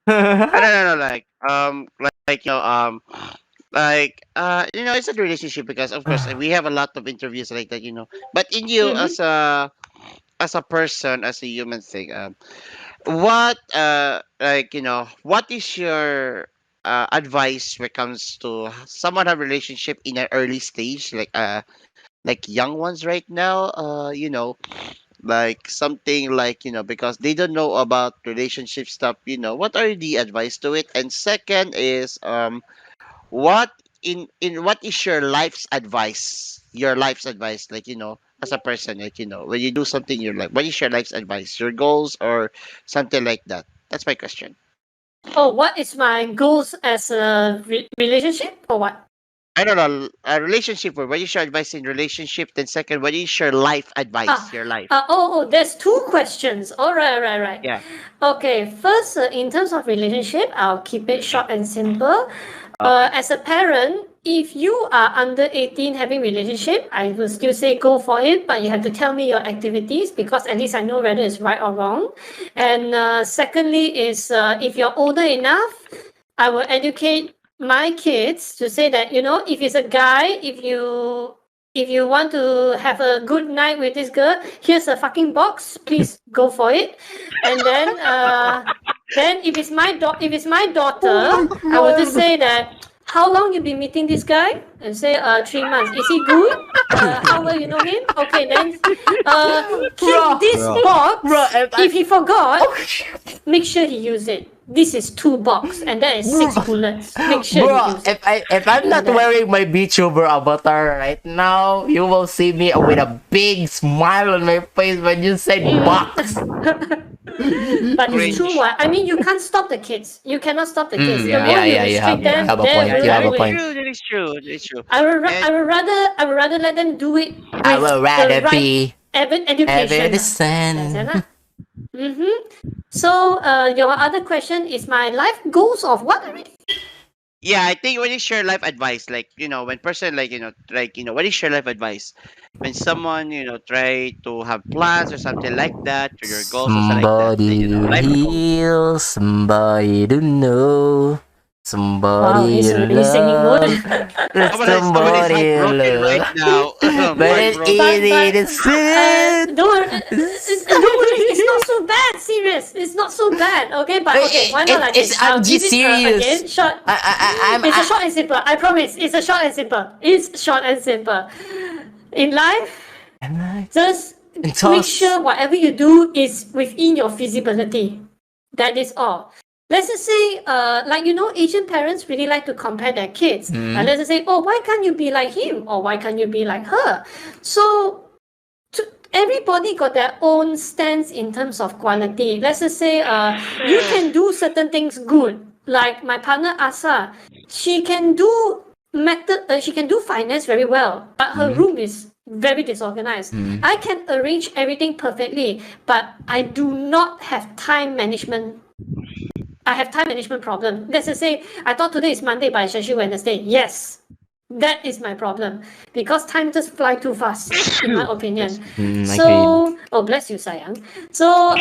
No, it's a relationship because of course we have a lot of interviews like that, But in you Mhm. as a person, as a human thing, what what is your advice when it comes to someone have relationship in an early stage, like young ones right now, like something like because they don't know about relationship stuff, what are the advice to it? And second is what in what is your life's advice, like as a person, like when you do something, you're like, what is your life's advice, your goals or something like that? That's my question. Oh, what is my goals as a relationship or what? I don't know, a relationship, or what is your advice in relationship, then second, what is your life advice, Ah, your life? there's two questions. All right, right. Yeah. Okay, first, in terms of relationship, I'll keep it short and simple. Okay. As a parent, if you are under 18 having relationship, I will still say go for it, but you have to tell me your activities because at least I know whether it's right or wrong. And secondly is if you're older enough, I will educate my kids to say that, if it's a guy, if you want to have a good night with this girl, here's a fucking box. Please go for it. And then if it's my daughter, I will just say that how long you been meeting this guy? And say 3 months. Is he good? How well you know him? Okay, then keep this box. If he forgot, make sure he use it. This is 2 box and that is 6 bullets. Make sure he bro, use it. if I'm not Like that. wearing my VTuber avatar right now, you will see me with a big smile on my face when you said box. But it's true. What I mean, you can't stop the kids. You cannot stop the kids. The Yeah. more you You have restrict them, a they point. will You have a do it. point. That is true. That is true. I would And rather let them do it with I will rather the right be education. ever the That's sun. it, lah. So, your other question is my life goals of what already? yeah, I think what is your life advice? Like, when person, what is your life advice? When someone, try to have plans or something like that, or your goals or something like that, Somebody to life goals. heal, somebody to know, Wow, somebody he's to already singing love, good. Somebody's somebody to heartbroken right love. now. But it's easy to sit. Don't worry, it's not so bad. Serious, it's not so bad. Okay, but okay, why not like this? I'm I'll give just it serious. again. Short. It's a short and simple. I promise. It's a short and simple. It's short and simple. In life, just And make toss. sure whatever you do is within your feasibility. That is all. Let's just say, Asian parents really like to compare their kids. Let's just say, oh, why can't you be like him? Or why can't you be like her? So, everybody got their own stance in terms of quality. Let's just say, you can do certain things good. Like my partner Asa, she can do finance very well, but her room is very disorganized. Mm. I can arrange everything perfectly, but I do not have time management. I have time management problem. Let's just say I thought today is Monday, but it's actually Wednesday. Yes, that is my problem because time just fly too fast, in my opinion. Agreed. So, oh bless you, sayang. So,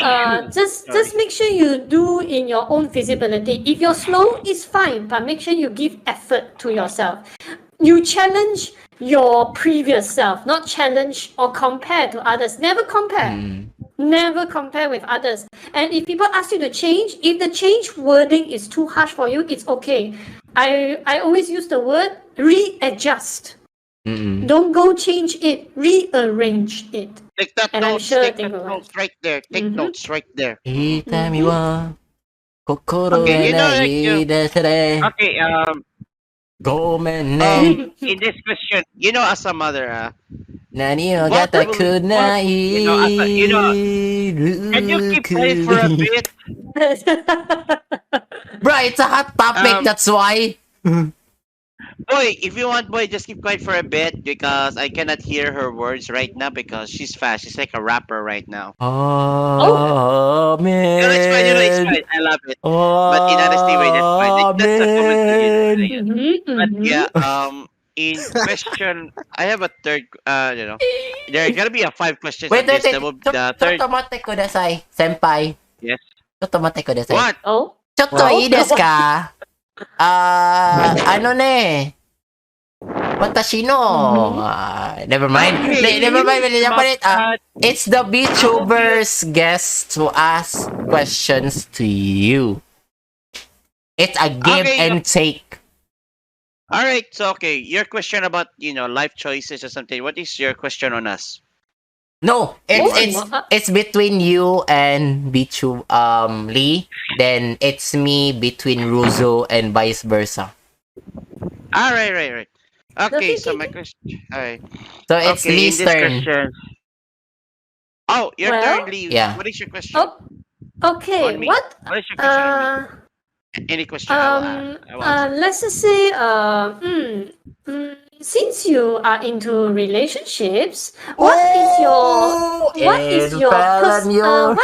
just make sure you do in your own feasibility. If you're slow, it's fine, but make sure you give effort to yourself. You challenge your previous self, not challenge or compare to others. Never compare. Mm. Never compare with others. And if people ask you to change, if the change wording is too harsh for you, it's okay. I always use the word readjust. Mm-mm. Don't go change it, rearrange it. Take that And I'm notes. sure Take they that will. notes right there. Take notes right there. 痛みは心 Okay, が you know, な like, いですね。 okay, ごめんね。 in this question, you know, as a mother, 何をが what た will, くな what, い you know, as a, you know, can you ル keep ク quiet for a bit? Bro, it's a hot topic, that's why. Boy, if you want, boy, just keep quiet for a bit because I cannot hear her words right now because she's fast. She's like a rapper right now. Oh, You know, it's fine. You know, it's man. fine. I love it. But in honesty, way, that's fine. Like, Oh, that's a commentary, you know. man. But yeah, in question, I have a third. There are gonna be a 5 questions Wait, on wait, this. wait. That will the third. ちょっと待ってください、先輩。 Yes. ちょっと待ってください。 What? Oh, ちょっといいですか？あのね、私の、never mind. Never mind. It's the VTubers guest to ask questions to you. It's a give Okay. and take. All right. So okay, your question about life choices or something. What is your question on us? No, it's between you and Bichu Lee. Then it's me between Ruzo and vice versa. All right, right. Okay, so Okay. my question. All right. So it's Okay, in Lee's this turn. question. Oh, your Well, turn, Lee. Yeah. What is your question? oh, okay. On me. What? What is your question on me? Any question I will answer. Let's just say, since you are into relationships, what is your what is your personal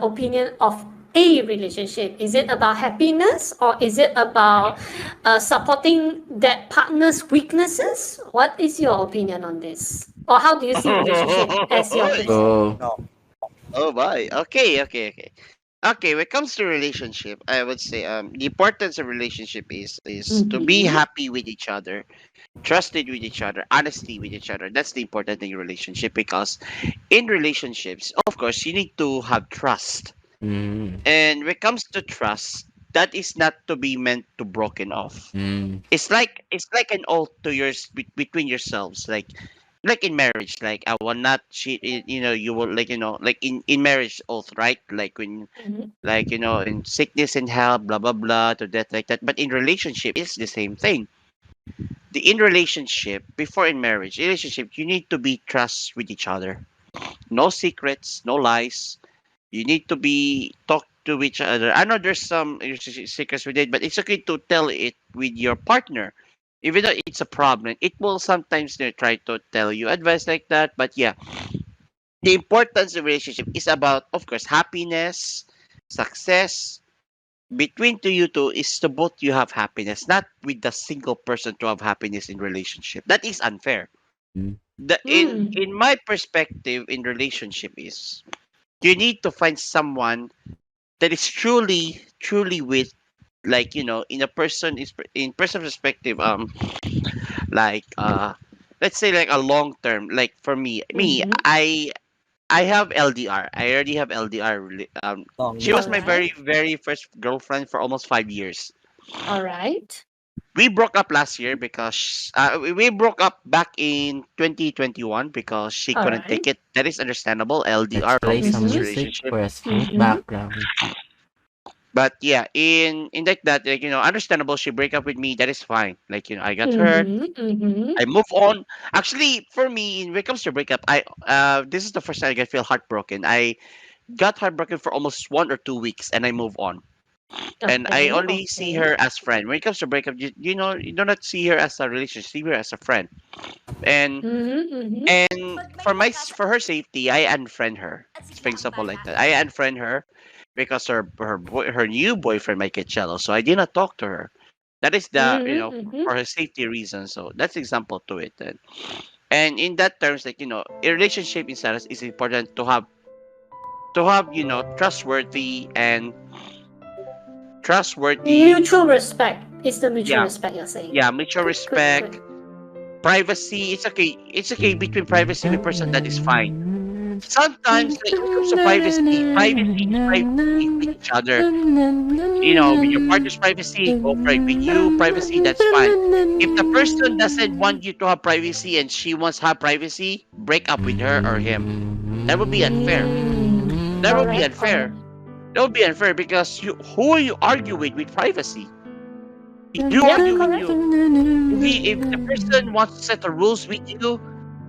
opinion of a relationship? Is it about happiness or is it about supporting that partner's weaknesses? What is your opinion on this? Or how do you see relationship as your business? Oh. Oh boy. Okay. Okay, when it comes to relationship, I would say the importance of relationship is to be happy with each other, trusted with each other, honesty with each other. That's the important thing in relationship because in relationships, of course, you need to have trust. Mm. And when it comes to trust, that is not to be meant to broken off. Mm. It's like an oath to between yourselves, like in marriage, like I will not cheat. You will like in marriage oath, right? Like when like in sickness and health, blah blah blah, to death, like that. But in relationship, it's the same thing. In relationship, before in marriage relationship, you need to be trust with each other. No secrets, no lies. You need to be talk to each other. I know there's some secrets with it, but it's okay to tell it with your partner. Even though it's a problem, it will sometimes try to tell you advice like that. But yeah, the importance of relationship is about, of course, happiness, success. Between you two is to both you have happiness, not with the single person to have happiness in relationship. That is unfair. Mm. In my perspective in relationship is you need to find someone that is truly with, like in a person is in person perspective, like let's say like a long term, like for me I have LDR. I already have LDR. She was my Alright. very first girlfriend for almost 5 years. All right. We broke up last year because we broke up back in 2021 because she couldn't take it. That is understandable. Let's LDR, long play some distance music relationship. for a smooth background. But yeah, in like that, like understandable. She break up with me. That is fine. Like I got hurt. I move on. Actually, for me, when it comes to breakup, I this is the first time I feel heartbroken. I got heartbroken for almost 1 or 2 weeks, and I move on. and I Okay, only see okay. her as friend. When it comes to breakup, you do not see her as a relationship, see her as a friend. And Mm-hmm, and for her safety, I unfriend her. For example, like that, I unfriend her because her new boyfriend might get jealous. So I did not talk to her. That is the mm-hmm, mm-hmm. for her safety reasons. So that's example to it. And in that terms, like a relationship in status is important to have trustworthy and trustworthy. Mutual respect. It's the mutual Yeah, respect you're saying. yeah, mutual Good, good, respect, good. privacy. It's okay between privacy and person. That is fine. Sometimes, like when it comes to privacy is privacy with each other. With your partner's privacy, go for it. With you, privacy, that's fine. If the person doesn't want you to have privacy and she wants to have privacy, break up with her or him. That would be unfair. That would be Correct, unfair. correct. That would be unfair because who are you argue with privacy? You Yeah, argue with correct. you. If the person wants to set the rules with you,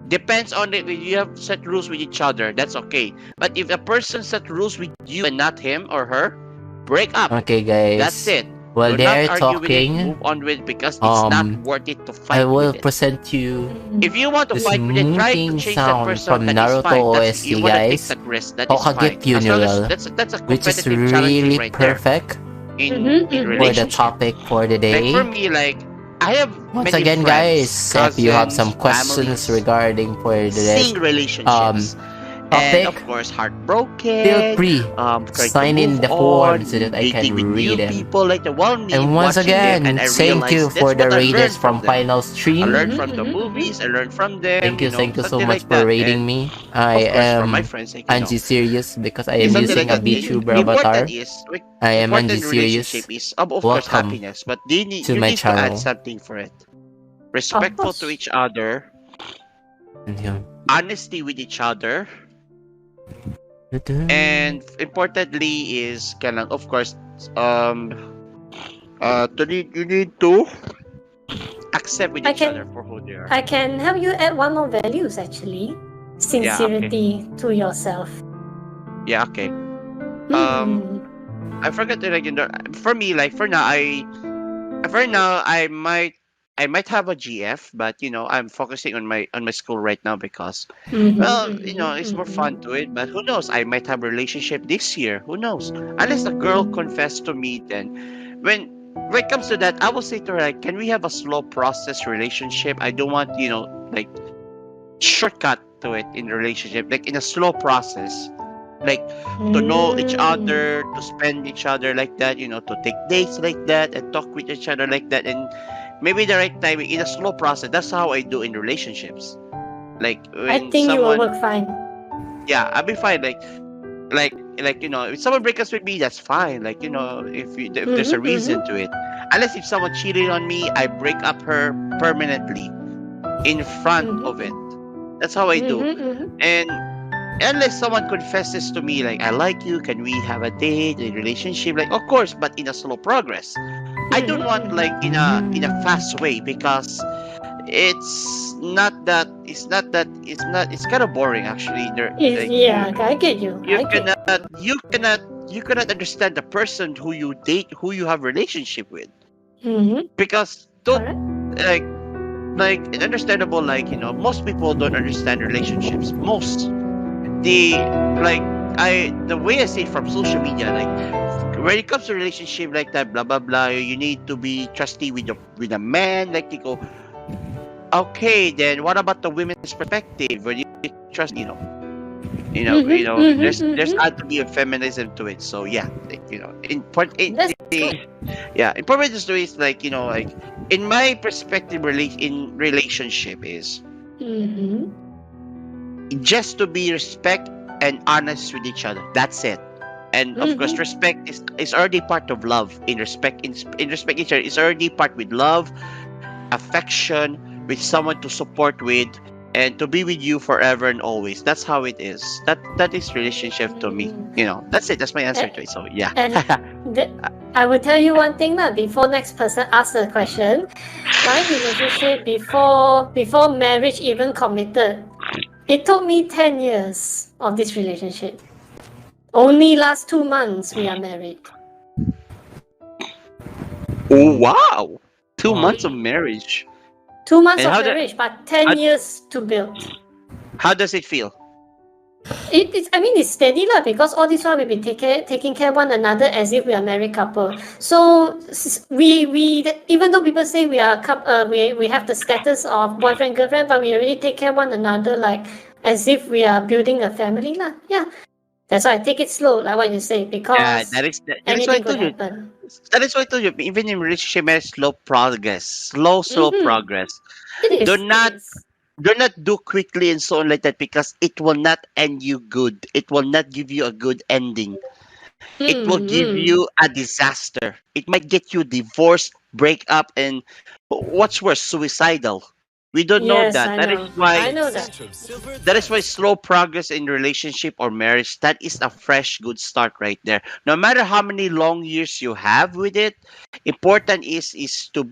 depends on it. If you have set rules with each other, that's okay. But if the person set rules with you and not him or her, break up. Okay, That's guys. it. While Do not they're argue with it. talking, Move on with it because it's not worth it to I fight will with it. present you If you want to the fight with it, try to smoothing change that sound person. from That is Naruto fine. You OST, want to take guys. that risk. That is fine. Hokage As long as Funeral, that's a which is competitive challenging really right there perfect in Mm-hmm, mm-hmm. for the relationship. topic for the Like for day. me, like I have Once many again, guys, friends, if you have some cousins, questions families, regarding for this seeing um relationships, and topic, of course feel heartbroken, free trying to sign in move the form so on, that I dating can with new read them. people, like the while me And once watching them, and again, I thank you realized for that's the what I raiders learned from from them. Final I Stream. learned Mm-hmm, from the mm-hmm, mm-hmm. movies, I learned from them, Thank you so something much like for that. raiding And me. I of course, from my am friends, like Angie Serious because I it's am something using like a that. VTuber Important avatar. is like, I am Angie important relationship Serious. is of course Welcome happiness, but they need to you my need to add channel. something for it. Of Respectful to course. each other, And yun. honesty with each other, and importantly is of course um you need to accept with I each other can for who they are. I can help you add one more values actually. Yeah, okay. Sincerity to yourself. Yeah, okay. Hmm. I forgot to for me, like for now I might have a GF, but I'm focusing on my school right now because Mm-hmm, well, mm-hmm, it's more fun to mm-hmm. it. But who knows? I might have a relationship this year. Who knows? Unless a girl confessed to me, then when it comes to that, I will say to her, like, can we have a slow process relationship? I don't want like shortcut to it in a relationship, like in a slow process, like to know each Mm. other, to spend each other like that, to take dates like that and talk with each other like that, and maybe the right time in a slow process. That's how I do in relationships. Like I when think you will someone, work fine. yeah, I'll be fine. If someone breaks up with me, that's fine. Like if there's a Mm-hmm, reason to mm-hmm, it. Unless if someone cheated on me, I break up her permanently in front of it. mm-hmm, That's how I do. mm-hmm, mm-hmm. And unless someone confesses to me, like, I like you, can we have a date, a relationship? Like, of course, but in a slow progress. I don't Mm-hmm, want like mm-hmm. in a fast way because it's kind of boring actually. Like Yeah, I get you. you I get you. cannot you cannot you cannot understand the person who you date, who you have relationship with, Mm-hmm. because don't Correct. like it's understandable, like most people don't understand relationships. Most the like I the way I say from social media, like when it comes to relationship like that, blah blah blah, you need to be trusty with a man. Like they go, okay, then what about the women's perspective? When you trust, Mm-hmm, mm-hmm, there's mm-hmm. had to be a feminism to it. So yeah, like, That's good. yeah, important to is like like in my perspective, in relationship is Mm-hmm. just to be respect and honest with each other. That's it. And of course, Mm-hmm. respect is already part of love. In respect each other, it's already part with love, affection, with someone to support with, and to be with you forever and always. That's how it is. That is relationship to me. That's it. That's my answer to it. So yeah. And I will tell you one thing now. Before next person asks the question, my relationship before marriage even committed, it took me 10 years of this relationship. Only last 2 months we are married. Oh wow, 2 months of Wow. marriage. 2 months And of marriage, but 10 how, years to build. how does it feel? I mean, it's steady lah, because all this while we've been taking care of one another as if we are married couple. So we even though people say we are we have the status of boyfriend girlfriend, but we really take care of one another like as if we are building a family lah. Yeah, that's why I take it slow, like what you say, Yeah, because that is why I anything could told you. happen. That is why I told you. Even in relationship, there is slow progress, slow Mm-hmm. progress. It Do is. It not is. do not do quickly and so on like that because it will not end you good. It will not give you a good ending. It will give Mm-hmm. you a disaster. It might get you divorced, break up, and what's worse, suicidal. We don't know Yes, that. I know. I know that. That is why slow progress in relationship or marriage, that is a fresh good start right there. No matter how many long years you have with it, important is to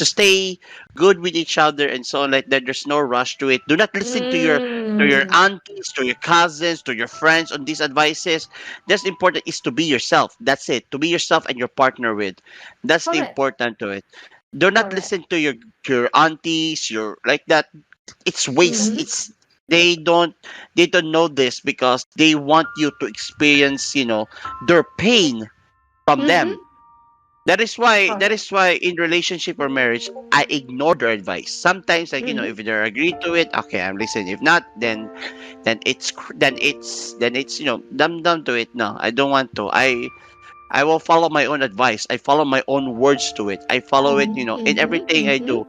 stay good with each other and so on like that. There's no rush to it. Do not listen to your Mm. aunties, to your cousins, to your friends on these advices. That's important is to be yourself. That's it. To be yourself and your partner with. That's the Correct. important to it. Do not Correct. listen to your aunties, your like that. It's waste. Mm-hmm. It's they don't know this because they want you to experience, their pain from them. Mm-hmm. That Correct. is why in relationship or marriage I ignore their advice. Sometimes like Mm-hmm. if they're agreed to it, okay, I'm listening. If not, then it's dumb to it. No, I don't want to. I will follow my own advice. I follow my own words to it. I follow it, in Mm-hmm. everything I Mm-hmm. do.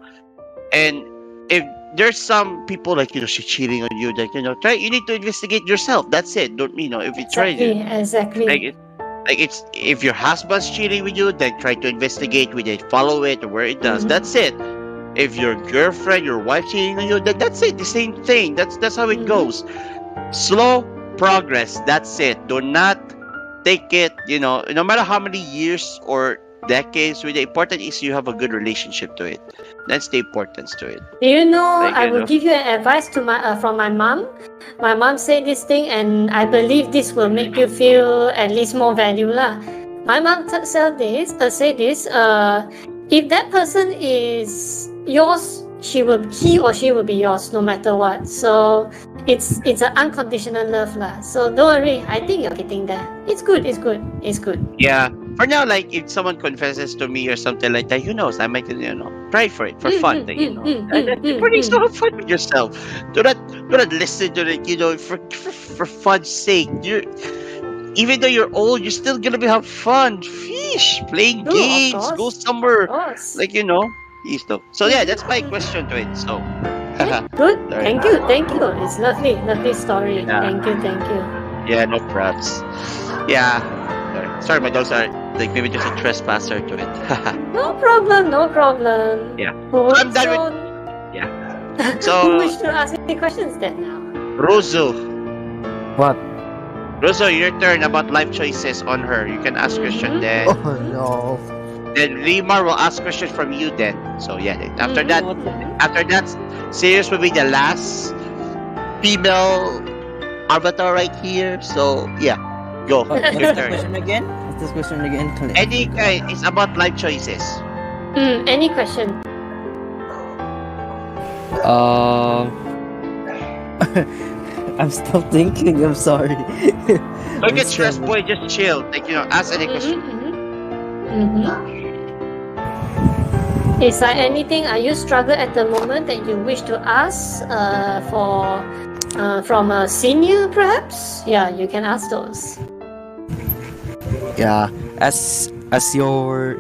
And if there's some people like she's cheating on you, like try. You need to investigate yourself. That's it. Don't if you try to Exactly. Exactly. like like it's if your husband's cheating with you, then try to investigate with it, follow it where it does. Mm-hmm. That's it. If your girlfriend, your wife cheating on you, then that's it. The same thing. That's how it Mm-hmm. goes. Slow progress. That's it. Do not take it. No matter how many years or decades, the important is you have a good relationship to it. That's the importance to it. Do you know? Like I will give you an advice to my from my mom. My mom said this thing, and I believe this will make you feel at least more value lah. My mom said this. If that person is yours, he or she will be yours no matter what. So it's an unconditional love lah. So don't worry. I think you're getting there. It's good. It's good. It's good. Yeah. For now, like if someone confesses to me or something like that, who knows? I might, try for it for fun. Like, so have fun with yourself. Do not listen to it. For fun's sake. Even though you're old, you're still gonna have fun. Fish, playing Oh, of games, go course. somewhere. Of course. Like So yeah, that's my question to it. So. Good. Sorry. Thank you. Thank you. It's lovely. Lovely story. Yeah. Thank you. Thank you. Yeah, no props. Yeah. Sorry, my dogs are like maybe just a trespasser to it. No problem. No problem. Yeah. Who, I'm done so, Yeah. who So, wish to ask any questions then now? Rosu. What? Rosu, your turn about life choices on her. You can ask question then. Oh no. Then Rimar will ask question from you then. So yeah, then after Mm-hmm. that, Sirius will be the last female avatar right here. So yeah, go. What's Your the turn. question again? What's this question again? Any kind, it's about life choices. Any question? I'm still thinking. I'm sorry. Don't get stressed, boy. Just chill. Like ask any question. Is there anything you struggle at the moment that you wish to ask from a senior perhaps? Yeah, you can ask those. Yeah. As your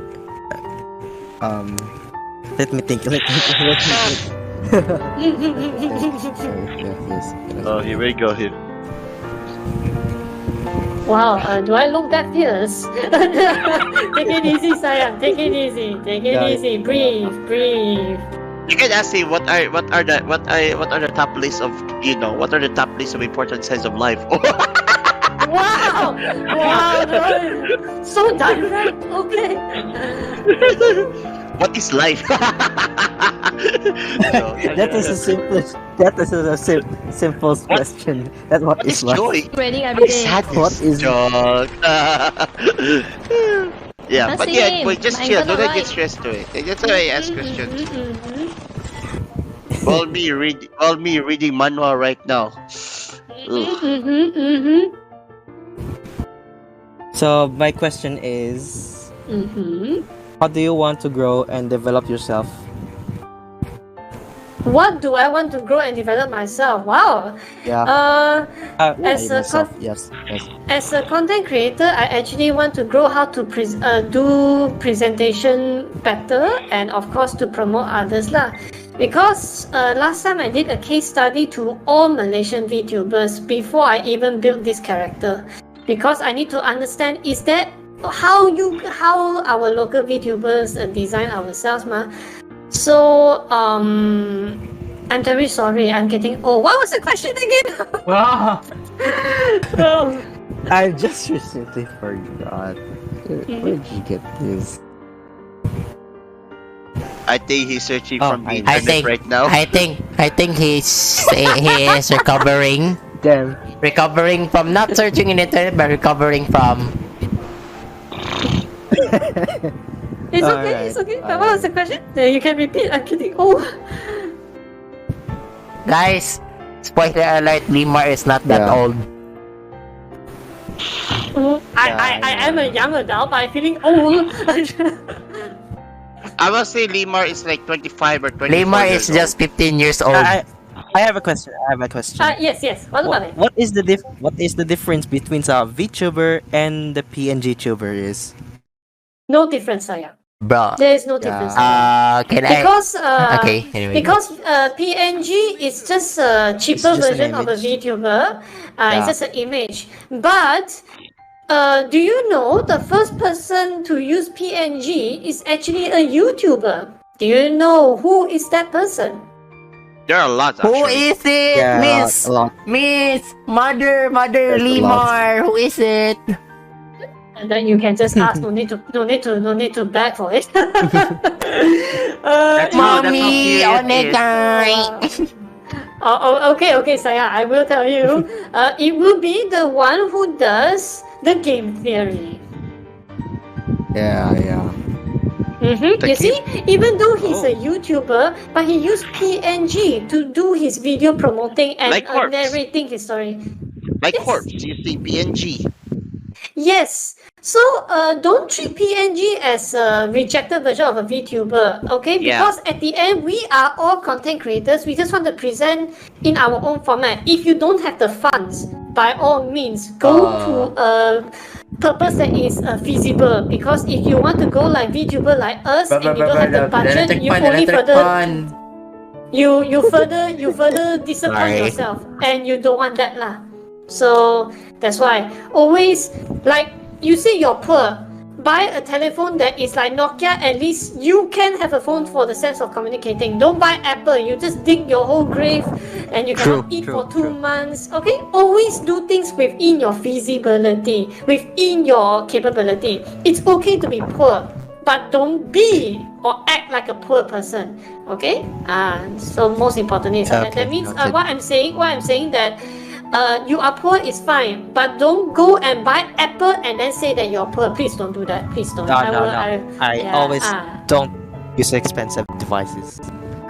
let me think. Let me think. Yes. Oh, here we go. Here. Wow, do I look that fierce? Take it easy, sayang. Take it easy. Take it Yeah. easy. Breathe. You can ask him what are the top list of what are the top list of important signs of life. Wow! Wow! No. So direct. Okay. What is life? That is a simple question. That's what What is life. joy? Training What every is day. sadness? What is Joke. Yeah, but yeah, Same. boy, just I'm chill. gonna Don't get write. stressed to it. That's why I ask questions. Mm-hmm. While me reading manual right now. Ugh. Mm-hmm. Mm-hmm. So my question is, Mm-hmm. how do you want to grow and develop yourself? What do I want to grow and develop myself? Wow. Yeah. As a Myself. Yes. Yes. As a content creator, I actually want to grow how to do presentation better, and of course to promote others lah. Because last time I did a case study to all Malaysian VTubers before I even built this character, because I need to understand is that how our local VTubers design ourselves ma. So I'm very sorry. I'm getting. Oh, what was the question again? Wow. Oh. I just recently forgot. Where did you get this? I think he's searching Oh, from the I internet right now. I think he is recovering. Damn. Recovering from not searching in the internet, but recovering from. It's okay, Alright, it's okay. But what was the question? You can repeat. I'm kidding. Oh. Guys, spoiler alert: Limar is not that Yeah. old. I am a young adult, but I'm feeling old. I will say Limar is like 25 or 24 Limar years is just 15 years old. I have a question. Yes. What about it? What is the difference between a VTuber and the PNG tuber is? No difference, Saya. Bro. There is no difference. Can I? Because Okay, anyway. because PNG is just a cheaper It's just an version of a image. VTuber. Yeah. It's just an image. But do you know the first person to use PNG is actually a YouTuber? Do you know who is that person? There are lots Who actually. is it? Yeah, Miss a lot. Miss Mother There's a lot. Limar. Who is it? And then you can just ask. No need to beg for it. Mommy, how onegai. Okay, Saya, I will tell you. It will be the one who does the game theory. Yeah. The You see, even though he's Oh. a YouTuber, but he used PNG to do his video promoting and Like Corpse. narrating his story. Like Yes. Corpse, you see PNG. Yes. So don't treat PNG as a rejected version of a VTuber, okay? Yeah. Because at the end, we are all content creators. We just want to present in our own format. If you don't have the funds, by all means, go to a purpose that is feasible. Because if you want to go like VTuber like us and you don't have the budget, you only further disappoint Sorry. yourself, and you don't want that lah. So that's why always, like you say you're poor, buy a telephone that is like Nokia. At least you can have a phone for the sense of communicating. Don't buy Apple. You just dig your whole grave and you cannot eat for 2 months. Okay, always do things within your feasibility, within your capability. It's okay to be poor, but don't be or act like a poor person. Okay, so most importantly is that. Okay, That means noted. what I'm saying that you are poor is fine, but don't go and buy Apple and then say that you're poor. Please don't do that. Please don't. No. I yeah, always don't use expensive devices.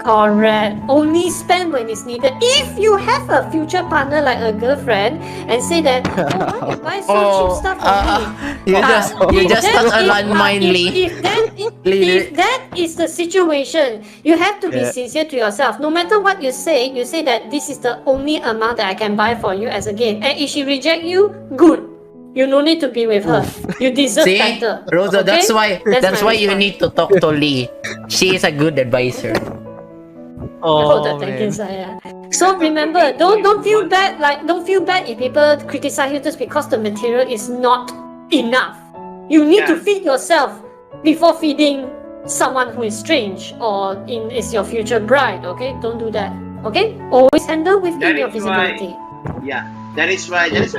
Correct. Only spend when it's needed. If you have a future partner like a girlfriend and say that, oh, why you buy so cheap stuff for me? You just touch a landmine, Lee. If that is the situation, you have to be Yeah. sincere to yourself. No matter what you say that this is the only amount that I can buy for you as a gift. And if she reject you, good. You no need to be with her. You deserve See, better. Rosa, okay? that's my why you response. need to talk to Lee. She is a good advisor. Oh, thank you, Saya. So remember, don't feel bad. Don't feel bad if people criticize you just because the material is not enough. You need to Yeah. feed yourself before feeding someone who is strange or is your future bride. Okay, don't do that. Okay, always handle within That your is why- visibility. Yeah, that is why that's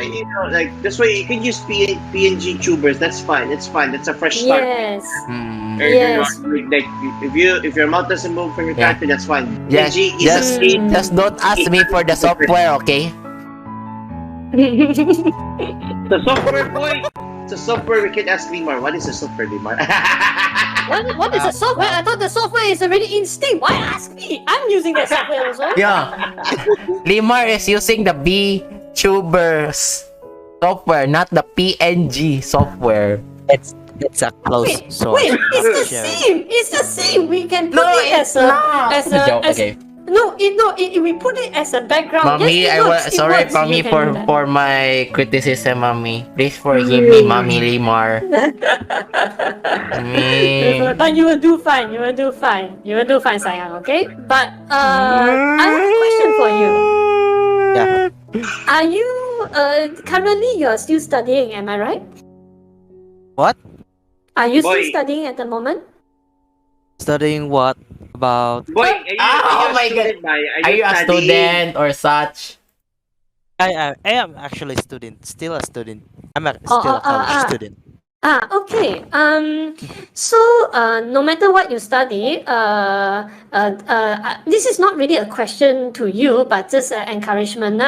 why you can use PNG tubers. That's fine. That's a fresh start. Yes. Hmm. Or you're Yes. not- like if your mouth doesn't move from your Yeah. character, that's fine. Yes, PNG is a state. just don't ask me for the software, okay? The software boy. So software, we can ask Limar. What is a software, Limar? What is the software? I thought the software is already in Steam. Why ask me? I'm using that software also. Yeah. Limar is using the Vtuber's software, not the PNG software. It's a close Wait, source. it's the same. It's the same. We can put it it's as a joke. Okay. we put it as a background. Mommy, yes, it works, it sorry, works. mommy, You can do that. for my criticism, mommy. Please forgive me, mommy Limar. Me. But you will do fine. You will do fine. You will do fine, Sayang. Okay. But I have a question for you. Yeah. Are you currently you are still studying? Am I right? What? Are you Boy. still studying at the moment? Studying what? About Boy, are you, Oh my student, Boy? Are you a studying? student or such? I am actually a student. Still a student. I'm Oh, still a college student. Okay. So, no matter what you study, this is not really a question to you, but just an encouragement.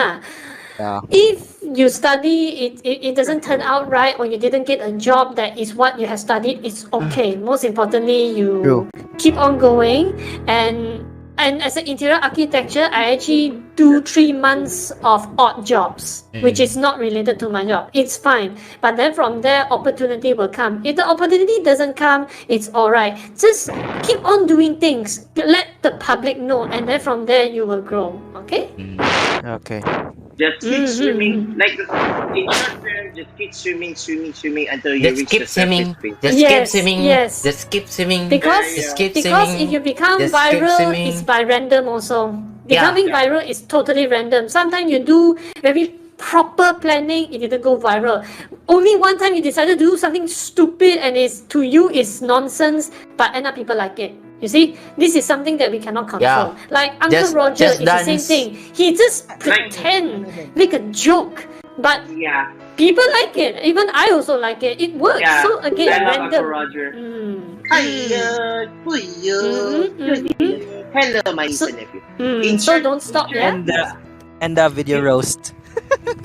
Yeah. If you study, it doesn't turn out right, or you didn't get a job that is what you have studied, it's okay. Most importantly, you True. keep on going. And as an interior architecture, I actually do 3 months of odd jobs, which is not related to my job. It's fine. But then from there, opportunity will come. If the opportunity doesn't come, it's all right. Just keep on doing things. Let the public know. And then from there, you will grow. Okay? Okay. Just keep Mhm. swimming. Like in short term, just keep swimming until you Just reach keep the swimming. surface. Just keep Yes, swimming. yes. Just keep swimming. Because Just keep because swimming. if you become Just keep viral, swimming. it's by random also. Yeah. Becoming viral is totally random. Sometimes you do very proper planning, it didn't go viral. Only one time you decided to do something stupid and it's to you is nonsense, but end up people like it. You see, this is something that we cannot control. Like Uncle Roger just is the same dance. thing. He just pretend, make a joke, but Yeah, people like it. Even I also like it. It works. yeah. So again, I love random. Uncle Roger. Mm. Hello, my niece So- and nephew. So don't stop, yeah? And the video roast.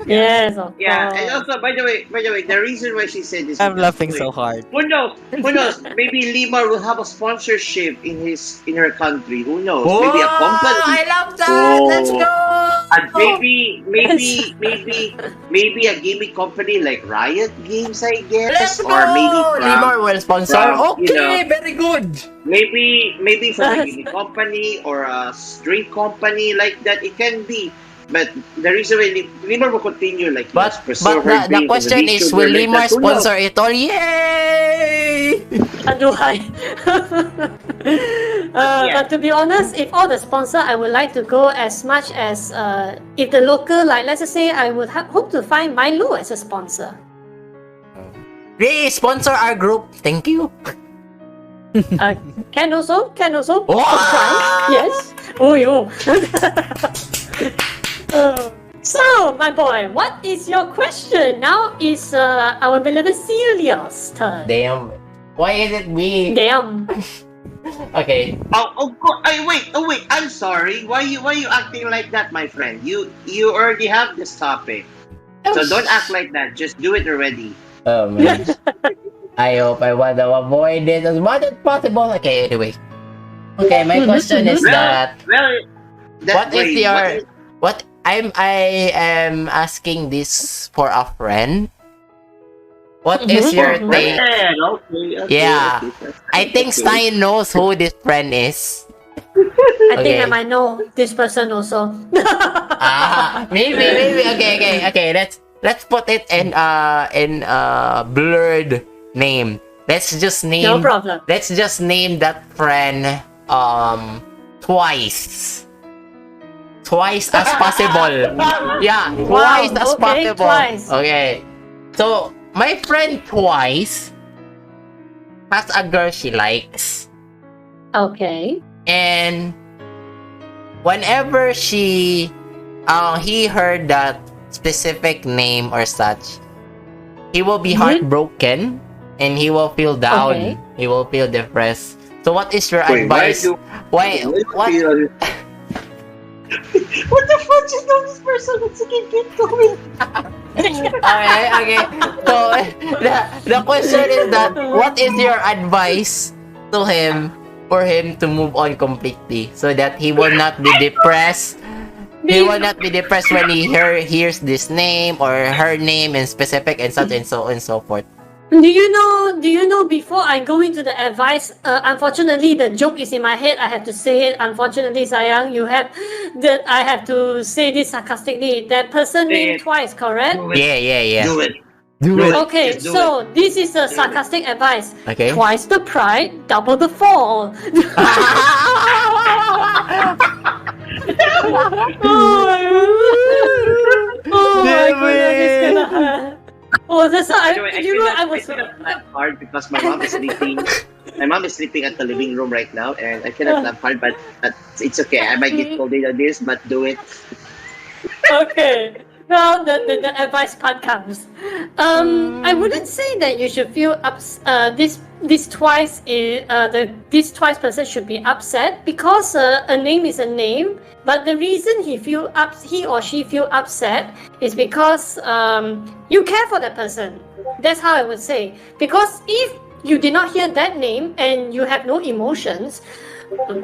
Yes, of Yeah, course. and also, by the way, the reason why she said this. I'm is laughing wait, so hard. Who knows? Who knows? Maybe Lima will have a sponsorship in her country. Who knows? Maybe a company. I love that. Let's Oh. go. And maybe a gaming company like Riot Games, I guess, Let's go. or maybe Limar will sponsor. from, you Okay, know, very good. maybe from a gaming company or a drink company like that. It can be. But the reason why Limar will continue like But pursue her the dreams as a question is, VTuber will like Limar that. Who knows? sponsor it all? Yay! Aduhai. But to be honest, if all the sponsor, I would like to go as much as if the local, like let's just say, I would hope to find Milo as a sponsor. Please sponsor our group. Thank you. Can also. Wow! Try. Yes. Oh yo. So, my boy, what is your question? Now is our beloved Celia's turn. Damn. Why is it me? Damn. Wait. Okay. I'm sorry. Why you acting like that, my friend? You already have this topic, so don't act like that. Just do it already. Oh man. I hope I want to avoid this as much as possible. Okay, anyway. Okay, my question is that I am asking this for a friend. What is your take? Okay. Yeah. Okay. I think Stein knows who this friend is. I think I Okay. might know this person also. Maybe. Okay. Let's put it in blurred name. Let's just name. No problem. Let's just name that friend twice. Twice as possible. Yeah, twice as okay, possible. twice. Okay. So my friend twice has a girl she likes, Okay. and whenever he heard that specific name or such, he will be heartbroken and he will feel down. Okay. He will feel depressed. So what is your Wait, advice? What? What the fuck? Just know this person. Let's keep going. Alright, okay. So the question is that what is your advice to him for him to move on completely so that he will not be depressed? He will not be depressed when he hears this name or her name in specific and such and so and so forth. Do you know before I go into the advice, unfortunately the joke is in my head, I have to say it. Unfortunately, Sayang, I have to say this sarcastically. That person Say named it. twice, correct? Do it. Yeah. Do it. Do it. Okay, Just do so this is a sarcastic advice. Okay. Twice the pride, double the fall. Oh my goodness, it's gonna hurt. Oh, that's Anyway, I was cannot laugh hard because my mom is sleeping. My mom is sleeping at the living room right now, and I cannot laugh hard, but it's okay. I might get scolded on this, but do it. okay. Now the advice part comes. I wouldn't say that you should feel this twice person should be upset because a name is a name. But the reason he or she feel upset is because you care for that person. That's how I would say. Because if you did not hear that name and you have no emotions,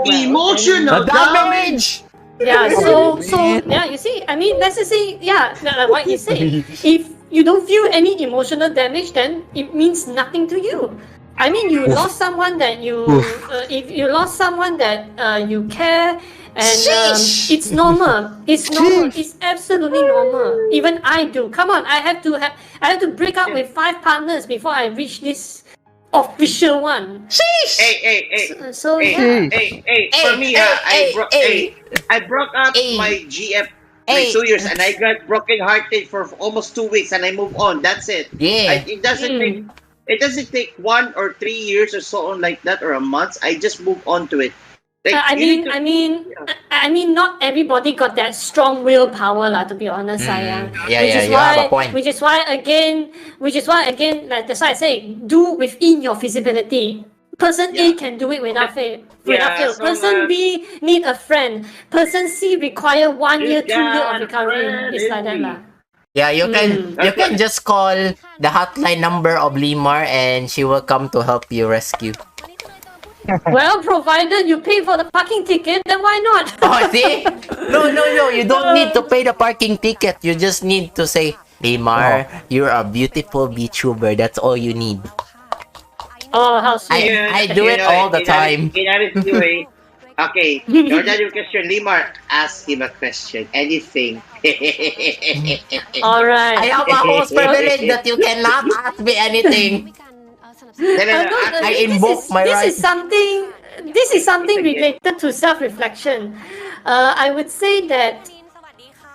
Emotional damage. yeah, so yeah, you see, I mean, let's just say, yeah, like what he said. If you don't feel any emotional damage, then it means nothing to you. I mean, you lost someone that if you lost someone that you care, and it's normal. It's normal. It's absolutely normal. Even I do. Come on, I have to break up with 5 partners before I reach this official one. Hey. So Hey, yeah. for me, I broke up my GF like 2 years, and I got broken hearted for almost 2 weeks, and I move on. That's it. Yeah. It doesn't take 1 or 3 years or so on like that or a month. I just move on to it. Like, I mean, not everybody got that strong willpower, lah. To be honest, Sayang. Yeah, you have a point. Which is why again, like that's why I say, do within your feasibility. Person A can do it without fail. so, Person B need a friend. Person C require 1 year, 2 year of recovery. It's like that, lah. Yeah, you can just call the hotline number of Limar and she will come to help you rescue. Well, provided you pay for the parking ticket, then why not? Oh, see? No, you don't need to pay the parking ticket. You just need to say, Limar, you're a beautiful VTuber. That's all you need. Oh, how sweet. I do it all the time. Okay, Jordan, your question. Limar, ask him a question. Anything. All right. I have a host privilege that you cannot ask me anything. I invoke my right. This is something related to self-reflection. I would say that,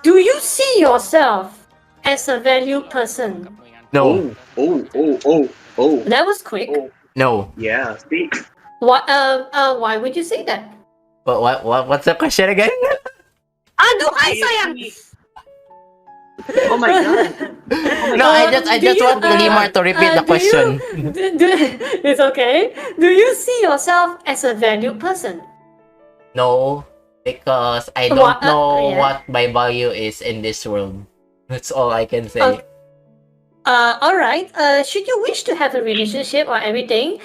do you see yourself as a valued person? No. Oh. That was quick. Oh. No. Yeah. See? Why would you say that? What's the question again? No, sayang. Oh my god. No, I just want Limar to repeat the question. It's okay. Do you see yourself as a valued person? No, because I don't know what my value is in this world. That's all I can say. Alright. Should you wish to have a relationship or everything,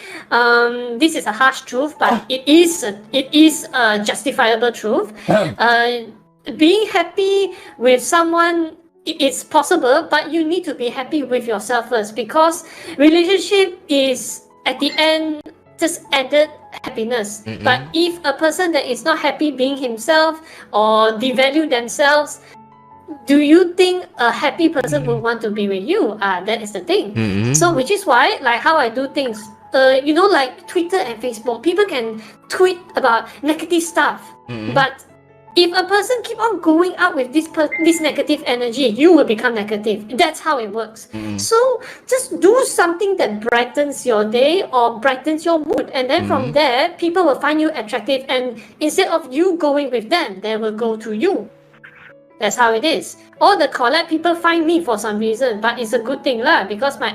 this is a harsh truth, but it is a justifiable truth. Being happy with someone, it's possible, but you need to be happy with yourself first, because relationship is at the end just added happiness. But if a person that is not happy being himself or devalue themselves, do you think a happy person would want to be with you? That is the thing. So which is why, like how I do things, like Twitter and Facebook, people can tweet about negative stuff, but if a person keep on going out with this negative energy, you will become negative. That's how it works. So just do something that brightens your day or brightens your mood, and then from there, people will find you attractive, and instead of you going with them, they will go to you. That's how it is. All the collab people find me for some reason, but it's a good thing lah, because my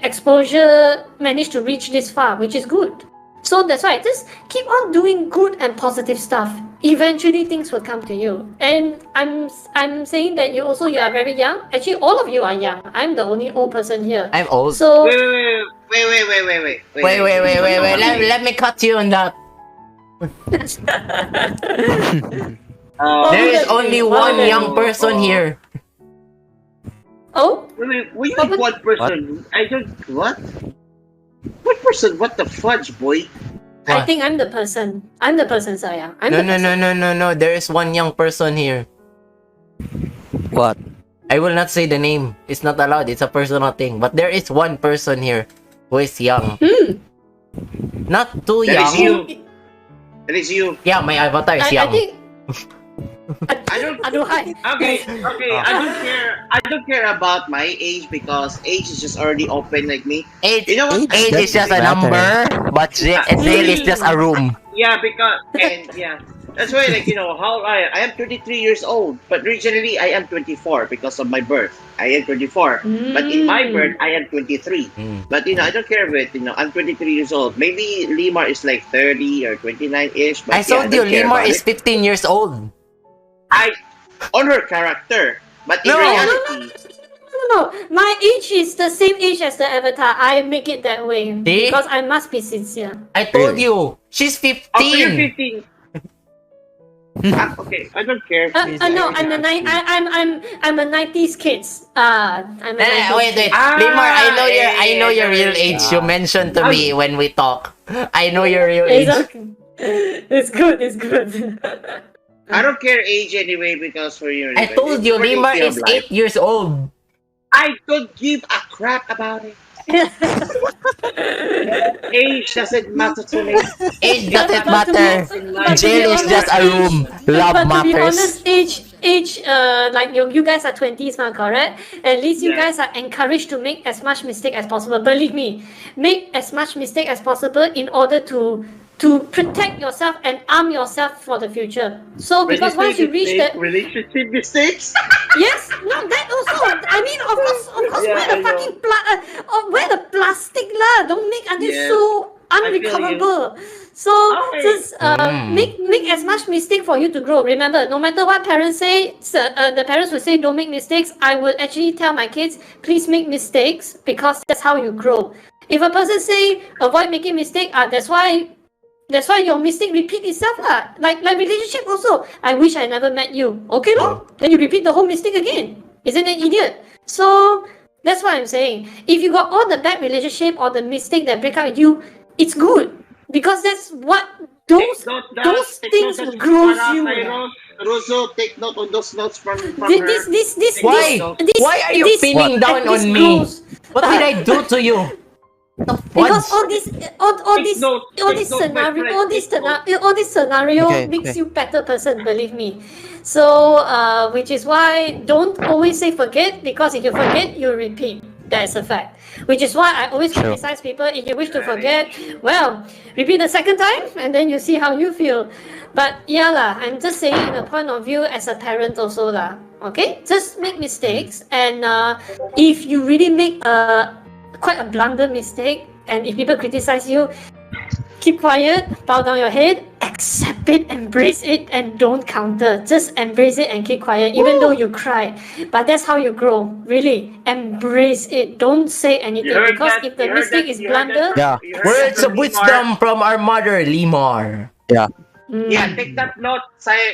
exposure managed to reach this far, which is good. So that's why just keep on doing good and positive stuff eventually things will come to you. And I'm saying that you are very young. Actually, all of you are young. I'm the only old person here. I'm old. So Wait. Let me cut you on that. There is only one young person here. Oh, We need one person. I don't. What? What person? What the fudge, boy? I What? think I'm the person. I'm the person, Saya. I'm the person. No. There is one young person here. What? I will not say the name. It's not allowed. It's a personal thing. But there is one person here who is young. Not too That young. is you. That is you. Yeah, my avatar is I young. think. I don't. Aduhai. Okay. I don't care. I don't care about my age because age is just already open like me. Age, You know what? age is just a matter. number, but jail is just a room. Yeah, because that's why how I am 23 years old, but originally I am 24 because of my birth. I am 24, but in my birth I am 23. But I don't care with I'm 23 years old.Maybe Limar is like 30 or 29-ish. But I told you, don't care Limar about is it. 15 years old. I on her character, but in No. reality, No, my age is the same age as the avatar. I make it that way See? because I must be sincere. I told you, she's oh, so you're 15. 15. Okay, I don't care. No, I'm a 90s kids. I'm a 90s Wait. kid. Limar, I know your real yeah. age. You mentioned to me when we talk. I know your real It's age. okay. It's good. It's good. I don't care age anyway because for you. I told you, Limar is 8 years old. I don't give a crap about it. Age doesn't matter to me. Age doesn't But to be- matter. but to be Jail is honest, just a room. Love but to be matters. honest, age, like you guys are 20s, man, correct? At least you Yeah. guys are encouraged to make as much mistake as possible. Believe me, make as much mistake as possible in order to protect yourself and arm yourself for the future. So because once you reach that, relationship mistakes. yes, no, that also. I mean, of course, Yeah, wear the I know. fucking wear the plastic lah. Don't make until Yes, so I feel you. unrecoverable. So Okay. just make as much mistake for you to grow. Remember, no matter what parents say, the parents will say don't make mistakes. I will actually tell my kids, please make mistakes because that's how you grow. If a person say avoid making mistake, that's why your mistake repeat itself lah. Like relationship also. I wish I never met you. Okay lor. Then you repeat the whole mistake again. Isn't an idiot? So that's what I'm saying. If you got all the bad relationship or the mistake that break up with you, it's good because that's what those things will grow you. Russo, take note on those notes from This her. Why? this Why are you this- pinning down this on me? grows. What did I do to you? Because What? all this scenario Okay, makes okay. you better person, believe me. So which is why don't always say forget, because if you forget you repeat. That's a fact. Which is why I always Sure. criticize people. If you wish to forget, well, repeat the second time and then you see how you feel. But yeah lah, I'm just saying in the point of view as a parent also lah. Okay, just make mistakes, and if you really make quite a blunder mistake, and if people criticize you, keep quiet, bow down your head, accept it, embrace it, and don't counter. Just embrace it and keep quiet, even though you cry. But that's how you grow. Really, embrace it. Don't say anything, because if the mistake is blunder, Yeah. Words of wisdom from our mother, Limar. Yeah. Yeah, take that note.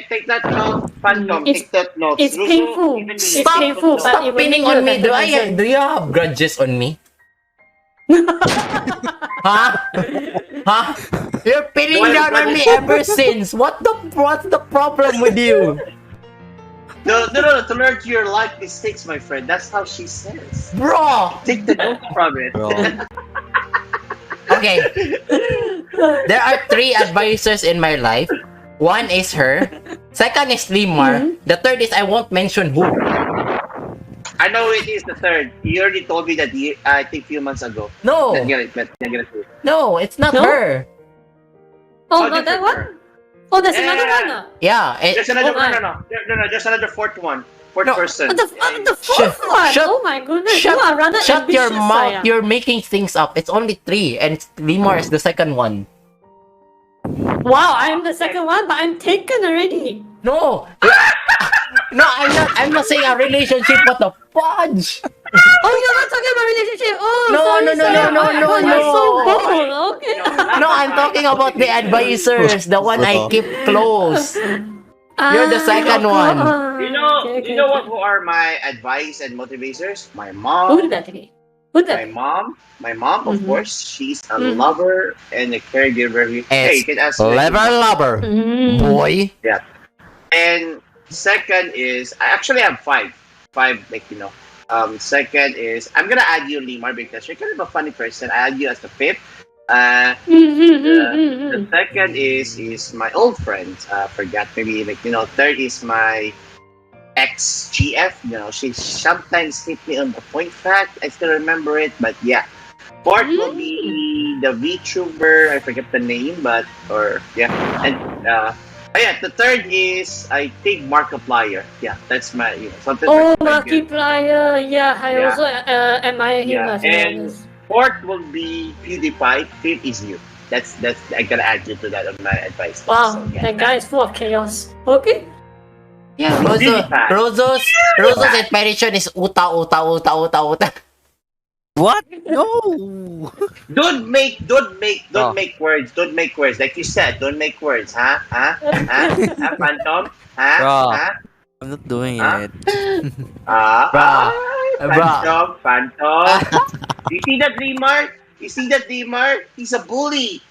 Take that note, Phantom. It's- Take that note. it's Russo, painful. even me. It's painful, but Stop it will pinning make you on a me. better person. Do you have grudges on me? Huh? Huh? You're pinning Why- down why- on me ever since. What's the problem with you? No. To learn your life mistakes, my friend. That's how she says. Bro! Take the note from it. Bro. Okay. There are 3 advisors in my life. One is her. Second is Limar. The third is I won't mention who. I know it is the third. You already told me that I think few months ago. No. No, it's not No? her. Oh, Oh, not that different. one? Oh, there's Yeah. another one. Yeah. There's another Oh, no. There's another fourth one. Fourth No. person. The fourth one. shut- Oh my goodness, you are rather shut your ambitious, mouth. Saya. You're making things up. It's only 3, and Limar is the second one. Wow, I'm the second one, but I'm taken already. No, no, I'm not saying a relationship. What the fudge? Oh, you're not talking about relationship. Oh, No, sorry, no, no, sorry. no, Yeah, no, Oh my no, god, no. you're so like, bold. Okay. No, last I'm time, talking about the advisors, the one I keep close. You're the second Of course. one. Okay, you okay, know okay. what? Who are my advice and motivators? Who did that to me? Who did that? My mom, of Mm-hmm. course. She's a Mm-hmm. lover and a caregiver. Hey, you It's can ask like Lever Lover, Mm. boy. yeah. And second is I actually have five like second is I'm gonna add you Limar because you're kind of a funny person. I add you as the fifth. Uh, the Mm-hmm. second is my old friend. Forgot maybe like third is my ex GF. She sometimes hit me on the point fact. I still remember it, but yeah. Fourth will Mm. be the VTuber. I forget the name, but or yeah, and yeah. The third is I think Markiplier. Yeah, that's my something Oh, like good. Markiplier. Yeah, I Yeah, also admire him, yeah. to be And honest. fourth will be PewDiePie. Fifth is you. That's I gotta add you to that on my advice list. So Wow, yeah, that guy is full of chaos. Okay. Yeah, PewDiePie. Roso's inspiration is uta, uta, uta, uta, uta. What? No. Don't Bro, make words. Don't make words. Like you said, don't make words. Huh? Huh? Huh? Huh? Phantom? Huh? bro, Huh? I'm not doing Huh? it. Bruh, bruh. Phantom. You see that Lemar? You see that Lemar? He's a bully.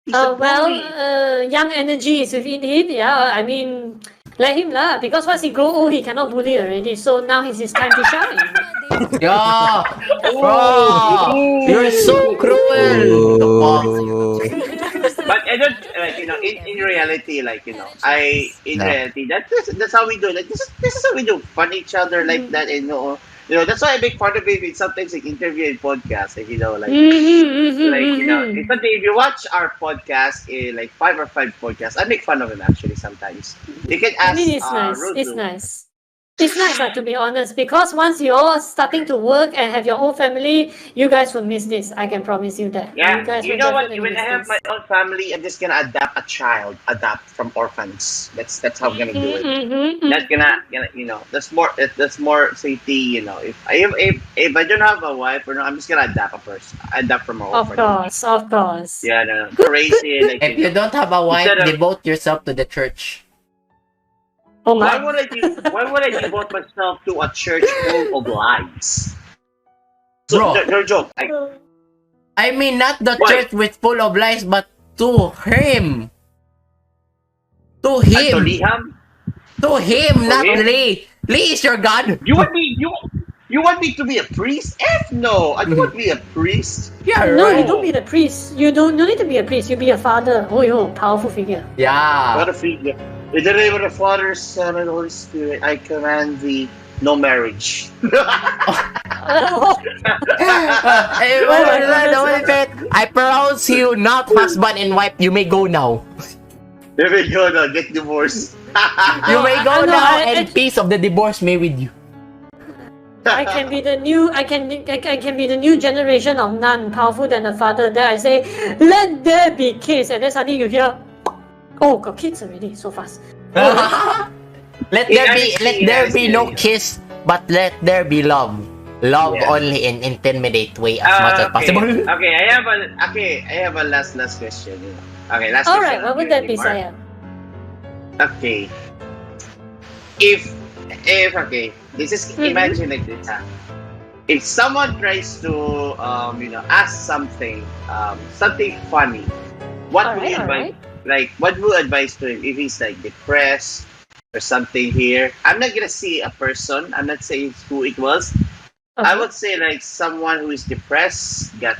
He's a Well, bully. young energy is within him. Yeah, I mean, let him lah. Because once he grow old, he cannot bully already. So now is his time to shine. Yeah, Ooh, bruh. You're so cruel. The fuck? Oh. But I don't like in reality like I in No. reality that's how we do like this is how we do fun each other like that and that's why I make fun of it in sometimes like interview and podcast like it's something if you watch our podcast like five podcasts I make fun of him actually sometimes you can I mean, ask it's nice. It's Ruzu. nice. It's nice, to be honest, because once you're starting to work and have your own family, you guys will miss this. I can promise you that. Yeah, You guys you will know what? definitely When I miss have my this. own family, I'm just gonna adapt from orphans. That's how I'm gonna do it. That's gonna that's more safety. If I don't have a wife or no, I'm just gonna adapt a person. Adapt from an Of orphanage. course, of course. Yeah, no, Good, raise good, it good. like If you don't have a wife, instead of devote yourself to the church. Oh why my. would I devote myself to a church full of lies? So Bro, no joke. I mean not the Why? church with full of lies, but to him. To To him. Liham? To him, For not him? Lee. Lee is your god. You want me to be a priest? F no! I don't want to be a priest. Yeah, No, you right. don't be the priest. You don't. No need to be a priest. You be a father. Oh, yo, powerful figure. What Yeah. a figure. In the name of the Father, Son, and Holy Spirit, I command thee no marriage. Hey, Oh my the Holy goodness. Spirit, I pronounce you not husband and wife. You may go now. There we go now, get divorced. You may go no, now, and peace of the divorce may with you. I can be the new. I can be the new generation of nun, powerful than the father. Then I say, let there be kids, and then suddenly you hear, oh, got kids already so fast. Let In there honesty, be no kiss, but let there be love. Love Yeah. only in intimidate way as much as possible. Okay, I have a last question. Okay, last All question. right, what would that be, Saya? Okay. If okay, this is imagine like this. If someone tries to ask something funny, what would you advise? Like, what would you advise to him if he's like depressed or something here? I'm not gonna say a person. I'm not saying who it was. I would say like someone who is depressed, got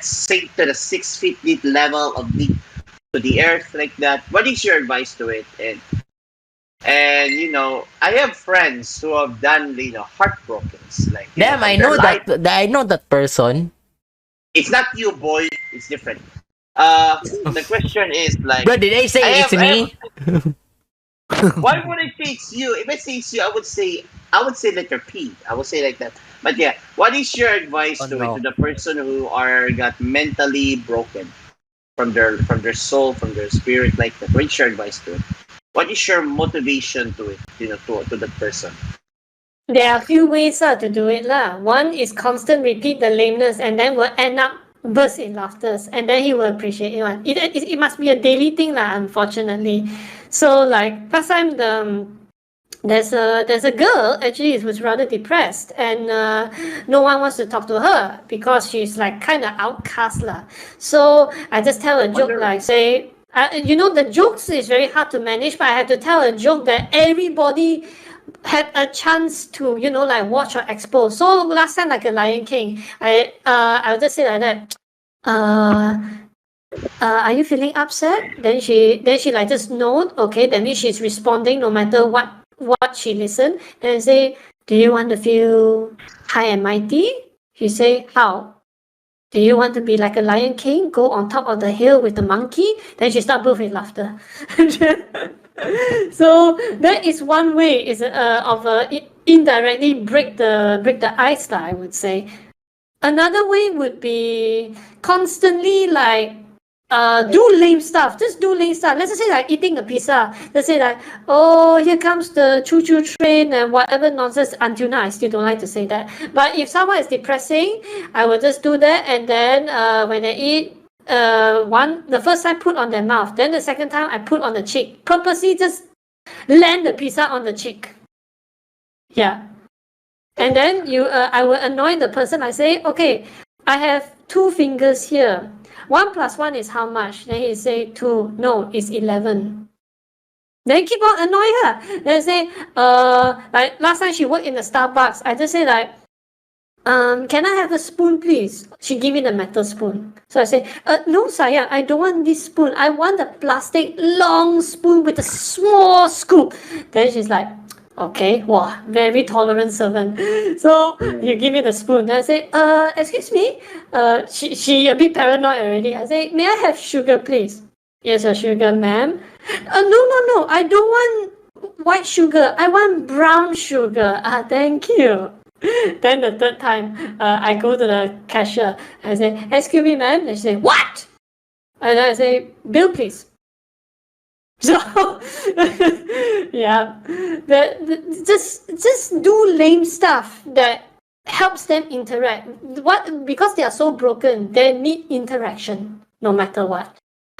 sink to the 6 feet deep level of to the earth like that. What is your advice to it? And I have friends who have done heartbrokens like Damn, I their know life. that. I know that person. It's not you, boy. It's different. The question is like, Bro, did I say it's me? why would I say it's you? If I say it's you, I would say letter P. I would say like that. But yeah, what is your advice Oh to it to no. the person who got mentally broken? from their soul, from their spirit like that? What's your advice to it? What is your motivation to it? To that person. There are a few ways to do it lah. One is constant repeat the lameness and then will end up burst in laughter, and then he will appreciate it. It must be a daily thing lah, unfortunately. So like last time there's a girl actually who was rather depressed, and no one wants to talk to her because she's like kind of outcast lah. So I just tell a joke like say, the jokes is very hard to manage, but I have to tell a joke that everybody had a chance to like watch or expose. So last time like a Lion King, I'll just say like that. Are you feeling upset? Then she like just nod. Okay, that means she's responding no matter what she listened. Then I say, do you want to feel high and mighty? She say, how? Do you want to be like a Lion King, go on top of the hill with the monkey? Then she start both with laughter. So that is one way is indirectly break the ice lah, I would say. Another way would be constantly like do lame stuff. Just do lame stuff. Let's just say like eating a pizza. Let's say like, oh, here comes the choo-choo train and whatever nonsense. Until now, I still don't like to say that. But if someone is depressing, I will just do that. And then when I eat, the first time put on their mouth. Then the second time I put on the cheek. Purposely just land the pizza on the cheek. Yeah. And then I will annoy the person. I say, okay, I have 2 fingers here. 1 plus 1 is how much? Then he say 2. No, it's 11. Then keep on annoying her. Then I say, like last time she worked in the Starbucks. I just say like, can I have a spoon, please? She give me the metal spoon. So I say, no, sayang, I don't want this spoon. I want the plastic long spoon with a small scoop. Then she's like, okay, wow, very tolerant servant. So you give me the spoon. Then I say, excuse me. She a bit paranoid already. I say, may I have sugar, please? Yes, a sugar, ma'am. No, I don't want white sugar. I want brown sugar. Thank you. Then the third time, I go to the cashier. I say, excuse me, ma'am. And she say, what? And I say, bill, please. So, yeah, just do lame stuff that helps them interact. Because they are so broken, they need interaction no matter what.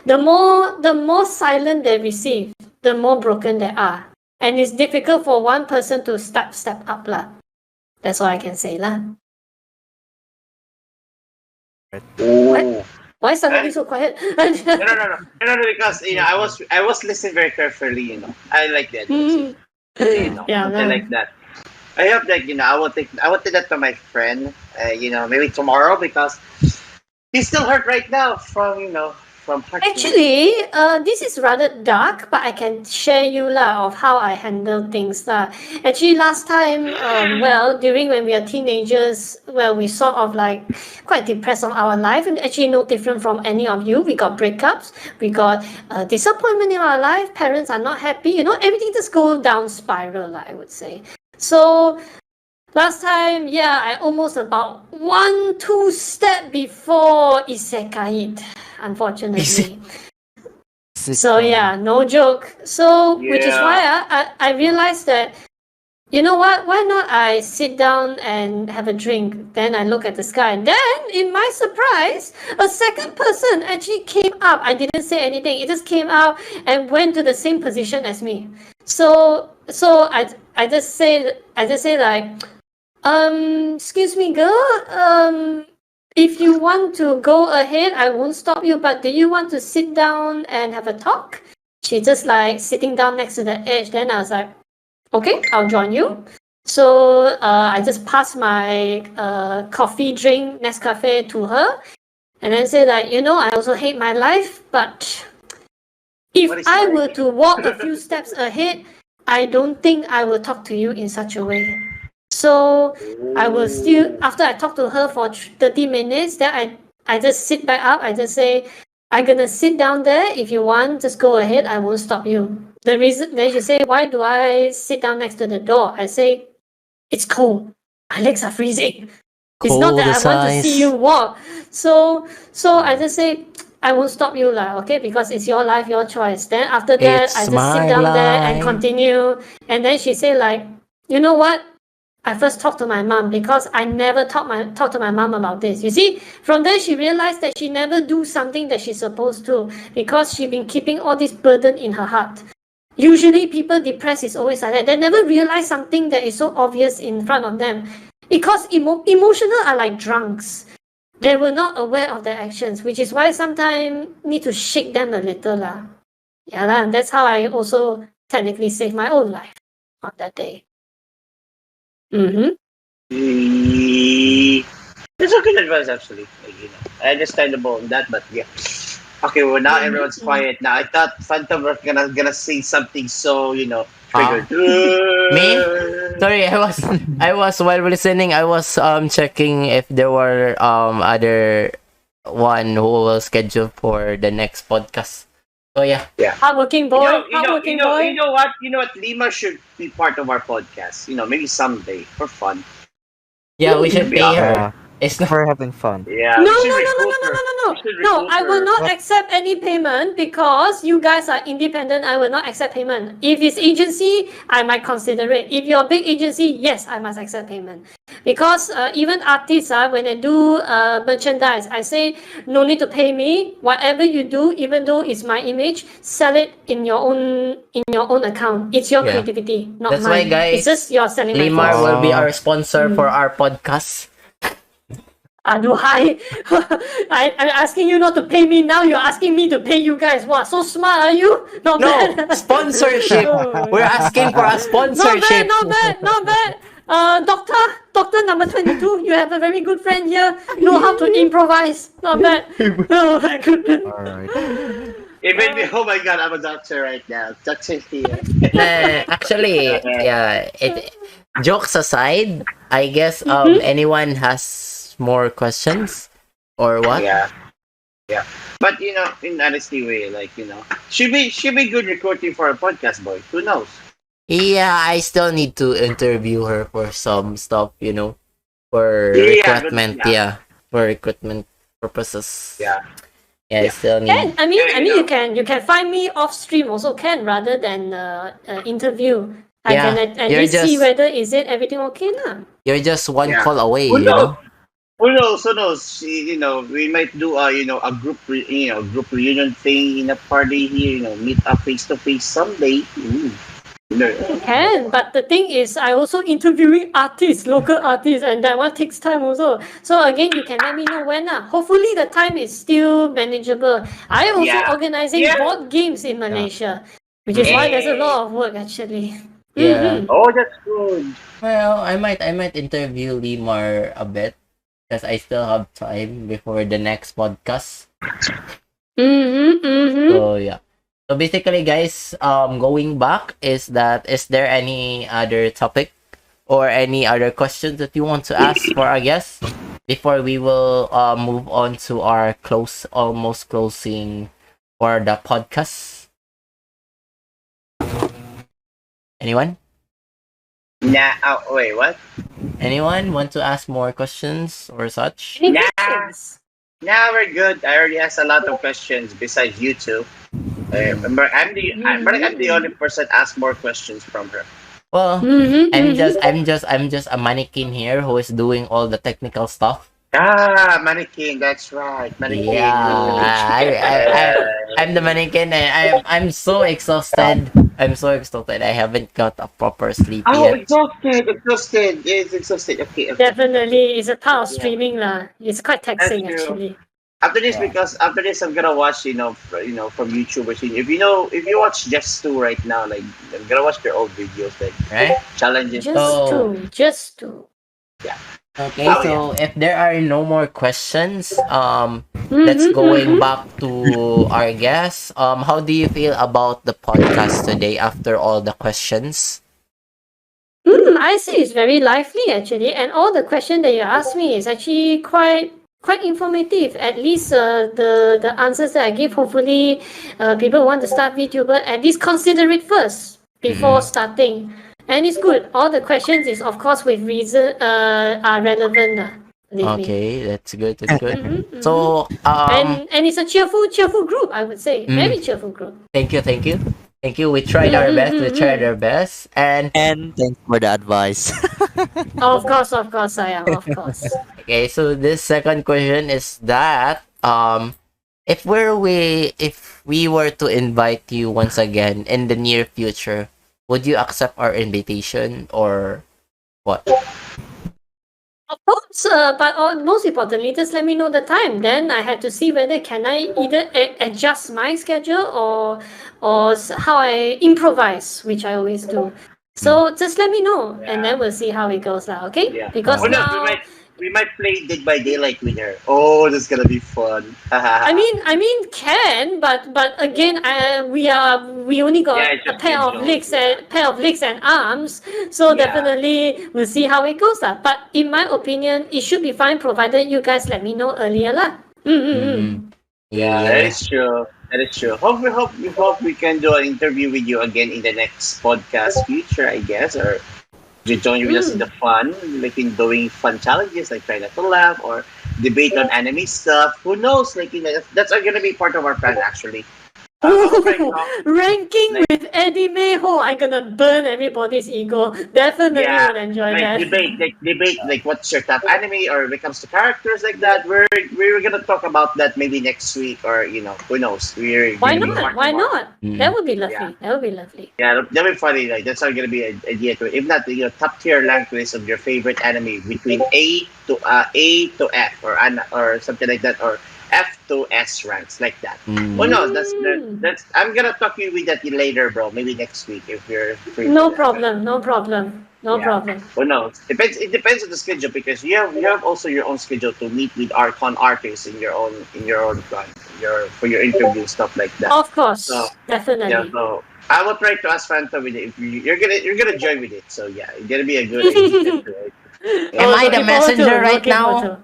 The more silent they receive, the more broken they are, and it's difficult for one person to step up lah. That's all I can say lah. Oh. Why suddenly so quiet? No, because I was listening very carefully. I like that. Yeah, I like that. I hope that I will take that to my friend. Maybe tomorrow because he's still hurt right now from heart. Actually, this is rather dark, but I can share you lah of how I handle things lah. Actually, last time, during when we are teenagers, we sort of like quite depressed on our life, and actually no different from any of you. We got breakups, we got disappointment in our life. Parents are not happy. Everything just go down spiral lah, I would say. So last time, I almost about 1-2 step before isekai, unfortunately. So no joke. So which is why I realized that, you know what? Why not I sit down and have a drink? Then I look at the sky, and then in my surprise, a second person actually came up. I didn't say anything. It just came out and went to the same position as me. So I just say like, excuse me, girl. If you want to go ahead, I won't stop you. But do you want to sit down and have a talk? She just like sitting down next to the edge. Then I was like, okay, I'll join you. So I just passed my coffee drink, Nescafe, to her. And then say like, I also hate my life. But if I were to walk a few steps ahead, I don't think I will talk to you in such a way. So I will still, after I talk to her for 30 minutes, then I just sit back up. I just say, I'm going to sit down there. If you want, just go ahead. I won't stop you. The reason, then she say, why do I sit down next to the door? I say, it's cold. My legs are freezing. It's not that I want to see you walk. So I just say, I won't stop you lah, okay? Because it's your life, your choice. Then after that, It's I just sit my down there and life. continue. And then she say like, you know what? I first talked to my mom because I never talked to my mom about this. You see, from there she realized that she never do something that she's supposed to because she been keeping all this burden in her heart. Usually people depressed is always like that. They never realize something that is so obvious in front of them. Because emotional are like drunks. They were not aware of their actions, which is why sometimes need to shake them a little lah. Yeah lah, that's how I also technically saved my own life on that day. Mm-hmm. It's a good advice, actually. Like, I understandable on that, but yeah. Okay, well now everyone's quiet. Now I thought Phantom was gonna say something so triggered. Me? Sorry, I was while listening. I was checking if there were other one who will schedule for the next podcast. So yeah. Hardworking boy. You know what? Lima should be part of our podcast. Maybe someday for fun. Yeah, we should pay her. Yeah. It's not. We're having fun. Yeah. No, we should no, no, no, recruit no, no, her. no, no, We should no. recruit I will her. not accept any payment because you guys are independent. I will not accept payment. If it's agency, I might consider it. If you're a big agency, yes, I must accept payment. Because even artists, when they do merchandise, I say no need to pay me. Whatever you do, even though it's my image, sell it in your own account. It's your Yeah. creativity, not That's mine. why, guys, It's just you're selling my Limar things. will be our sponsor for our podcast. Aduhai, I'm asking you not to pay me now. You're asking me to pay you guys. Wow, so smart are you? Not No, bad. sponsorship. We're asking for a Not bad, sponsorship. not bad, not bad. Doctor number 22, you have a very good friend here. Know how to improvise. Not bad. Oh my goodness. Alright. Even me, oh my god, I'm a doctor right now. Doctor here. Actually, yeah. Jokes aside, I guess anyone has more questions or what? Yeah. But in honesty way, should be good recruiting for a podcast, boy. Who knows? Yeah, I still need to interview her for some stuff, for Yeah, recruitment. but- Yeah, for recruitment purposes. Yeah. I still need. Can I mean Yeah, you can find me off stream also can rather than interview. I Yeah, can at you're least see just- whether is it everything okay now. You're just one Yeah. call away, Who you know. knows? Who knows? We might do a group group reunion thing in a party here. Meet up face to face someday. Ooh. Can, but the thing is, I also interviewing artists, local artists, and that one takes time also. So again, you can let me know when. Hopefully, the time is still manageable. I also Yeah. organizing Yeah. board games in Malaysia, which is why there's a lot of work actually. Yeah. Mhm. Oh, that's good. Well, I might interview Limar a bit because I still have time before the next podcast. So yeah. So basically, guys, going back is there any other topic or any other questions that you want to ask for our guests before we will move on to our almost closing for the podcast? Anyone? Nah. Oh, wait. What? Anyone want to ask more questions or such? Any Yeah. questions? Nah, we're good. I already asked a lot of questions besides you two. But I'm the only person asked more questions from her. Well, Mhm, I'm mhm. just a mannequin here who is doing all the technical stuff. Ah, mannequin. That's right. Mannequin. Yeah, I'm the mannequin and I'm so exhausted. I'm so exhausted. I haven't got a proper sleep Oh, yet. exhausted. It's exhausted. Okay. Definitely, it's a part of Yeah. streaming lah. It's quite taxing That's true. actually. After this, I'm gonna watch, from YouTubers. If you watch Just Two right now, like I'm gonna watch their old videos, like Right? challenges. Just to. Okay, Oh, so if there are no more questions, let's going back to our guests. How do you feel about the podcast today after all the questions? I see it's very lively actually, and all the question that you asked me is actually quite informative. At least the answers that I give, hopefully, people want to start VTuber at least consider it first before starting, and it's good. All the questions is of course with reason are relevant. believe me. Okay, that's good. That's good. Mm-hmm. So, And it's a cheerful group, I would say. mm, Very cheerful group. thank you, thank you, thank you. We tried our best. We tried Mm-hmm. our best, and And thanks for the advice. Of course, I am. Of course. okay. So this second question is that if we were to invite you once again in the near future, would you accept our invitation or what? Of course, but most importantly, just let me know the time. Then I have to see whether can I either adjust my schedule or how I improvise, which I always do. So just let me know, and then we'll see how it goes now. Okay? Yeah. Because Who knows? now, We might play Dead by Daylight with her. Oh, this is gonna be fun. I mean, can, but again, we only got Yeah, it's a just pair of schedule, legs yeah. and pair of legs and arms, so Yeah. definitely we'll see how it goes lah. But in my opinion, it should be fine provided you guys let me know earlier lah. Mm-hmm. Yeah, Yeah. that is true. That is true. We hope we can do an interview with you again in the next podcast future, I guess, or you join with us in the fun, like in doing fun challenges, like try not to laugh or debate on anime stuff. Who knows? Like, that's gonna be part of our plan actually. Right now, Ranking like, with anime, oh, I'm gonna burn everybody's ego. Definitely yeah, would enjoy that. debate, like what's your top anime, or when it comes to characters like that. We're gonna talk about that maybe next week, or who knows? We're Why gonna be not? part Why of our- not? Mm. That would be lovely. Yeah. That would be lovely. Yeah, that'll be funny. Like that's not gonna be an idea to, if not, top tier rank list of your favorite anime between A to F, or something like that, or F to S ranks like that. Mm. Well, no, that's I'm gonna talk you with that later, bro. Maybe next week if you're free. No for that. problem. No problem. No Yeah. problem. Well, no, it depends on the schedule, because you have also your own schedule to meet with our con artists in your own con, for your interview stuff like that. Of course, So, definitely. Yeah, so I will try to ask Fanta with it if you're gonna join with it. So yeah, it's gonna be a good idea. Am I the Looking forward to, messenger right looking forward now? to.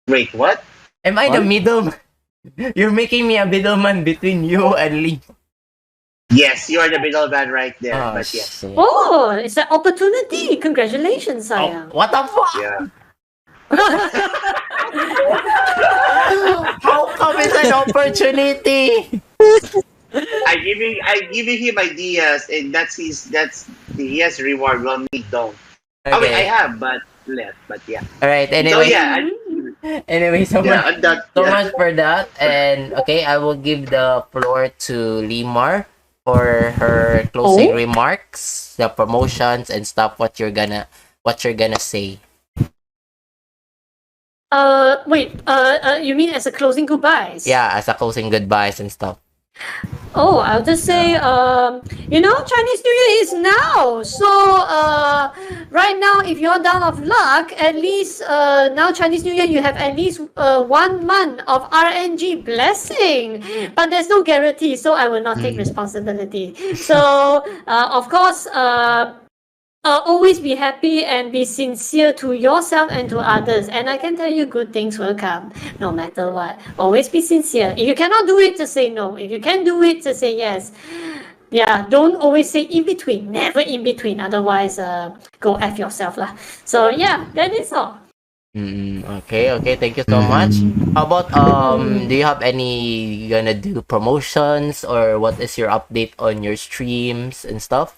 Wait, what? Am I the What? middle? You're making me a middleman between you and Lee. Yes, you are the middleman right there. Oh, but yeah, shit. Oh, it's an opportunity. Congratulations, Oh, Saya. what the fuck? yeah. How come it's an opportunity? I giving him ideas, and he has reward. Well, me don't. I mean, I Okay. have, but less. But yeah. Alright, So anyway. yeah, Anyway, so yeah, much, on that. so Yeah. much for that. And okay, I will give the floor to Limar for her closing Oh? remarks, the promotions and stuff. What you're gonna say? Wait. You mean as a closing goodbyes? Yeah, as a closing goodbyes and stuff. Oh, I'll just say, Chinese New Year is now. So, right now, if you're down of luck, at least now Chinese New Year, you have at least 1 month of RNG blessing. But there's no guarantee, so I will not take responsibility. So, of course, always be happy and be sincere to yourself and to others. And I can tell you good things will come no matter what. Always be sincere. If you cannot do it, just say no. If you can do it, just say yes. Yeah, don't always say in between. Never in between. Otherwise, go F yourself lah. So yeah, that is all. Okay, thank you so much. How about do you have any gonna do promotions, or what is your update on your streams and stuff?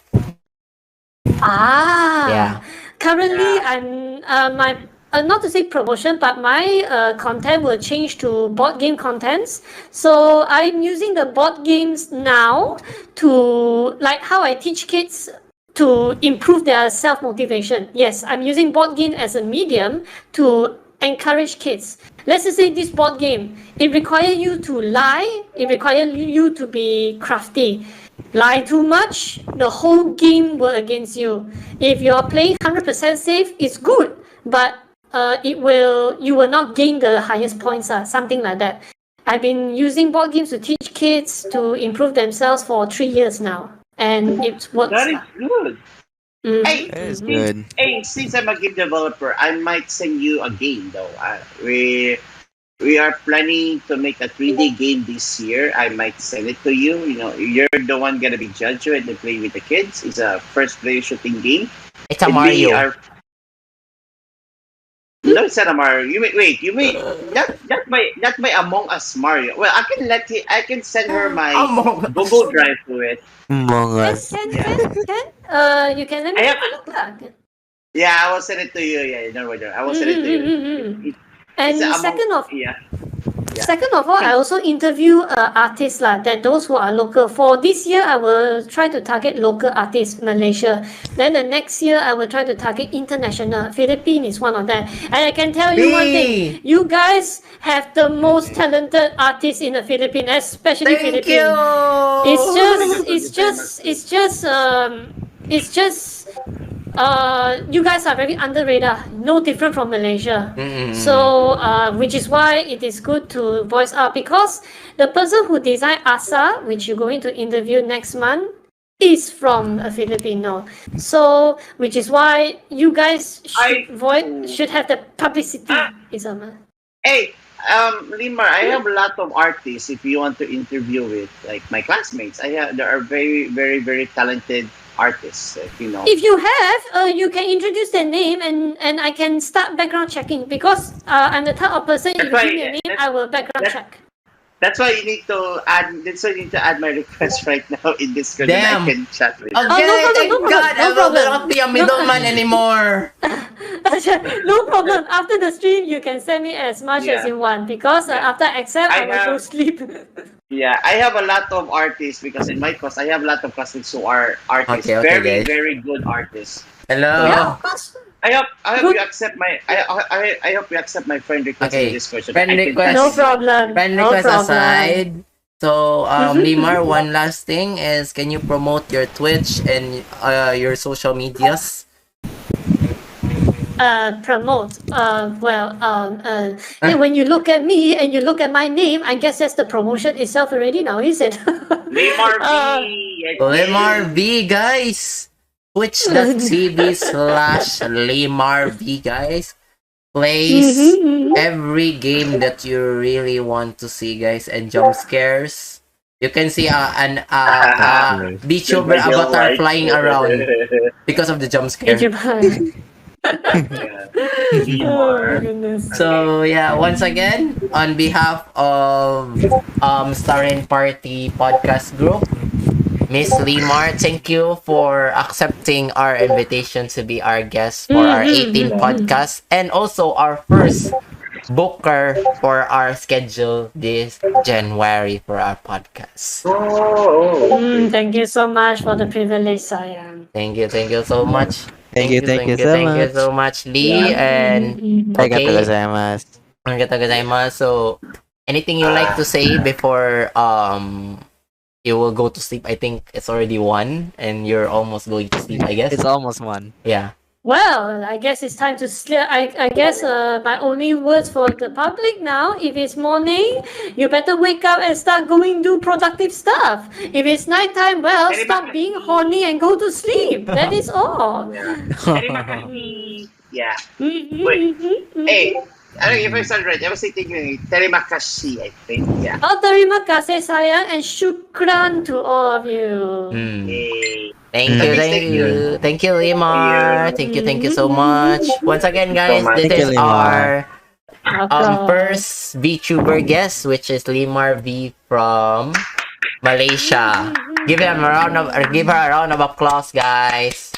Yeah. Currently, I'm my not to say promotion, but my content will change to board game contents. So I'm using the board games now to, like how I teach kids to improve their self motivation. Yes, I'm using board game as a medium to encourage kids. Let's just say this board game, it requires you to lie. It requires you to be crafty. Lie too much, the whole game will against you. If you're playing 100% safe, it's good, but you will not gain the highest points, something like that. I've been using board games to teach kids to improve themselves for 3 years now, and it works. That is good. Hey, That is since, good. hey, since I'm a game developer, I might send you a game though. We are planning to make a 3D game this year. I might send it to you. You're the one gonna be judge it and play with the kids. It's a first player shooting game. It's a And Mario. No, it's not a Mario. You may not my Among Us Mario. Well, I can send her my Among Us. Google Drive to it. Among Can, Us. can, Yeah. you can let I me have have a look. Lah. yeah, I will send it to you. Yeah, no worry. I will send it to you. It's And a Among Yeah. Yeah. Second of all, I also interview artists lah, that those who are local. For this year, I will try to target local artists, Malaysia. Then the next year, I will try to target international. Philippines is one of them. And I can tell you one Me. thing: you guys have the most talented artists in the Philippines, especially Thank Philippines. you. It's just you guys are very under radar, no different from Malaysia. So which is why it is good to voice out, because the person who designed Asa, which you're going to interview next month, is from a Filipino. So which is why you guys should have the publicity. Isama. Hey, Limar, I have a lot of artists. If you want to interview with, like my classmates, there are very, very, very talented artists. If you know. If you have, you can introduce their name, and I can start background checking, because I'm the type of person, if you That's give me a why- name, that's- I will background check. That's why you need to add. That's why you need to add my request right now in Discord, and Damn. I can chat with. Okay, no problem, thank no problem, God. no I will problem. not be a middleman anymore. No problem. After the stream, you can send me as much as Yeah. you want, because Yeah. after I accept, I I will go have- sleep. Yeah, I have a lot of artists because in my course I have a lot of classmates who are artists, Okay, very, guys. very good artists. Hello. Yeah, of course. I hope Good. you accept my I hope you accept my friend request Okay, in this question. friend request. No problem. Friend no request problem. aside. So, Limar, one last thing is, can you promote your Twitch and your social medias? Promote. When you look at me and you look at my name, I guess that's the promotion itself already now, is it? Limar Uh, B. Limar V, guys. Twitch.tv/Limar V, guys. Plays every game that you really want to see, guys, and jump scares. You can see an VTuber avatar flying around because of the jump scare. Thank you, bye. Oh my Limar. goodness. So yeah, once again, on behalf of Starring Party Podcast Group, Miss Limar, thank you for accepting our invitation to be our guest for our 18 podcast, and also our first booker for our schedule this January for our podcast. Thank you so much for the privilege, sayang. Thank you so much. Thank you so much, Lee. And Arigatou okay, gozaimasu. arigatou gozaimasu. So, anything you like to say before you will go to sleep? I think it's already 1 and you're almost going to sleep, I guess. It's almost one. Yeah. Well, I guess it's time to sleep. I guess my only words for the public now, if it's morning, you better wake up and start going do productive stuff. If it's nighttime, well, stop being horny and go to sleep. That is all. Yeah. Wait. Hey, I don't know if I said right. I was thinking terimakashi, I think. Yeah. Oh, terima kasih, sayang, and shukran to all of you. Hey. Thank you. Thank you, Limar. Thank you so much. Once again, guys, much. this Thank you, is Limar. our first VTuber guest, which is Limar V from Malaysia. Give her a round of applause, guys.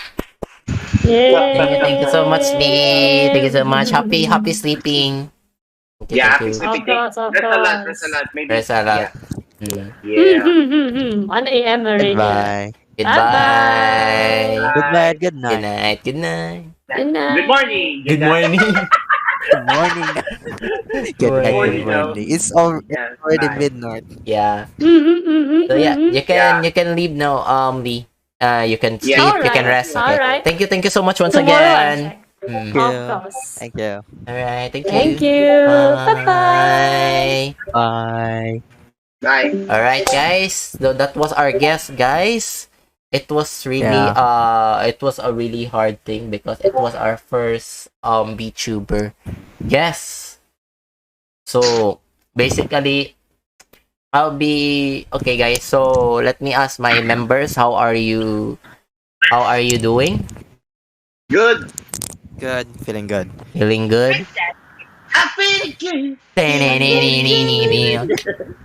Yay. Thank you so much, Lee. Thank you so much. Happy sleeping. Thank you, Yeah, thank you. sleeping. Of course. There's a lot. Maybe. There's a lot. Yeah. 1 a.m. already. Goodbye. Goodbye. Good night. Good Good night. night. Good night. Good night. Good morning. Good morning. Good morning. Good night. morning, Good morning. It's already Bye. midnight. Yeah. So yeah, you can leave now, Lee. You can sleep. Yeah. You can rest. Okay. Alright. Thank you so much once Tomorrow I'll again. check. Mm. Of course. Thank you. All right. Thank you. Thank you. Bye-bye. Bye. Bye. Bye. All right, guys. So that was our guest, guys. It was really it was a really hard thing because it was our first VTuber. Yes. So basically, I'll be okay, guys. So let me ask my members, how are you doing? Good. Good. Feeling good. Feeling good? Application.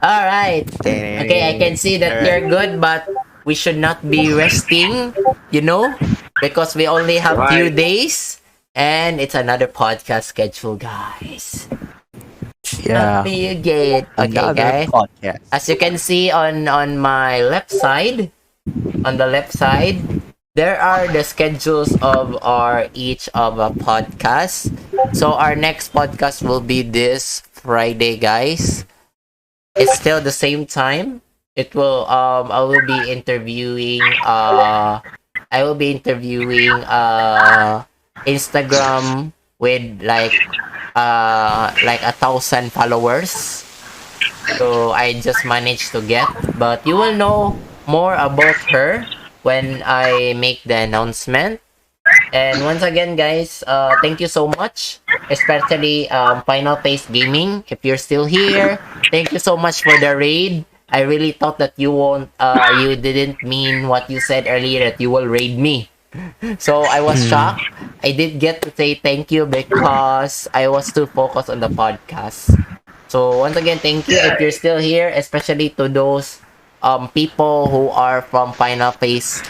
All right. Okay, I can see that Alright. you're good, but we should not be resting, you know, because we only have few Right. days and it's another podcast schedule, guys. Not Yeah. be good. Okay, Another guys. podcast. As you can see on my left side, there are the schedules of our each of a podcast. So our next podcast will be this Friday, guys. It's still the same time. It will I will be interviewing Instagram with like 1,000 followers. So I just managed to get, but you will know more about her when I make the announcement. And once again, guys, thank you so much, especially Final Face Gaming. If you're still here, thank you so much for the raid. I really thought that you didn't mean what you said earlier that you will raid me. So I was shocked. I did get to say thank you because I was too focused on the podcast. So once again, thank you if you're still here, especially to those people who are from Final Face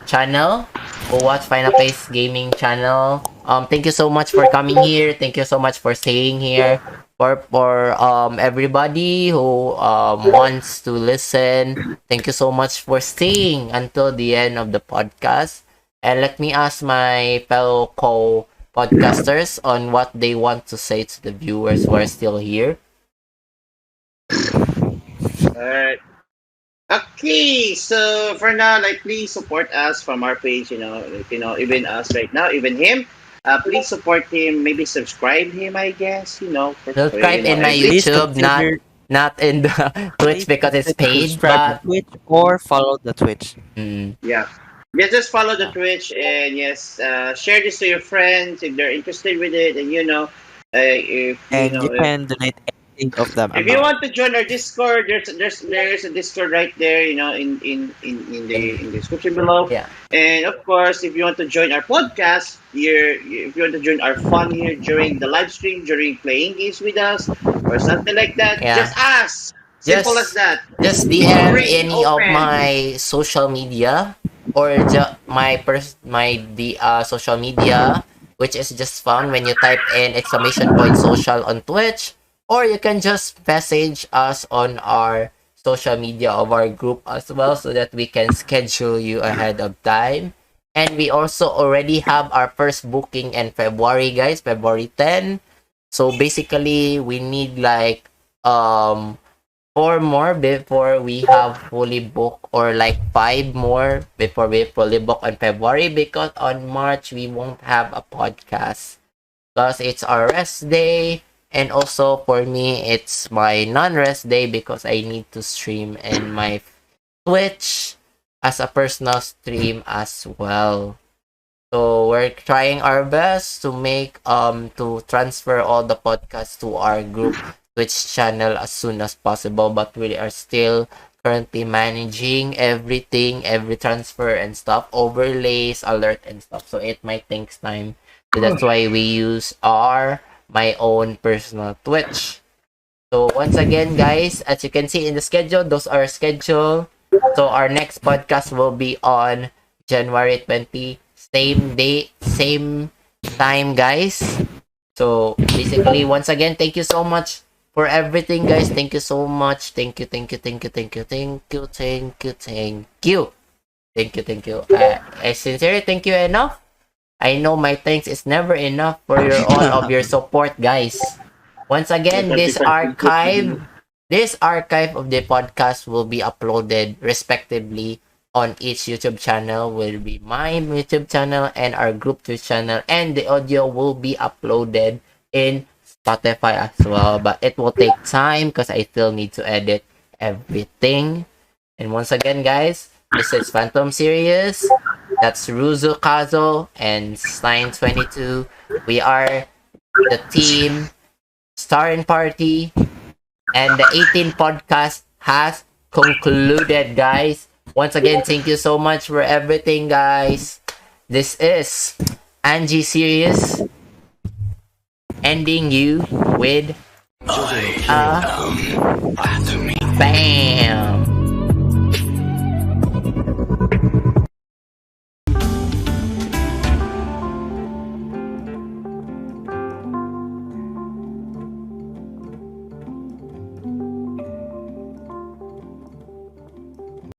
channel, who watch Final Face Gaming channel. Thank you so much for coming here. Thank you so much for staying here. For everybody who wants to listen, thank you so much for staying until the end of the podcast. And let me ask my fellow podcasters on what they want to say to the viewers who are still here. Alright. Okay, so for now, like, please support us from our page. Even us right now, even him. Please support him. Maybe subscribe him. I guess Subscribe in my and Please YouTube, consider not in the Twitch because it's paid. subscribe But to Twitch or follow the Twitch. yeah. Yeah, just follow the Twitch and yes, share this to your friends if they're interested with it. And if And you can donate anything of them if you amount. want to join our Discord, there's a Discord right there, in the description below. yeah, And of course, if you want to join our podcast, if you want to join our fun here during the live stream, during playing games with us, or something like that, Yeah. just ask. Simple as just that. just DM Free, any of open. my social media or social media, which is just found when you type in exclamation point social on Twitch, or you can just message us on our social media of our group as well so that we can schedule you ahead of time. And we also already have our first booking in February, guys, February 10. So basically we need like 4 more before we have fully booked, or like 5 more before we fully book on February, because on March we won't have a podcast because it's our rest day, and also for me it's my non-rest day because I need to stream in my Twitch as a personal stream as well. So we're trying our best to make to transfer all the podcasts to our group Twitch channel as soon as possible, but we are still currently managing everything, every transfer and stuff, overlays, alert and stuff. So it might take time. So that's why we use my own personal Twitch. So once again, guys, as you can see in the schedule, those are scheduled. So our next podcast will be on January 20, same day, same time, guys. So basically, once again, thank you so much for everything, guys. Thank you so much. Thank you, thank you, thank you, thank you, thank you, thank you, thank you. Thank you, thank you. I sincerely thank you enough. I know my thanks is never enough for all of your support, guys. Once again, this archive of the podcast will be uploaded respectively on each YouTube channel. Will be my YouTube channel and our group Twitch channel, and the audio will be uploaded in Spotify as well. But it will take time because I still need to edit everything. And once again, guys, this is Phantom Series. That's Ruzu Kazo and Stein22. We are the team Starring Party, and the 18 podcast has concluded, guys. Once again, thank you so much for everything, guys. This is Angie Series ending you with a bang.